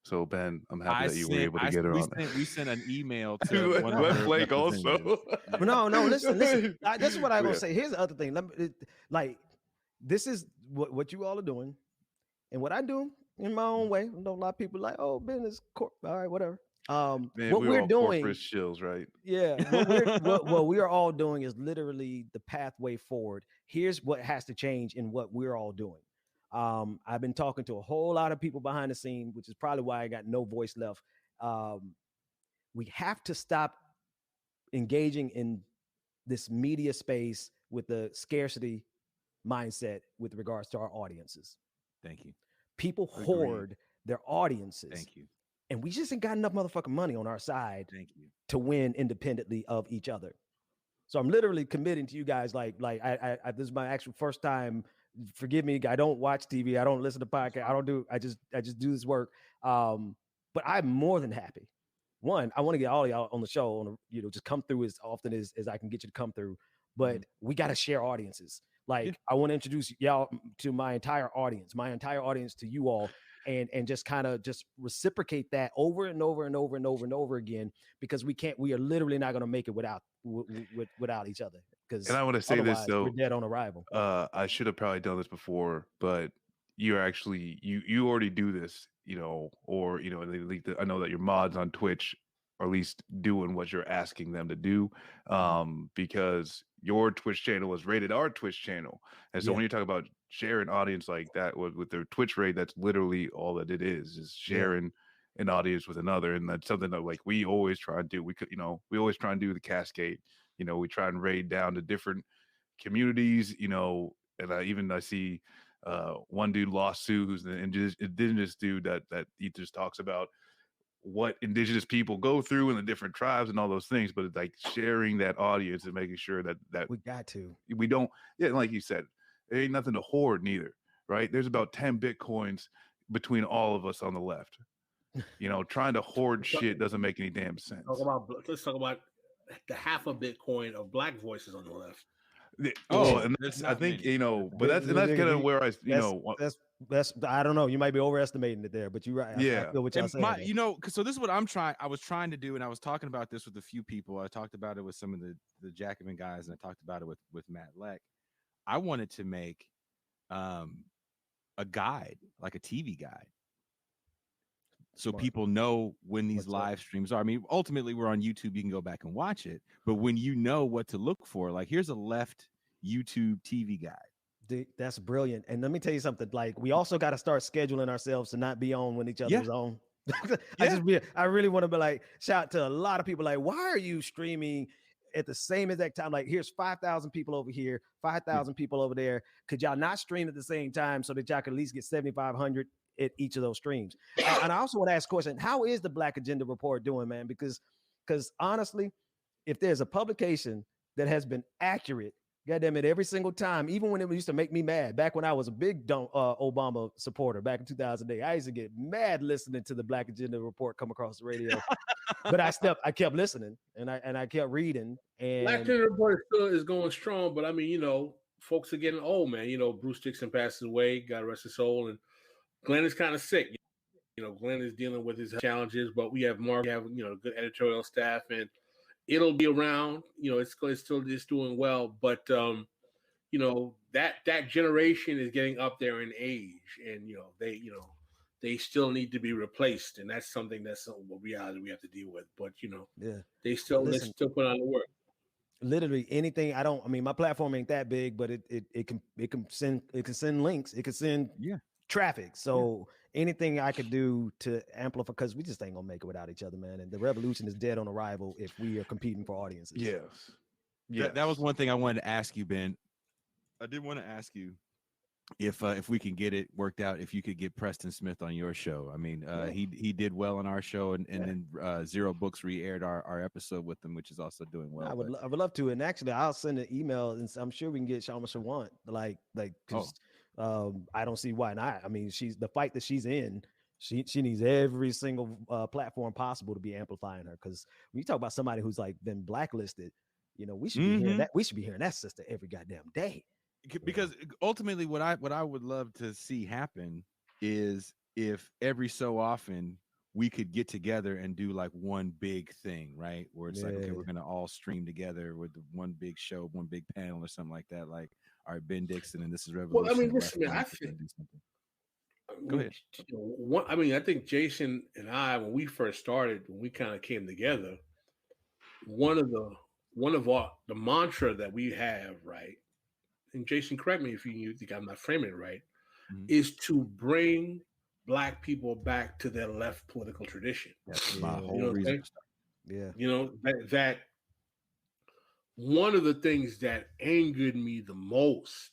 So Ben, I'm happy that you were able to get her on. We sent an email to one of West her Blake also. No, listen. This is what I will say. Here's the other thing. This is what you all are doing, and what I do in my own way. I know a lot of people like, oh, business, all right, whatever. Man, what we're doing, shills, right? Yeah. What we are all doing is literally the pathway forward. Here's what has to change in what we're all doing. I've been talking to a whole lot of people behind the scene, which is probably why I got no voice left. We have to stop engaging in this media space with the scarcity mindset with regards to our audiences. Thank you. People hoard their audiences. Thank you. And we just ain't got enough motherfucking money on our side to win independently of each other. So I'm literally committing to you guys. I this is my actual first time. Forgive me. I don't watch TV. I don't listen to podcasts. I just do this work. But I'm more than happy. One, I want to get all of y'all on the show, just come through as often as I can get you to come through. But we got to share audiences. I want to introduce y'all to my entire audience to you all, and just kind of just reciprocate that over and over and over and over and over again, because we are literally not going to make it without each other. And I want to say this though, we're dead on arrival. I should have probably done this before, but you're actually you already do this, or I know that your mods on Twitch are at least doing what you're asking them to do, because your Twitch channel is rated our Twitch channel, and so when you talk about sharing audience like that with their Twitch rate, that's literally all that it is sharing an audience with another, and that's something that we always try and do. We always try and do the cascade. We try and raid down to different communities, and I see one dude, Lawsuit, who's an indigenous dude that he just talks about what indigenous people go through in the different tribes and all those things, but it's like sharing that audience and making sure that we don't, like you said, there ain't nothing to hoard neither, right? There's about 10 Bitcoins between all of us on the left. Trying to hoard shit doesn't make any damn sense. Let's talk about the half a Bitcoin of black voices on the left. And I think but that's kind of where that's I don't know. You might be overestimating it there, but you're right. I feel what y'all saying. So this is what I was trying to do, and I was talking about this with a few people. I talked about it with some of the Jacobin guys, and I talked about it with Matt Leck. I wanted to make a guide, like a TV guide, so people know when these live streams are. I mean, ultimately, we're on YouTube. You can go back and watch it. But when you know what to look for, here's a left YouTube TV guide. Dude, that's brilliant. And let me tell you something. We also got to start scheduling ourselves to not be on when each other's on. I really want to be shout out to a lot of people. Why are you streaming at the same exact time? Here's 5,000 people over here, 5,000 people over there. Could y'all not stream at the same time so that y'all could at least get 7,500 at each of those streams? And I also want to ask a question. How is the Black Agenda Report doing, man? Because honestly, if there's a publication that has been accurate, goddamn it, every single time, even when it used to make me mad, back when I was a big Obama supporter back in 2008, I used to get mad listening to the Black Agenda Report come across the radio. But I kept listening and I kept reading. And Black Agenda Report still is going strong, but I mean, folks are getting old, man. Bruce Dixon passed away, God rest his soul, and Glenn is kind of sick. Glenn is dealing with his challenges, but we have Mark, a good editorial staff, and it'll be around. It's still just doing well, but that generation is getting up there in age, and they still need to be replaced, and that's something that's a reality we have to deal with. But they still put on the work. Literally anything. My platform ain't that big, but it can send links, it can send traffic. So anything I could do to amplify, because we just ain't gonna make it without each other, man. And the revolution is dead on arrival if we are competing for audiences. Yes. That was one thing I wanted to ask you, Ben. I did want to ask you if we can get it worked out, if you could get Preston Smith on your show. I mean, he did well on our show, and then Zero Books re-aired our episode with him, which is also doing well. I would love to, and actually I'll send an email, and I'm sure we can get Shama Shawant, because I don't see why not. I mean, she's the fight that she's in. She needs every single platform possible to be amplifying her, because when you talk about somebody who's like been blacklisted, we should be hearing that. We should be hearing that sister every goddamn day. Because ultimately what I would love to see happen is if every so often we could get together and do like one big thing, right? Where it's like, okay, we're going to all stream together with one big show, one big panel or something like that. Like, all right, Ben Dixon, and this is Revolution. Well, I mean, listen, man, I think. Go ahead. I think Jason and I, when we first started, when we kind of came together, one of the mantra that we have, right? And Jason, correct me if you think I'm not framing it right, is to bring Black people back to their left political tradition. That's my whole reason. That one of the things that angered me the most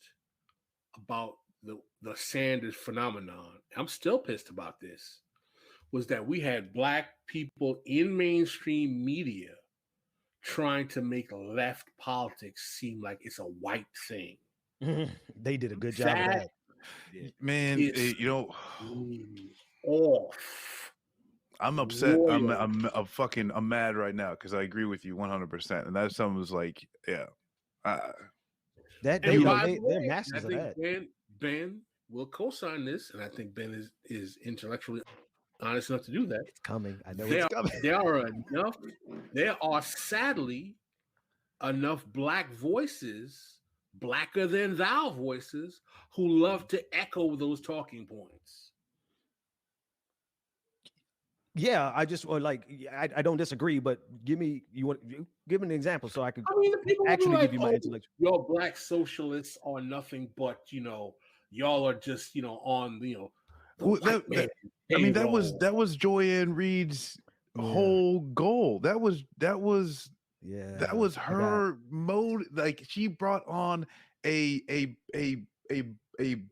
about the Sanders phenomenon, I'm still pissed about this, was that we had Black people in mainstream media trying to make left politics seem like it's a white thing. They did a good job of that. Man, off. I'm upset. I'm mad right now because I agree with you 100%. And that's something was like, they're masters of that. Ben will co-sign this, and I think Ben is intellectually honest enough to do that. It's coming. I know it's coming. There are sadly enough Black voices, blacker than thou voices, who love to echo those talking points. Yeah, I don't disagree, but give me an example so I could actually give you my intellectual. Your Black socialists are nothing but y'all are just on that was Joyanne Reed's whole goal. That was her mode. Like, she brought on a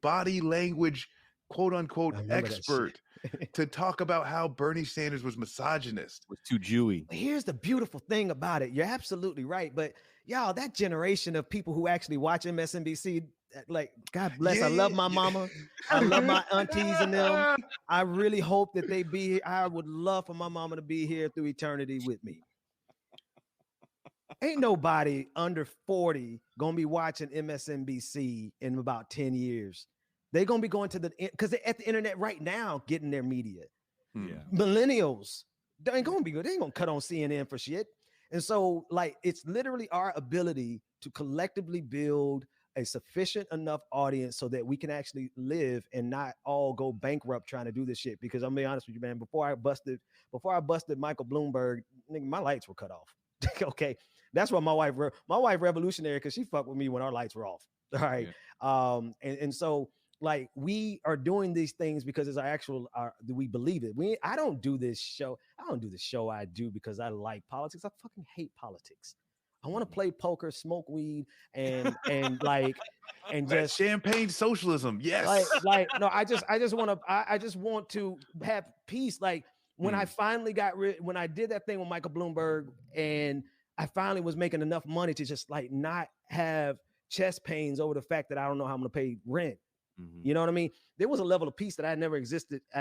body language quote unquote expert to talk about how Bernie Sanders was misogynist, was too Jewy. Here's the beautiful thing about it. You're absolutely right, but y'all, that generation of people who actually watch MSNBC, like, God bless. I love my mama. I love my aunties and them. I really hope that they be here. I would love for my mama to be here through eternity with me. Ain't nobody under 40 gonna be watching MSNBC in about 10 years. They're gonna be going to because they're at the internet right now getting their media. Yeah. Millennials, they ain't gonna be good. They ain't gonna cut on CNN for shit. And so, like, it's literally our ability to collectively build a sufficient enough audience so that we can actually live and not all go bankrupt trying to do this shit. Because I'm gonna be honest with you, man, before I busted Michael Bloomberg, nigga, my lights were cut off. Okay. That's why my wife revolutionary, because she fucked with me when our lights were off. All right. Yeah. And so, like, we are doing these things because it's we believe it. I don't do this show. I do because I like politics. I fucking hate politics. I want to play poker, smoke weed, and just champagne socialism. Yes. No, I just want to have peace. Like, when I finally when I did that thing with Michael Bloomberg, and I finally was making enough money to just like not have chest pains over the fact that I don't know how I'm going to pay rent. Mm-hmm. You know what I mean? There was a level of peace that I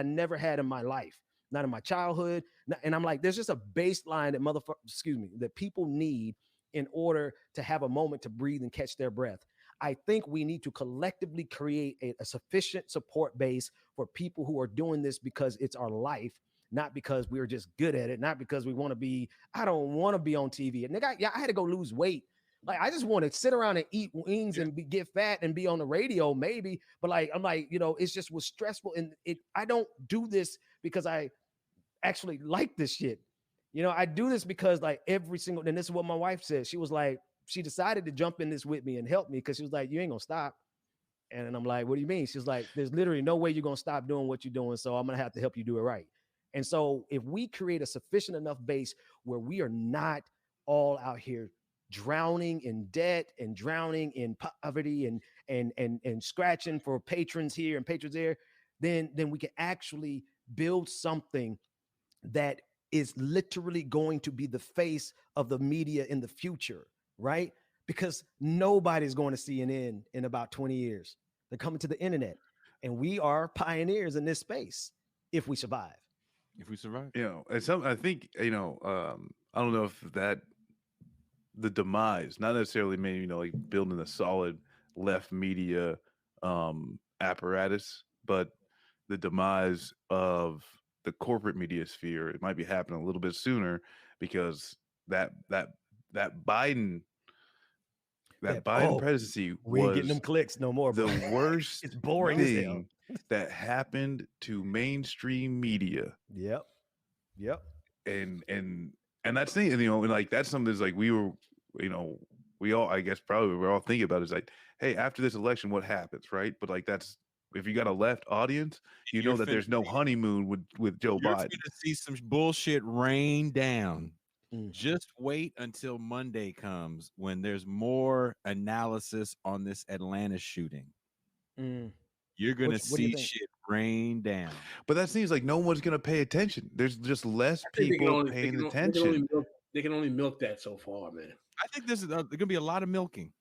never had in my life, not in my childhood. And I'm like, there's just a baseline that people need in order to have a moment to breathe and catch their breath. I think we need to collectively create a sufficient support base for people who are doing this because it's our life, not because we're just good at it, not because we want to be. I don't want to be on TV. And I had to go lose weight Like, I just want to sit around and eat wings and get fat and be on the radio, maybe. But like, I'm like, it's just was stressful. And I don't do this because I actually like this shit. I do this because like every single, and this is what my wife said. She was like, she decided to jump in this with me and help me because she was like, you ain't gonna stop. And I'm like, what do you mean? She's like, there's literally no way you're gonna stop doing what you're doing. So I'm gonna have to help you do it right. And so if we create a sufficient enough base where we are not all out here drowning in debt and drowning in poverty and scratching for patrons here and patrons there, then we can actually build something that is literally going to be the face of the media in the future, right? Because nobody's going to CNN in about 20 years. They're coming to the internet, and we are pioneers in this space if we survive. If we survive. And I think, I don't know if that the demise, not necessarily maybe, like building a solid left media apparatus, but the demise of the corporate media sphere, it might be happening a little bit sooner because that Biden presidency we ain't was getting them clicks no more. The worst it's boring thing that happened to mainstream media. Yep. And that's the thing, and like that's something that's like we were, we all, I guess probably we're all thinking about is like, hey, after this election, what happens, right? But like that's, if you got a left audience, you know that there's no honeymoon with Joe Biden. You're going to see some bullshit rain down. Just wait until Monday comes when there's more analysis on this Atlanta shooting. You're going to see shit rain down. But that seems like no one's going to pay attention. There's just less people paying attention. They can only milk that so far, man. I think there's going to be a lot of milking.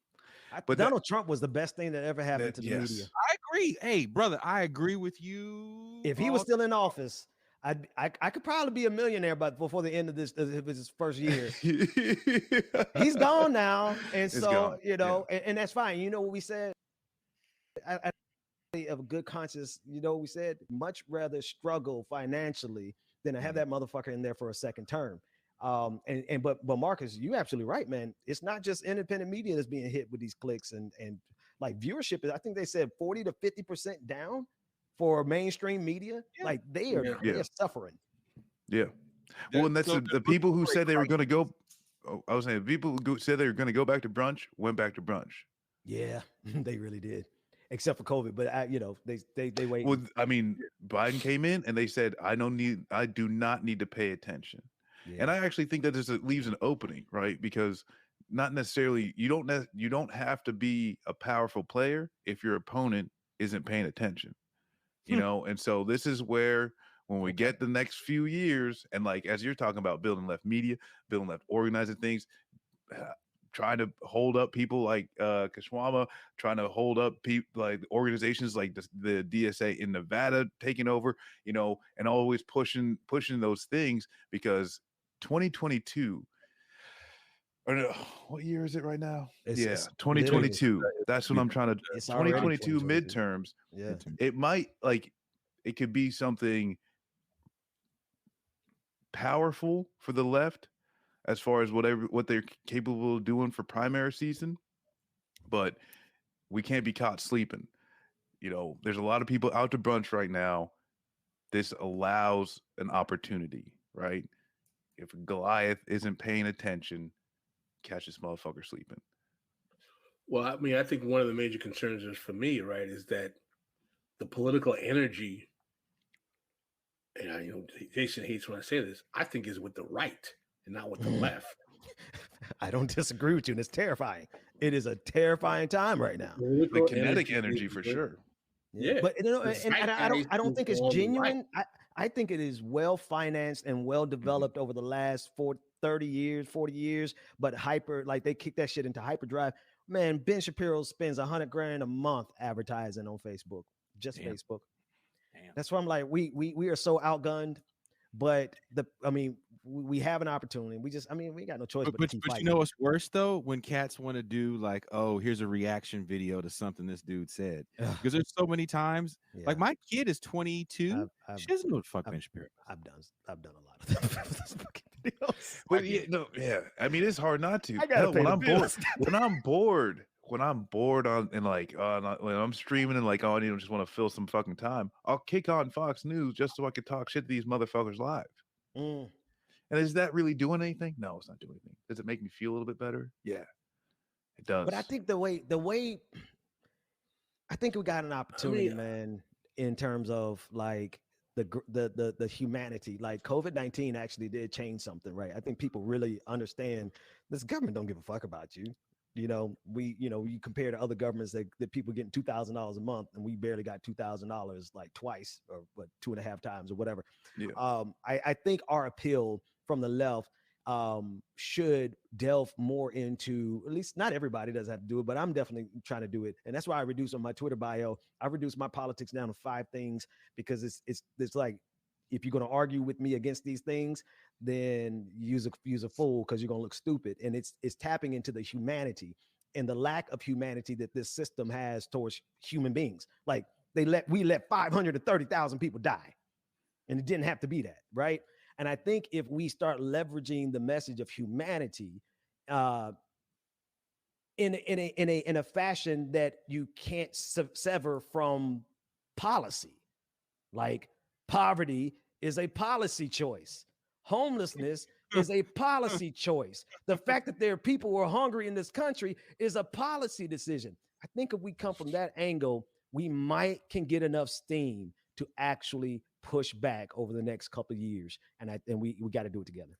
But Donald Trump was the best thing that ever happened to the media. I agree. Hey, brother, I agree with you. If he was still in office, I could probably be a millionaire, but before the end of his first year, he's gone now, and so and that's fine. You know what we said? I of good conscience, we said much rather struggle financially than to have that motherfucker in there for a second term. But Marcus, you absolutely right, man. It's not just independent media that's being hit with these clicks and like viewership is, I think they said 40 to 50% down for mainstream media. Like they are suffering. Yeah. Well, and that's the people who said they were going to go. I was saying people who said they were going to go back to brunch went back to brunch. Yeah, they really did. Except for COVID, but they wait. Well, I mean, Biden came in and they said, I do not need to pay attention. Yeah. And I actually think that this leaves an opening, right? Because not necessarily you don't have to be a powerful player if your opponent isn't paying attention, And so this is where when we get the next few years, and like as you're talking about building left media, building left organizing things, trying to hold up people like Kashwama, trying to hold up people like organizations like the DSA in Nevada taking over, and always pushing those things because 2022. Or no, what year is it right now? It's 2022. That's what I'm trying to. 2022 midterms. Yeah, it might it could be something powerful for the left as far as what they're capable of doing for primary season, but we can't be caught sleeping. There's a lot of people out to brunch right now. This allows an opportunity, right? If Goliath isn't paying attention, catch this motherfucker sleeping. Well, I mean, I think one of the major concerns is for me, right, is that the political energy, and Jason hates when I say this, I think is with the right and not with the left. I don't disagree with you, and it's terrifying. It is a terrifying time right now. The kinetic energy for sure. Yeah, but I don't think it's genuine. I think it is well financed and well developed over the last 30 years, 40 years. But they kick that shit into hyperdrive. Man, Ben Shapiro spends $100,000 a month advertising on Facebook, just Facebook. Damn. That's why I'm like, we are so outgunned. But we have an opportunity. We got no choice. But you know what's worse though? When cats want to do like, oh, here's a reaction video to something this dude said. Because there's so many times. Yeah. Like my kid is 22. She doesn't know what the fuck Ben Shapiro. I've done a lot of that. But yeah. I mean, it's hard not to. I gotta pay When the I'm bored, bills. when I'm bored on and like when I'm streaming and like I just want to fill some fucking time, I'll kick on Fox News just so I can talk shit to these motherfuckers live. Mm. And is that really doing anything? No, it's not doing anything. Does it make me feel a little bit better? Yeah, it does. But I think the way I think we got an opportunity, man, in terms of like the humanity. Like COVID-19 actually did change something, right? I think people really understand this government don't give a fuck about you. You compare to other governments that people getting $2,000 a month, and we barely got $2,000 like twice or 2.5 times or whatever. Yeah. I think our appeal from the left should delve more into, at least not everybody doesn't have to do it, but I'm definitely trying to do it. And that's why I reduced on my Twitter bio. I reduced my politics down to 5 things, because it's like, if you're going to argue with me against these things, then use a fool, because you're going to look stupid. And it's tapping into the humanity and the lack of humanity that this system has towards human beings. Like we let 530,000 people die, and it didn't have to be that, right? And I think if we start leveraging the message of humanity in a fashion that you can't sever from policy, like poverty is a policy choice, homelessness is a policy choice, the fact that there are people who are hungry in this country is a policy decision. I think if we come from that angle, we can get enough steam to actually push back over the next couple of years, and we got to do it together.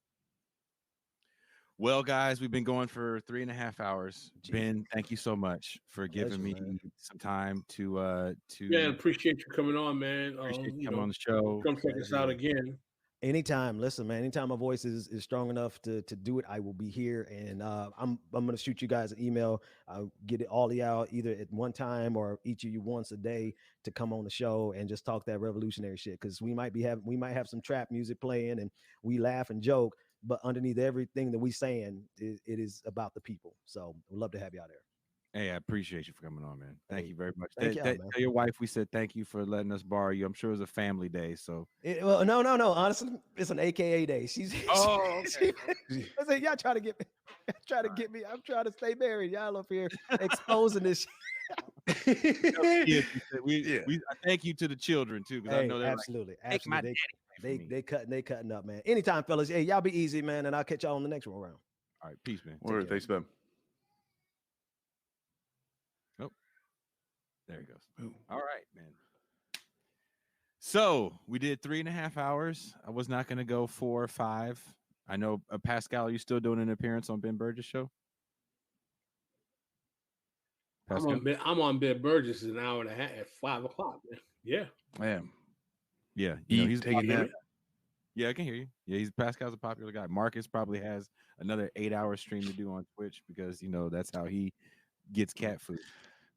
Well, guys, we've been going for 3.5 hours. Jeez. Ben, thank you so much for giving me some time to yeah, appreciate you coming on, man. Appreciate you coming on the show. Come check us out again. Anytime. Listen, man, anytime my voice is strong enough to do it, I will be here. And I'm going to shoot you guys an email. I'll get it all out either at one time or each of you once a day to come on the show and just talk that revolutionary shit. Because we might have some trap music playing and we laugh and joke, but underneath everything that we saying, it is about the people. So we'd love to have you out there. Hey, I appreciate you for coming on, man. Thank you very much. Thank you, tell your wife we said thank you for letting us borrow you. I'm sure it was a family day, so. Well, no. Honestly, it's an AKA day. Okay. I said, y'all try to get me. I'm trying to stay married. Y'all up here exposing this. I thank you to the children too, because I know they're absolutely. They cutting up, man. Anytime, fellas. Hey, y'all be easy, man, and I'll catch y'all on the next one round. All right, peace, man. Word, thanks, man. There he goes. Ooh. All right, man. So we did 3.5 hours. I was not going to go 4 or 5. I know, Pascal, are you still doing an appearance on Ben Burgess' show? Pascal? I'm on Ben Burgess an hour and a half at 5 o'clock, man. Yeah. I am. Yeah. He's taking that. Yeah, I can hear you. Yeah, Pascal's a popular guy. Marcus probably has another 8-hour stream to do on Twitch because, that's how he gets cat food.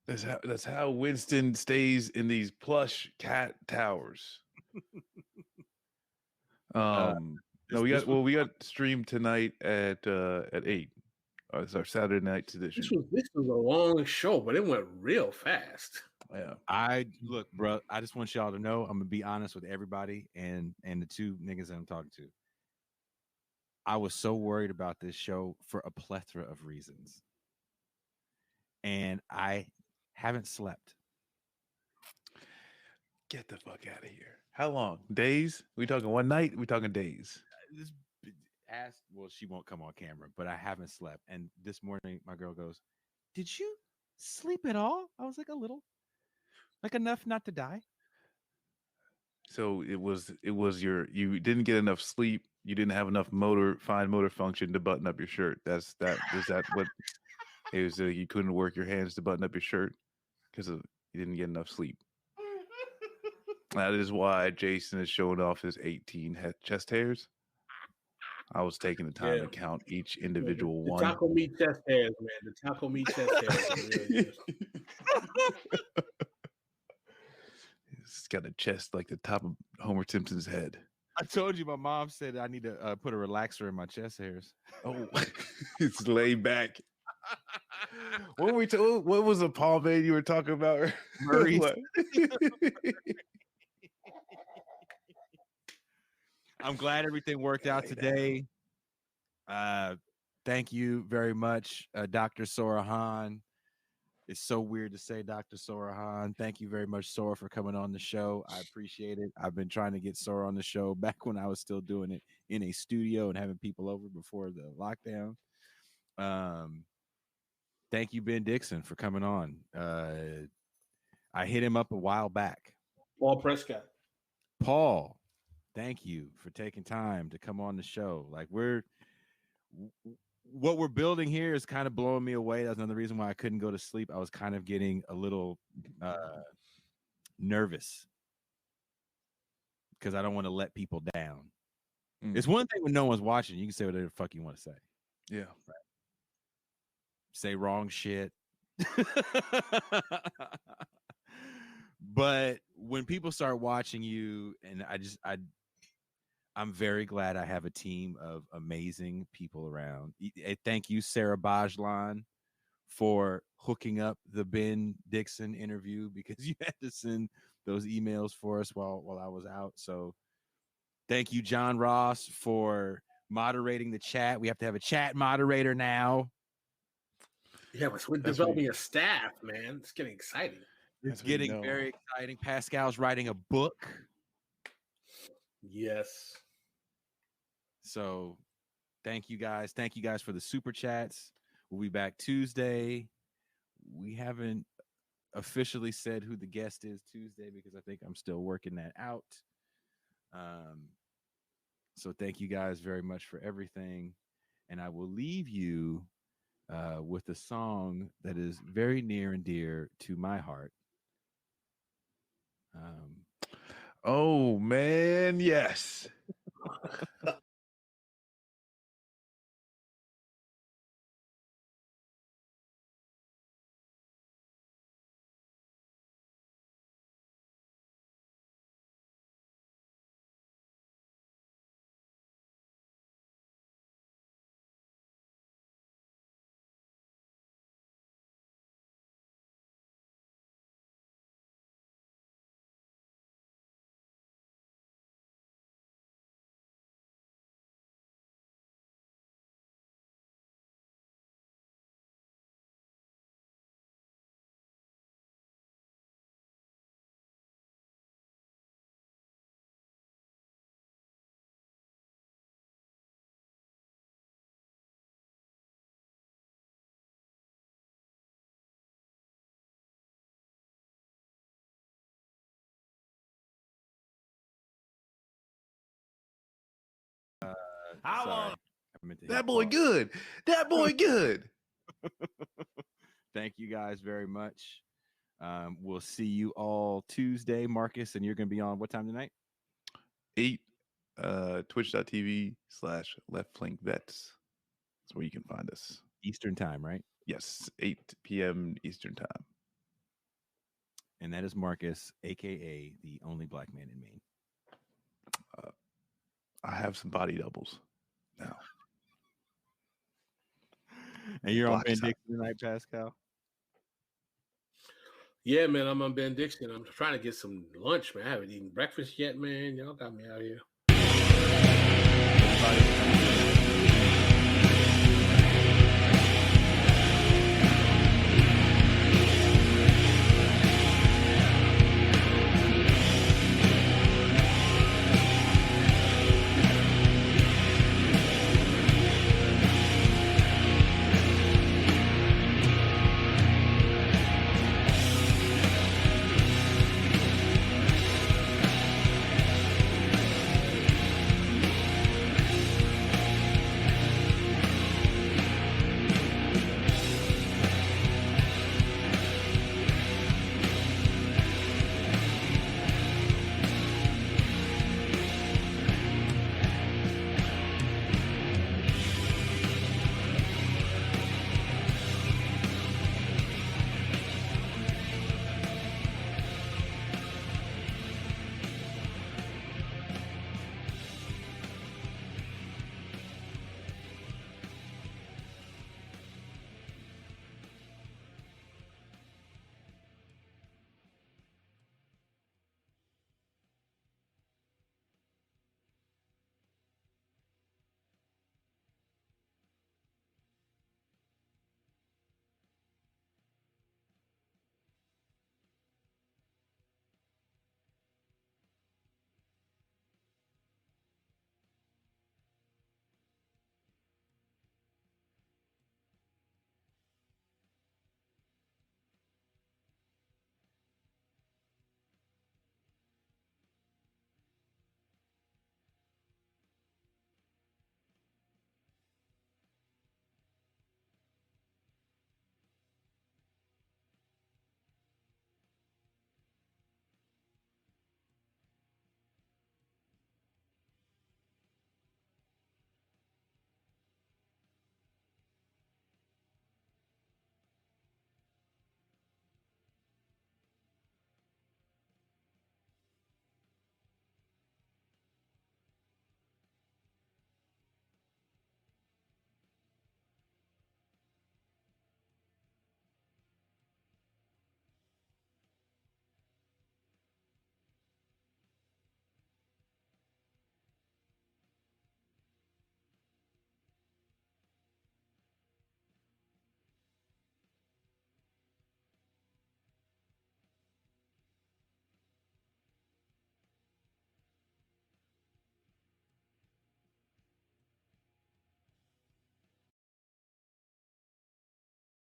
That's how Winston stays in these plush cat towers. We got streamed tonight at 8. It's our Saturday night edition. This was a long show, but it went real fast. Yeah. Look, bro. I just want y'all to know I'm gonna be honest with everybody and the 2 niggas that I'm talking to. I was so worried about this show for a plethora of reasons, and I haven't slept. Get the fuck out of here. How long? Days? We talking one night? We talking days? Well, she won't come on camera, but I haven't slept. And this morning, my girl goes, "Did you sleep at all?" I was like, "A little, like enough not to die." So it was you didn't get enough sleep. You didn't have enough fine motor function to button up your shirt. Is that what it was? You couldn't work your hands to button up your shirt because you didn't get enough sleep. That is why Jason is showing off his 18 chest hairs. I was taking the time to count each individual one. Taco meat chest hairs, man. The taco meat chest hairs. It's got a chest like the top of Homer Simpson's head. I told you, my mom said I need to put a relaxer in my chest hairs. Oh, it's laid back. What was the pomade you were talking about? Murray's. I'm glad everything worked out today. Thank you very much, Dr. Sorahan. It's so weird to say Dr. Sorahan. Thank you very much, Sora, for coming on the show. I appreciate it. I've been trying to get Sora on the show back when I was still doing it in a studio and having people over before the lockdown. Thank you, Ben Dixon, for coming on. I hit him up a while back. Paul Prescott. Paul, thank you for taking time to come on the show. Like what we're building here is kind of blowing me away. That's another reason why I couldn't go to sleep. I was kind of getting a little nervous because I don't want to let people down. It's one thing when no one's watching. You can say whatever the fuck you want to say. Yeah. Right. Say wrong shit. But when people start watching you, and I'm very glad I have a team of amazing people around. Thank you, Sarah Bajlan, for hooking up the Ben Dixon interview, because you had to send those emails for us while I was out. So thank you, John Ross, for moderating the chat. We have to have a chat moderator now. Yeah, we're developing a staff, man. It's getting exciting. It's getting very exciting. Pascal's writing a book. Yes. So thank you guys. Thank you guys for the super chats. We'll be back Tuesday. We haven't officially said who the guest is Tuesday because I think I'm still working that out. So thank you guys very much for everything. And I will leave you with a song that is very near and dear to my heart. Oh man, yes. That boy good. That boy good. Thank you guys very much. We'll see you all Tuesday, Marcus, and you're going to be on what time tonight? 8 twitch.tv/leftflankbets. That's where you can find us. Eastern time, right? Yes, 8 p.m. Eastern time. And that is Marcus, aka the only black man in Maine. I have some body doubles now. And you're on Ben Dixon tonight, Pascal? Yeah, man, I'm on Ben Dixon. I'm trying to get some lunch, man. I haven't eaten breakfast yet, man. Y'all got me out here.